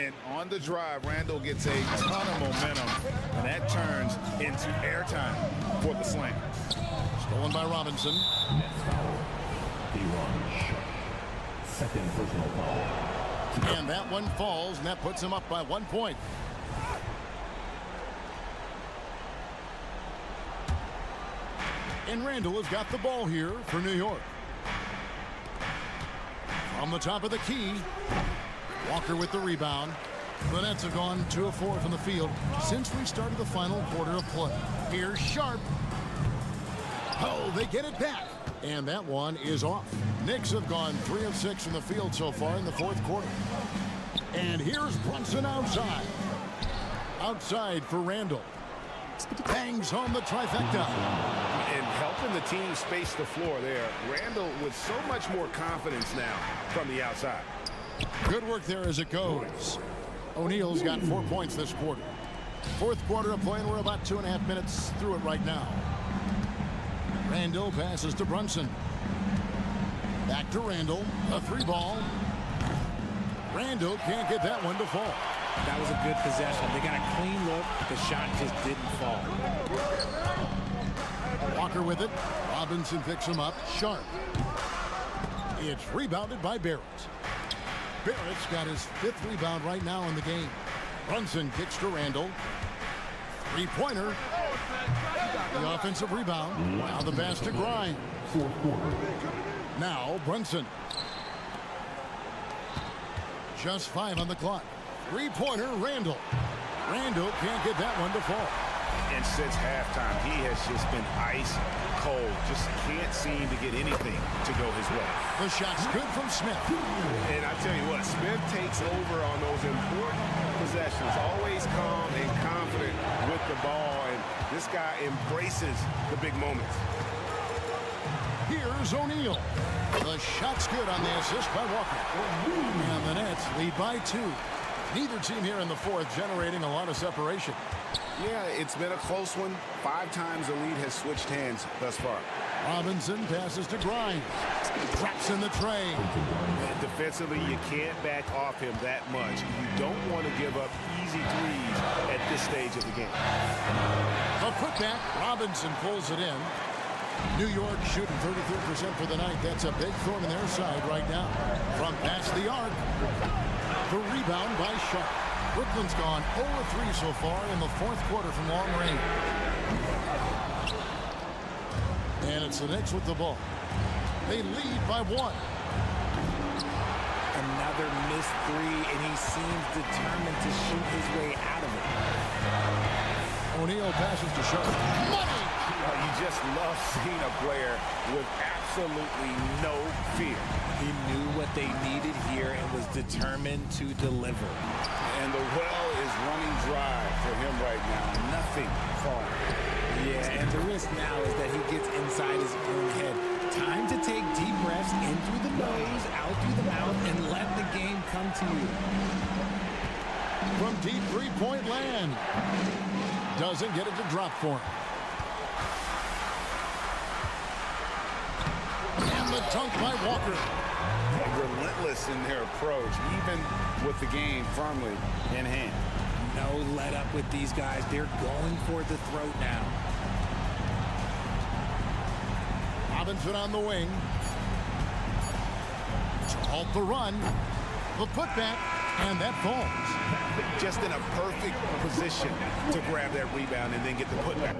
And on the drive, Randall gets a ton of momentum, and that turns into airtime for the slam. Stolen by Robinson. Second personal foul. And that one falls, and that puts him up by 1 point. And Randall has got the ball here for New York. From the top of the key, Walker with the rebound. The Nets have gone 2 of 4 from the field since we started the final quarter of play. Here's Sharp. Oh, they get it back. And that one is off. Knicks have gone 3 of 6 from the field so far in the fourth quarter. And here's Brunson outside. Outside for Randall. Bangs home the trifecta. And helping the team space the floor there. Randall with so much more confidence now from the outside. Good work there as it goes. O'Neal's got 4 points this quarter. Fourth quarter of play, and we're about 2.5 minutes through it right now. Randall passes to Brunson. Back to Randall. A 3-ball. Randall can't get that one to fall. That was a good possession. They got a clean look. The shot just didn't fall. Walker with it. Robinson picks him up. Sharp. It's rebounded by Barrett. Barrett's got his 5th rebound right now in the game. Brunson kicks to Randall. 3-pointer. The offensive rebound. Now the pass to Grimes. Now Brunson. Just 5 on the clock. 3-pointer, Randall. Randall can't get that one to fall. And since halftime, he has just been ice cold. Just can't seem to get anything to go his way. The shot's good from Smith. And I tell you what, Smith takes over on those important possessions. Always calm and confident with the ball. And this guy embraces the big moments. Here's O'Neal. The shot's good on the assist by Walker. And the Nets lead by 2. Neither team here in the fourth generating a lot of separation. Yeah, it's been a close one. 5 times the lead has switched hands thus far. Robinson passes to Grimes. Drops in the tray. And defensively, you can't back off him that much. You don't want to give up easy threes at this stage of the game. A putback. Robinson pulls it in. New York shooting 33% for the night. That's a big thorn in their side right now. From past the arc. The rebound by Sharp. Brooklyn's gone 0-3 so far in the fourth quarter from long range. And it's the Knicks with the ball. They lead by 1. Another missed 3, and he seems determined to shoot his way out of it. O'Neal passes to Sharp. Money! You just love seeing a player with absolutely no fear. He knew what they needed here and was determined to deliver. And the well is running dry for him right now. Nothing far. Yeah, and the risk now is that he gets inside his own head. Time to take deep breaths in through the nose, out through the mouth, and let the game come to you. From deep three-point land. Doesn't get it to drop for him. And the dunk by Walker. Relentless in their approach, even with the game firmly in hand. No let up with these guys. They're going for the throat now. Robinson on the wing. To halt the run. The putback, and that falls. Just in a perfect position to grab that rebound and then get the putback.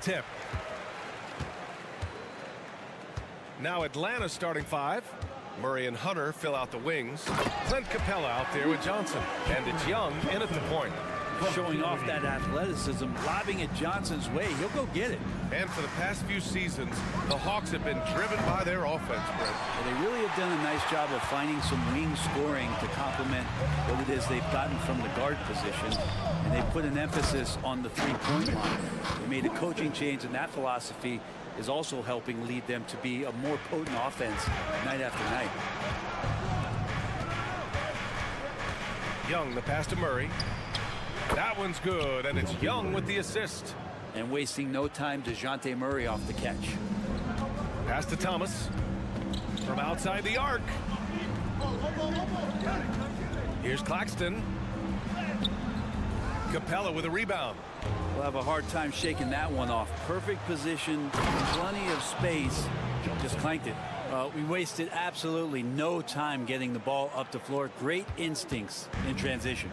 tip. Now Atlanta's starting five. Murray and Hunter fill out the wings. Clint Capella out there with Johnson. And it's Young in at the point. Showing off that athleticism, lobbing it Johnson's way. He'll go get it. And for the past few seasons, the Hawks have been driven by their offense, Brett. Well, they really have done a nice job of finding some wing scoring to complement what it is they've gotten from the guard position. And they put an emphasis on the three-point line. They made a coaching change, and that philosophy is also helping lead them to be a more potent offense night after night. Young, the pass to Murray. That one's good, and it's Young with the assist. And wasting no time, DeJounte Murray off the catch. Pass to Thomas from outside the arc. Here's Claxton. Capella with a rebound. We'll have a hard time shaking that one off. Perfect position, plenty of space. Just clanked it. We wasted absolutely no time getting the ball up the floor. Great instincts in transition.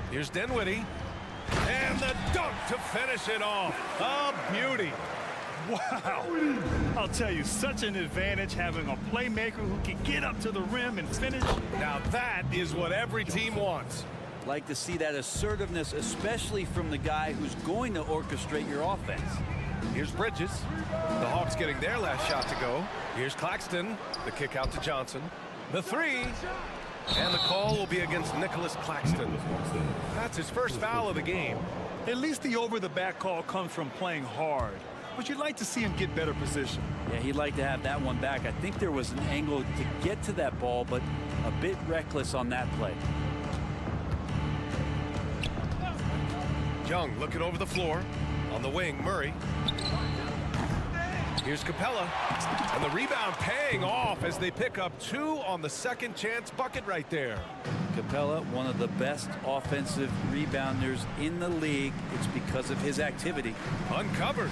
Here's Dinwiddie. And the dunk to finish it off. A beauty. Wow. I'll tell you, such an advantage having a playmaker who can get up to the rim and finish. Now that is what every team wants. Like to see that assertiveness, especially from the guy who's going to orchestrate your offense. Here's Bridges. The Hawks getting their last shot to go. Here's Claxton. The kick out to Johnson. The three. And the call will be against Nicholas Claxton. That's his first foul of the game. At least the over-the-back call comes from playing hard. But you'd like to see him get better position. Yeah, he'd like to have that one back. I think there was an angle to get to that ball, but a bit reckless on that play. Young looking over the floor. On the wing, Murray. Here's Capella. And the rebound paying off as they pick up two on the second chance bucket right there. Capella, one of the best offensive rebounders in the league. It's because of his activity. Uncovered.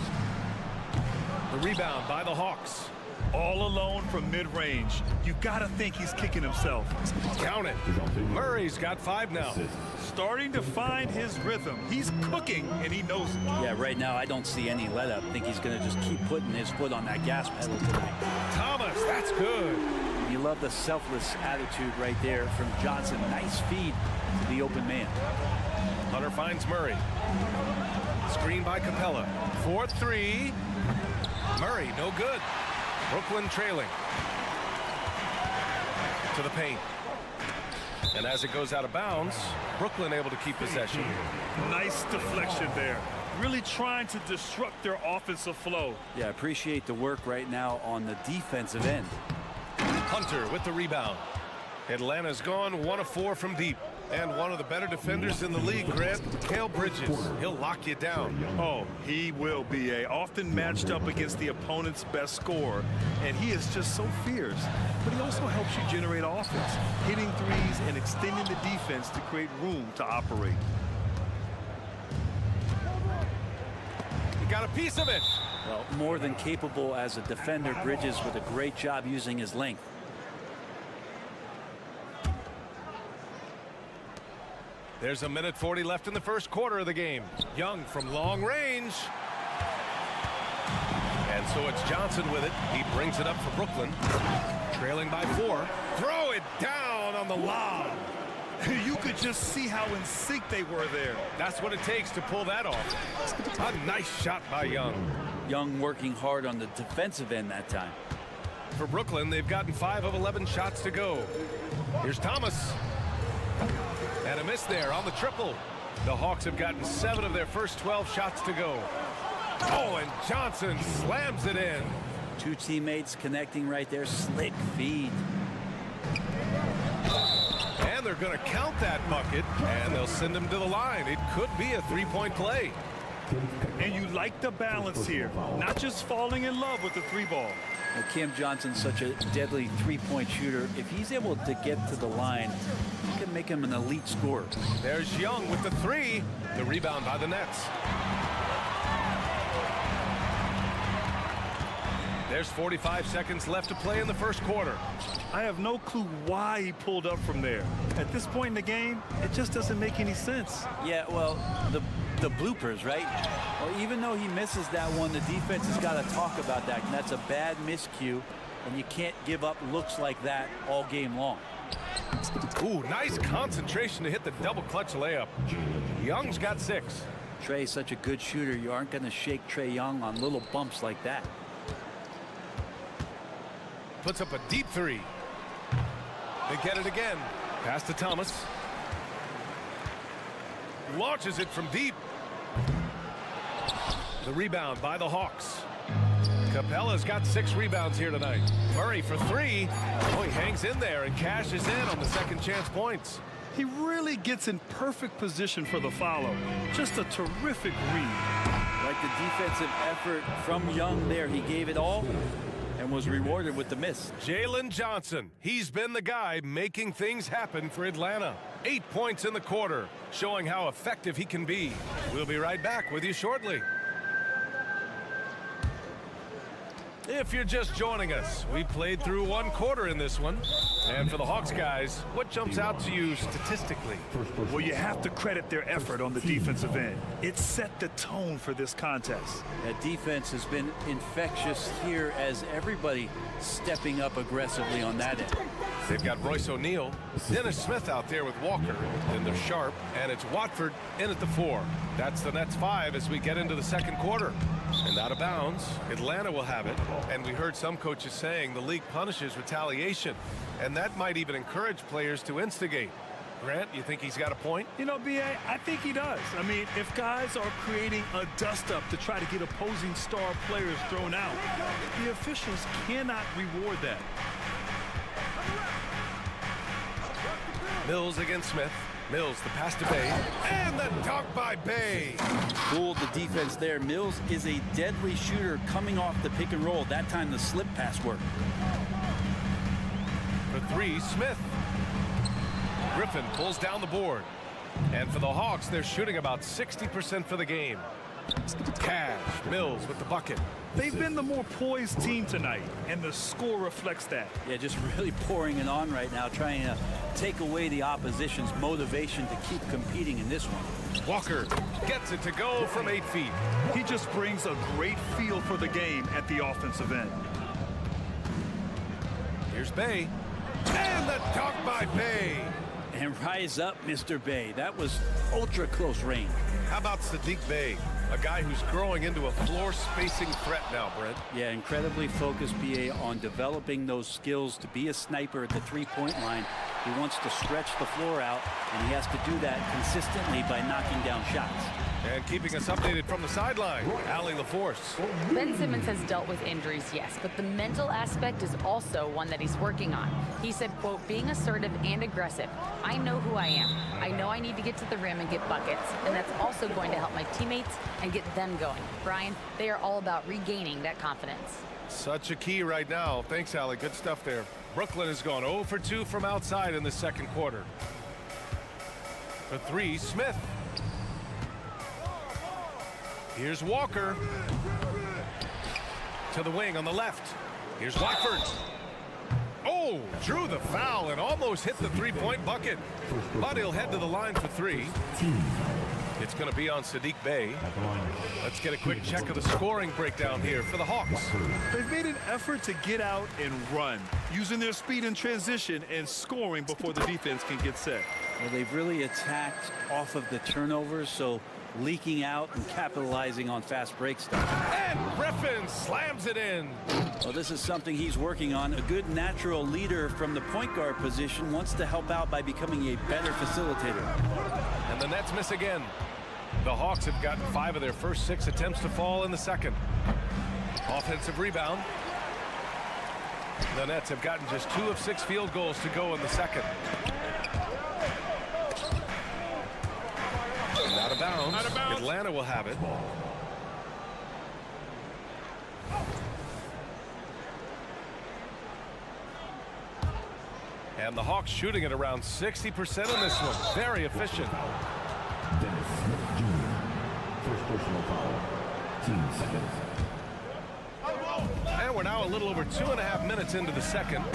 The rebound by the Hawks. All alone from mid-range. You gotta think he's kicking himself. Count it. Murray's got 5 now. Starting to find his rhythm. He's cooking, and he knows it. Yeah, right now I don't see any let up. I think he's going to just keep putting his foot on that gas pedal tonight. Thomas, that's good. You love the selfless attitude right there from Johnson. Nice feed to the open man. Hunter finds Murray. Screen by Capella. 4-3. Murray, no good. Brooklyn trailing. To the paint. And as it goes out of bounds, Brooklyn able to keep possession. Nice deflection there. Really trying to disrupt their offensive flow. Yeah, appreciate the work right now on the defensive end. Hunter with the rebound. Atlanta's gone 1 of 4 from deep. And one of the better defenders in the league, Grant, Mikal Bridges. He'll lock you down. Oh, he will be often matched up against the opponent's best scorer. And he is just so fierce. But he also helps you generate offense, hitting threes and extending the defense to create room to operate. He got a piece of it. Well, more than capable as a defender. Bridges with a great job using his length. There's 1:40 left in the first quarter of the game. Young from long range. And so it's Johnson with it. He brings it up for Brooklyn. Trailing by 4. Throw it down on the lob. You could just see how in sync they were there. That's what it takes to pull that off. A nice shot by Young. Young working hard on the defensive end that time. For Brooklyn, they've gotten 5 of 11 shots to go. Here's Thomas. And a miss there on the triple. The Hawks have gotten 7 of their first 12 shots to go. Oh, and Johnson slams it in. Two teammates connecting right there. Slick feed. And they're going to count that bucket, and they'll send him to the line. It could be a 3-point play. And you like the balance here. Not just falling in love with the 3-ball. Well, Cam Johnson's such a deadly three-point shooter. If he's able to get to the line, he can make him an elite scorer. There's Young with the 3. The rebound by the Nets. There's 45 seconds left to play in the first quarter. I have no clue why he pulled up from there. At this point in the game, it just doesn't make any sense. Yeah, well, the bloopers, right? Well, even though he misses that one, the defense has got to talk about that. And that's a bad miscue, and you can't give up looks like that all game long. Ooh, nice concentration to hit the double clutch layup. Young's got 6. Trey's such a good shooter. You aren't going to shake Trey Young on little bumps like that. Puts up a deep 3. They get it again. Pass to Thomas. Launches it from deep. The rebound by the Hawks. Capella's got 6 rebounds here tonight. Murray for 3. Oh, he hangs in there and cashes in on the second chance points. He really gets in perfect position for the follow. Just a terrific read. Like the defensive effort from Young there. He gave it all and was rewarded with the miss. Jalen Johnson. He's been the guy making things happen for Atlanta. 8 points in the quarter, showing how effective he can be. We'll be right back with you shortly. If you're just joining us, we played through 1 quarter in this one. And for the Hawks guys, what jumps out to you statistically? Well, you have to credit their effort on the defensive end. It set the tone for this contest. That defense has been infectious here as everybody stepping up aggressively on that end. They've got Royce O'Neal, Dennis Smith out there with Walker. Then they're Sharp, and it's Watford in at the 4. That's the Nets 5 as we get into the second quarter. And out of bounds, Atlanta will have it. And we heard some coaches saying the league punishes retaliation. And that might even encourage players to instigate. Grant, you think he's got a point? You know, B.A., I think he does. I mean, if guys are creating a dust-up to try to get opposing star players thrown out, the officials cannot reward that. Mills against Smith. Mills, the pass to Bay. And the dunk by Bay. Fooled the defense there. Mills is a deadly shooter coming off the pick and roll. That time the slip pass worked. For 3, Smith. Griffin pulls down the board. And for the Hawks, they're shooting about 60% for the game. Cash, Mills with the bucket. They've been the more poised team tonight, and the score reflects that. Yeah, just really pouring it on right now, trying to take away the opposition's motivation to keep competing in this one. Walker gets it to go from 8 feet. He just brings a great feel for the game at the offensive end. Here's Bay. And the dunk by Bay. And rise up, Mr. Bay. That was ultra close range. How about Sadiq Bey, a guy who's growing into a floor-spacing threat now, Brent? Yeah, incredibly focused, BA, on developing those skills to be a sniper at the three-point line. He wants to stretch the floor out, and he has to do that consistently by knocking down shots. And keeping us updated from the sideline, Allie LaForce. Ben Simmons has dealt with injuries, yes, but the mental aspect is also one that he's working on. He said, quote, being assertive and aggressive. I know who I am. I know I need to get to the rim and get buckets, and that's also going to help my teammates and get them going. Brian, they are all about regaining that confidence. Such a key right now. Thanks, Allie. Good stuff there. Brooklyn has gone 0 for 2 from outside in the second quarter. For 3, Smith. Here's Walker. To the wing on the left. Here's Watford. Oh, drew the foul and almost hit the three-point bucket. But he'll head to the line for 3. It's going to be on Sadiq Bey. Let's get a quick check of the scoring breakdown here for the Hawks. They've made an effort to get out and run, using their speed in transition and scoring before the defense can get set. Well, they've really attacked off of the turnovers, so leaking out and capitalizing on fast break stuff. And Griffin slams it in. Well, this is something he's working on. A good natural leader from the point guard position wants to help out by becoming a better facilitator. And the Nets miss again. The Hawks have gotten 5 of their first 6 attempts to fall in the second. Offensive rebound. The Nets have gotten just 2 of 6 field goals to go in the second. And out of bounds. Out of bounds. Atlanta will have it. And the Hawks shooting at around 60% in this one. Very efficient. Dennis Smith Jr. First personal foul. 10 seconds. And And we're now a little over 2.5 minutes into the second.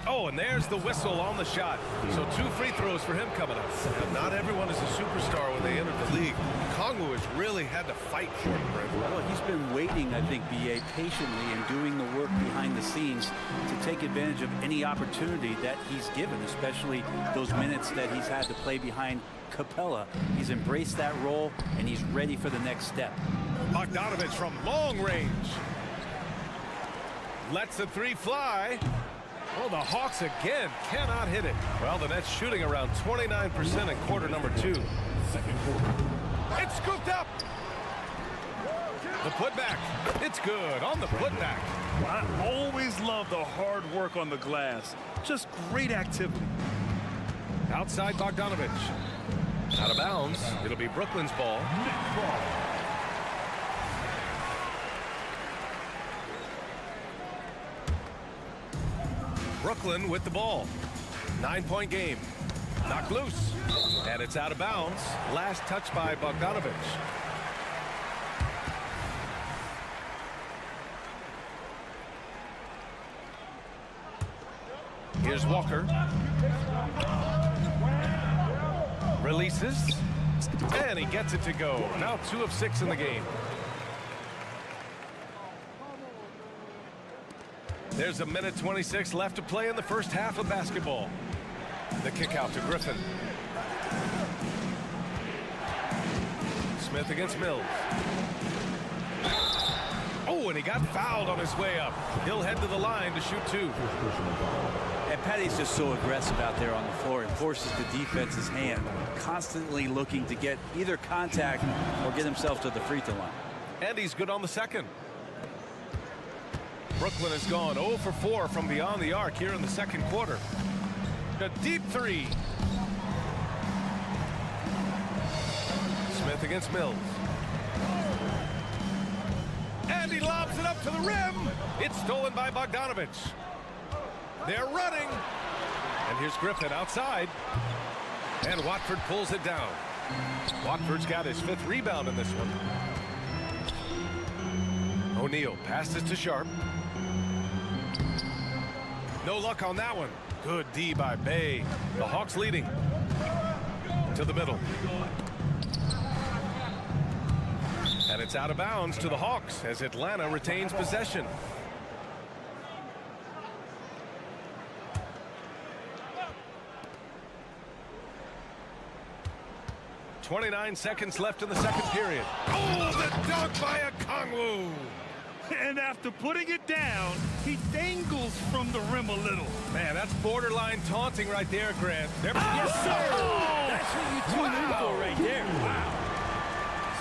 Oh, and there's the whistle on the shot. So 2 free throws for him coming up. And not everyone is a superstar when they enter the league. Kongwu has really had to fight for it, Brent. Well, he's been waiting, I think, B.A., patiently and doing the work behind the scenes to take advantage of any opportunity that he's given, especially those minutes that he's had to play behind Capella. He's embraced that role, and he's ready for the next step. Bogdanovich from long range. Lets the 3 fly. Oh, the Hawks again cannot hit it. Well, the Nets shooting around 29% in quarter number 2. It's scooped up. The putback. It's good on the putback. I always love the hard work on the glass. Just great activity. Outside Bogdanovich. Out of bounds. It'll be Brooklyn's ball. Brooklyn with the ball. 9-point game. Knocked loose. And it's out of bounds. Last touch by Bogdanovich. Here's Walker. Releases. And he gets it to go. Now 2 of 6 in the game. There's 1:26 left to play in the first half of basketball. The kick out to Griffin. Smith against Mills. Oh, and he got fouled on his way up. He'll head to the line to shoot 2. And Patty's just so aggressive out there on the floor. It forces the defense's hand, constantly looking to get either contact or get himself to the free throw line. And he's good on the second. Brooklyn has gone 0 for 4 from beyond the arc here in the second quarter. A deep 3. Smith against Mills. And he lobs it up to the rim. It's stolen by Bogdanovich. They're running. And here's Griffin outside. And Watford pulls it down. Watford's got his 5th rebound in this one. O'Neal passes to Sharp. No luck on that one. Good D by Bay. The Hawks leading. To the middle. And it's out of bounds to the Hawks as Atlanta retains possession. .29 seconds left in the second period. Oh, the dunk by Kongwu. And after putting it down, he dangles from the rim a little. Man, that's borderline taunting right there, Grant. Yes, sir! That's what you tune in for right there. Wow.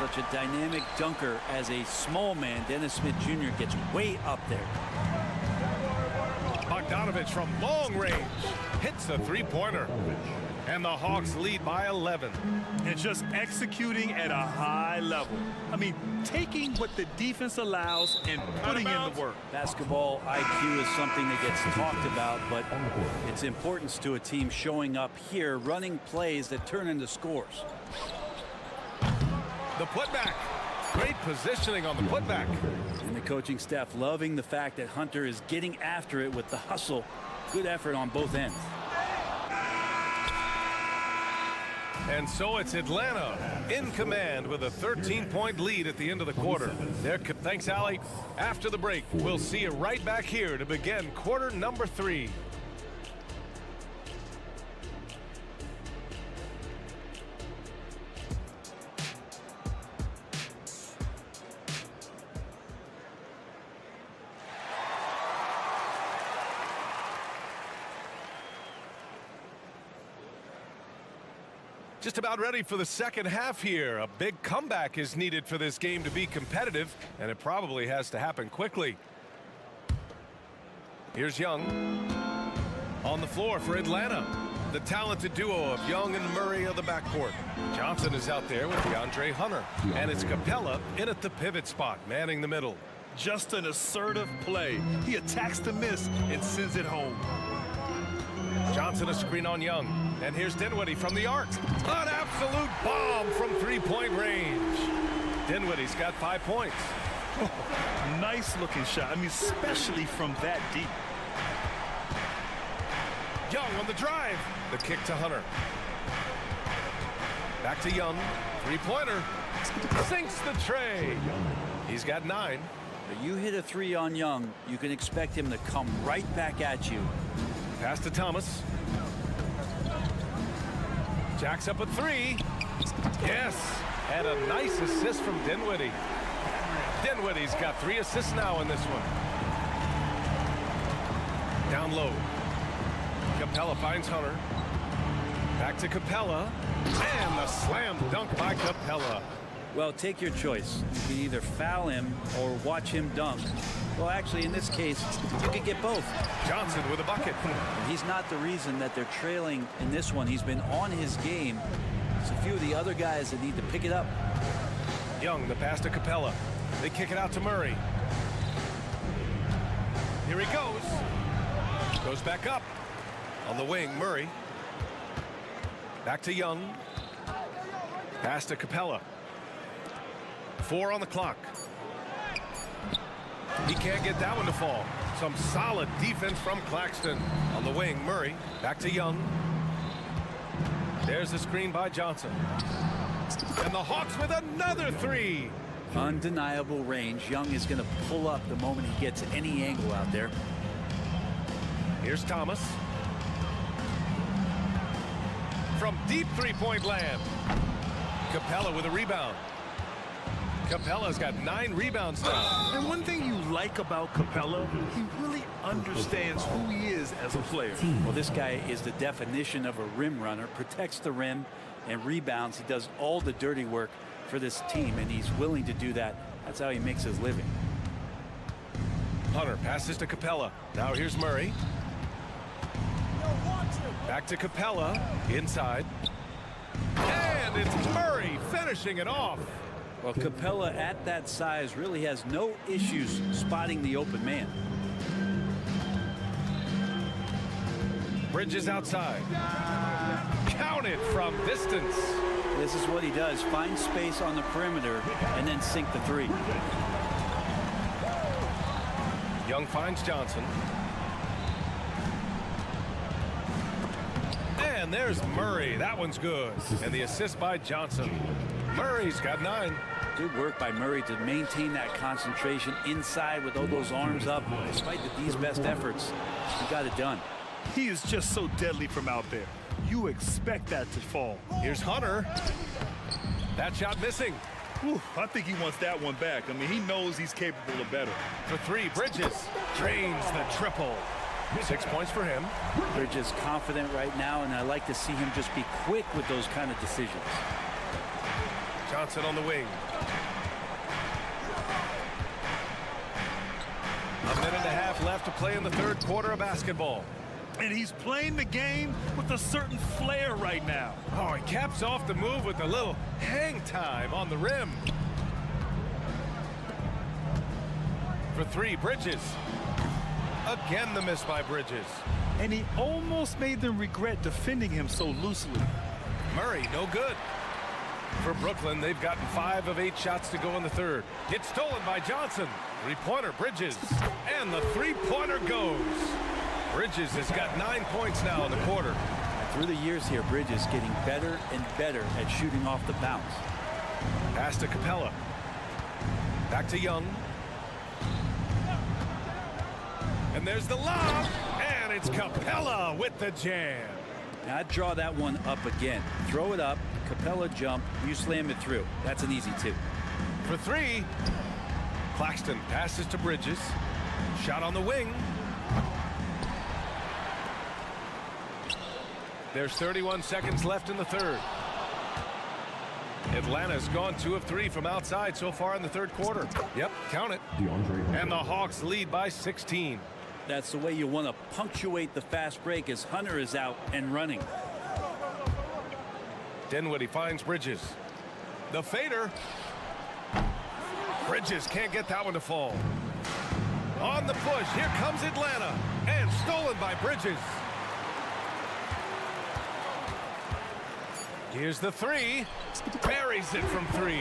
Such a dynamic dunker as a small man. Dennis Smith Jr. gets way up there. Bogdanovich from long range hits the 3-pointer. And the Hawks lead by 11. And just executing at a high level. I mean, taking what the defense allows and putting in the work. Basketball IQ is something that gets talked about, but its importance to a team showing up here, running plays that turn into scores. The putback. Great positioning on the putback. And the coaching staff loving the fact that Hunter is getting after it with the hustle. Good effort on both ends. And so it's Atlanta in command with a 13-point lead at the end of the quarter. Thanks, Allie. After the break, we'll see you right back here to begin quarter number 3. Just about ready for the second half here. A big comeback is needed for this game to be competitive, and it probably has to happen quickly. Here's Young on the floor for Atlanta. The talented duo of Young and Murray of the backcourt. Johnson is out there with DeAndre Hunter. And it's Capella in at the pivot spot, manning the middle. Just an assertive play. He attacks the miss and sends it home. Johnson a screen on Young. And here's Dinwiddie from the arc. An absolute bomb from 3-point range. Dinwiddie's got 5 points. Nice looking shot. I mean, especially from that deep. Young on the drive. The kick to Hunter. Back to Young. Three-pointer. Sinks the tray. He's got 9. You hit a 3 on Young, you can expect him to come right back at you. Pass to Thomas. Jacks up a 3. Yes. And a nice assist from Dinwiddie. Dinwiddie's got 3 assists now in this one. Down low. Capella finds Hunter. Back to Capella. And the slam dunk by Capella. Well, take your choice. You can either foul him or watch him dunk. Well, actually, in this case, you could get both. Johnson with a bucket. He's not the reason that they're trailing in this one. He's been on his game. It's a few of the other guys that need to pick it up. Young, the pass to Capella. They kick it out to Murray. Here he goes. Goes back up. On the wing, Murray. Back to Young. Pass to Capella. 4 on the clock. He can't get that one to fall. Some solid defense from Claxton. On the wing, Murray. Back to Young. There's the screen by Johnson. And the Hawks with another 3. Undeniable range. Young is going to pull up the moment he gets any angle out there. Here's Thomas. From deep three-point land. Capella with a rebound. Capella's got 9 rebounds now. And one thing you like about Capella, he really understands who he is as a player. Well, this guy is the definition of a rim runner. Protects the rim and rebounds. He does all the dirty work for this team, and he's willing to do that. That's how he makes his living. Hunter passes to Capella. Now here's Murray. Back to Capella. Inside. And it's Murray finishing it off. Well, Capella at that size really has no issues spotting the open man. Bridges outside. Count it from distance. This is what he does. Find space on the perimeter and then sink the 3. Young finds Johnson. And there's Murray. That one's good. And the assist by Johnson. Murray's got 9. Good work by Murray to maintain that concentration inside with all those arms up. Despite D's best efforts, he got it done. He is just so deadly from out there. You expect that to fall. Here's Hunter. That shot missing. Whew, I think he wants that one back. I mean, he knows he's capable of better. For 3, Bridges drains the triple. 6 points for him. Bridges confident right now, and I like to see him just be quick with those kind of decisions. Johnson on the wing. A minute and a half left to play in the 3rd quarter of basketball. And he's playing the game with a certain flair right now. Oh, he caps off the move with a little hang time on the rim. For 3, Bridges. Again, the miss by Bridges. And he almost made them regret defending him so loosely. Murray, no good. For Brooklyn, they've gotten 5 of 8 shots to go in the 3rd. It's stolen by Johnson. 3-pointer, Bridges. And the 3-pointer goes. Bridges has got 9 points now in the quarter. Through the years here, Bridges getting better and better at shooting off the bounce. Pass to Capella. Back to Young. And there's the lob. And it's Capella with the jam. Now I'd draw that one up again. Throw it up, Capella jump, you slam it through. That's an easy 2. For 3, Claxton passes to Bridges. Shot on the wing. There's 31 seconds left in the 3rd. Atlanta's gone 2 of 3 from outside so far in the 3rd quarter. Yep, count it. And the Hawks lead by 16. That's the way you want to punctuate the fast break as Hunter is out and running. Dinwiddie finds Bridges. The fader. Bridges can't get that one to fall. On the push, here comes Atlanta. And stolen by Bridges. Here's the 3. Buries it from 3.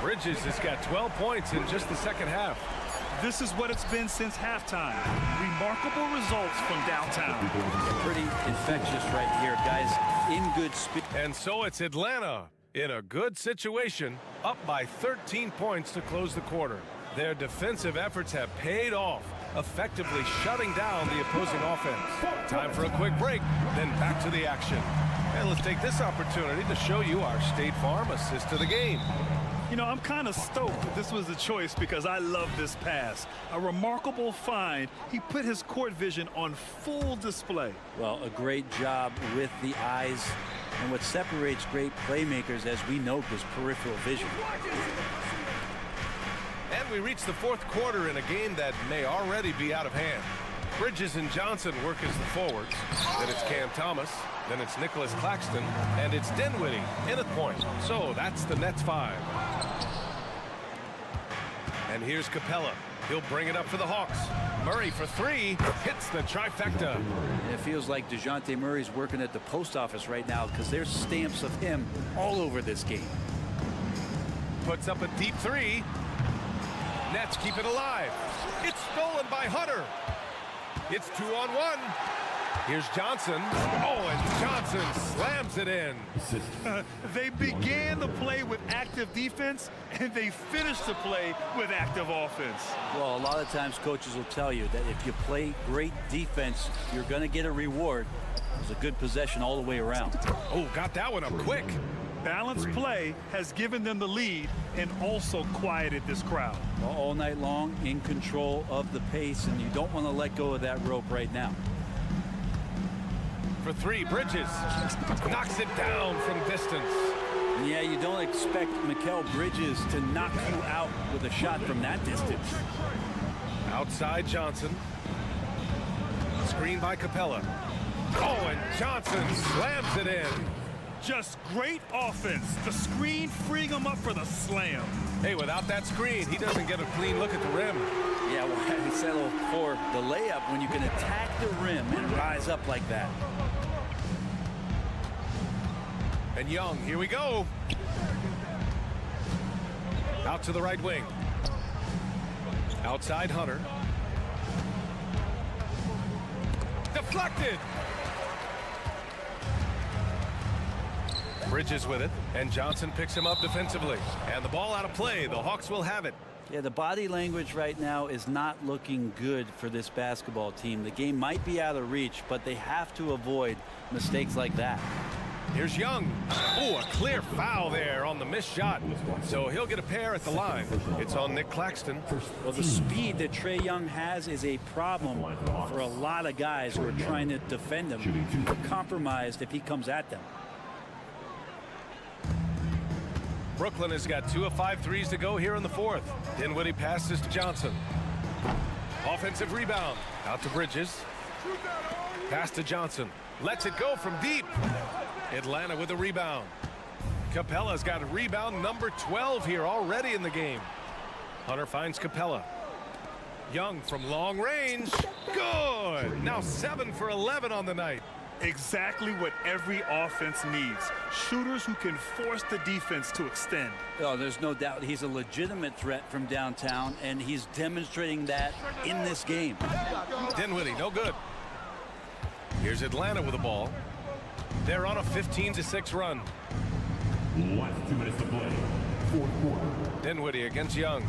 Bridges has got 12 points in just the second half. This is what it's been since halftime. Remarkable results from downtown. Pretty infectious right here, guys. In good speed. And so it's Atlanta in a good situation, up by 13 points to close the quarter. Their defensive efforts have paid off, effectively shutting down the opposing offense. Time for a quick break, then back to the action. And let's take this opportunity to show you our State Farm assist to the game. You know, I'm kind of stoked that this was a choice because I love this pass. A remarkable find. He put his court vision on full display. Well, a great job with the eyes. And what separates great playmakers, as we know, is peripheral vision. And we reach the fourth quarter in a game that may already be out of hand. Bridges and Johnson work as the forwards. Then it's Cam Thomas. Then it's Nicholas Claxton. And it's Dinwiddie in at point. So that's the Nets 5. And here's Capella. He'll bring it up for the Hawks. Murray for 3. Hits the trifecta. It feels like DeJounte Murray's working at the post office right now because there's stamps of him all over this game. Puts up a deep 3. Nets keep it alive. It's stolen by Hunter. It's 2-on-1. Here's Johnson. Oh, and Johnson slams it in. They began the play with active defense, and they finished the play with active offense. Well, a lot of times coaches will tell you that if you play great defense, you're going to get a reward. It was a good possession all the way around. Oh, got that one up quick. Balanced play has given them the lead and also quieted this crowd. All night long, in control of the pace, and you don't want to let go of that rope right now. For 3, Bridges knocks it down from distance. Yeah, you don't expect Mikal Bridges to knock you out with a shot from that distance. Outside Johnson. Screen by Capella. Oh, and Johnson slams it in. Just great offense. The screen freeing him up for the slam. Hey, without that screen, he doesn't get a clean look at the rim. Yeah, well, settle for the layup when you can attack the rim and rise up like that. And Young, here we go. Out to the right wing. Outside Hunter. Deflected. Bridges with it, and Johnson picks him up defensively. And the ball out of play. The Hawks will have it. Yeah, the body language right now is not looking good for this basketball team. The game might be out of reach, but they have to avoid mistakes like that. Here's Young. Oh, a clear foul there on the missed shot. So he'll get a pair at the line. It's on Nick Claxton. Well, the speed that Trae Young has is a problem for a lot of guys who are trying to defend him. They're compromised if he comes at them. Brooklyn has got 2 of 5 threes to go here in the fourth. Dinwiddie passes to Johnson. Offensive rebound. Out to Bridges. Pass to Johnson. Lets it go from deep. Atlanta with a rebound. Capella's got a rebound number 12 here already in the game. Hunter finds Capella. Young from long range. Good. Now 7 for 11 on the night. Exactly what every offense needs. Shooters who can force the defense to extend. Oh, there's no doubt he's a legitimate threat from downtown, and he's demonstrating that in this game. Dinwiddie, no good. Here's Atlanta with the ball. They're on a 15-6 run. Last 2 minutes to play. Fourth quarter. Dinwiddie against Young.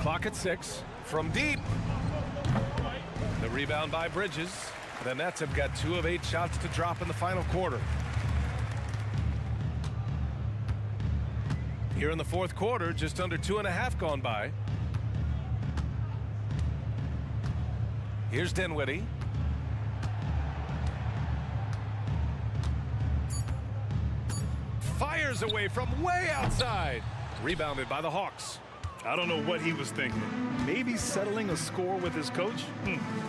Clock at 6. From deep. The rebound by Bridges. The Nets have got 2 of 8 shots to drop in the final quarter. Here in the fourth quarter, just under 2.5 gone by. Here's Dinwiddie. Fires away from way outside. Rebounded by the Hawks. I don't know what he was thinking. Maybe settling a score with his coach?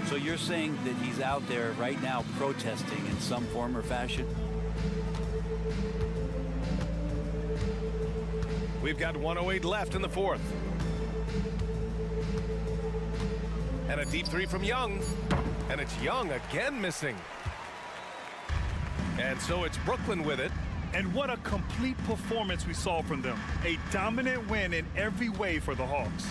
So you're saying that he's out there right now protesting in some form or fashion? We've got 1:08 left in the fourth. And a deep 3 from Young. And it's Young again missing. And so it's Brooklyn with it. And what a complete performance we saw from them. A dominant win in every way for the Hawks.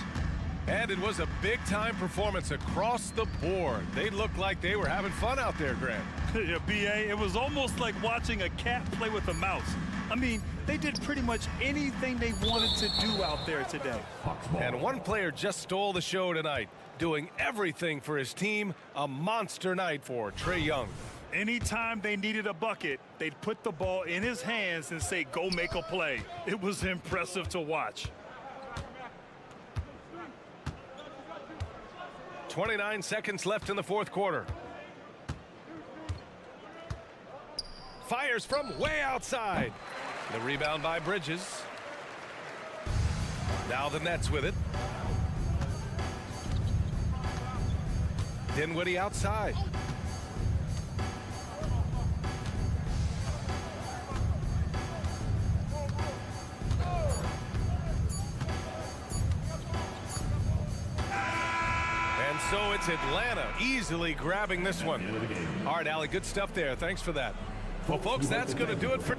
And it was a big-time performance across the board. They looked like they were having fun out there, Grant. Yeah, B.A., it was almost like watching a cat play with a mouse. I mean, they did pretty much anything they wanted to do out there today. And one player just stole the show tonight, doing everything for his team. A monster night for Trae Young. Anytime they needed a bucket, they'd put the ball in his hands and say, go make a play. It was impressive to watch. 29 seconds left in the fourth quarter. Fires from way outside. The rebound by Bridges. Now the Nets with it. Dinwiddie outside. And so it's Atlanta easily grabbing this one. All right, Allie, good stuff there. Thanks for that. Well, folks, that's going to do it for...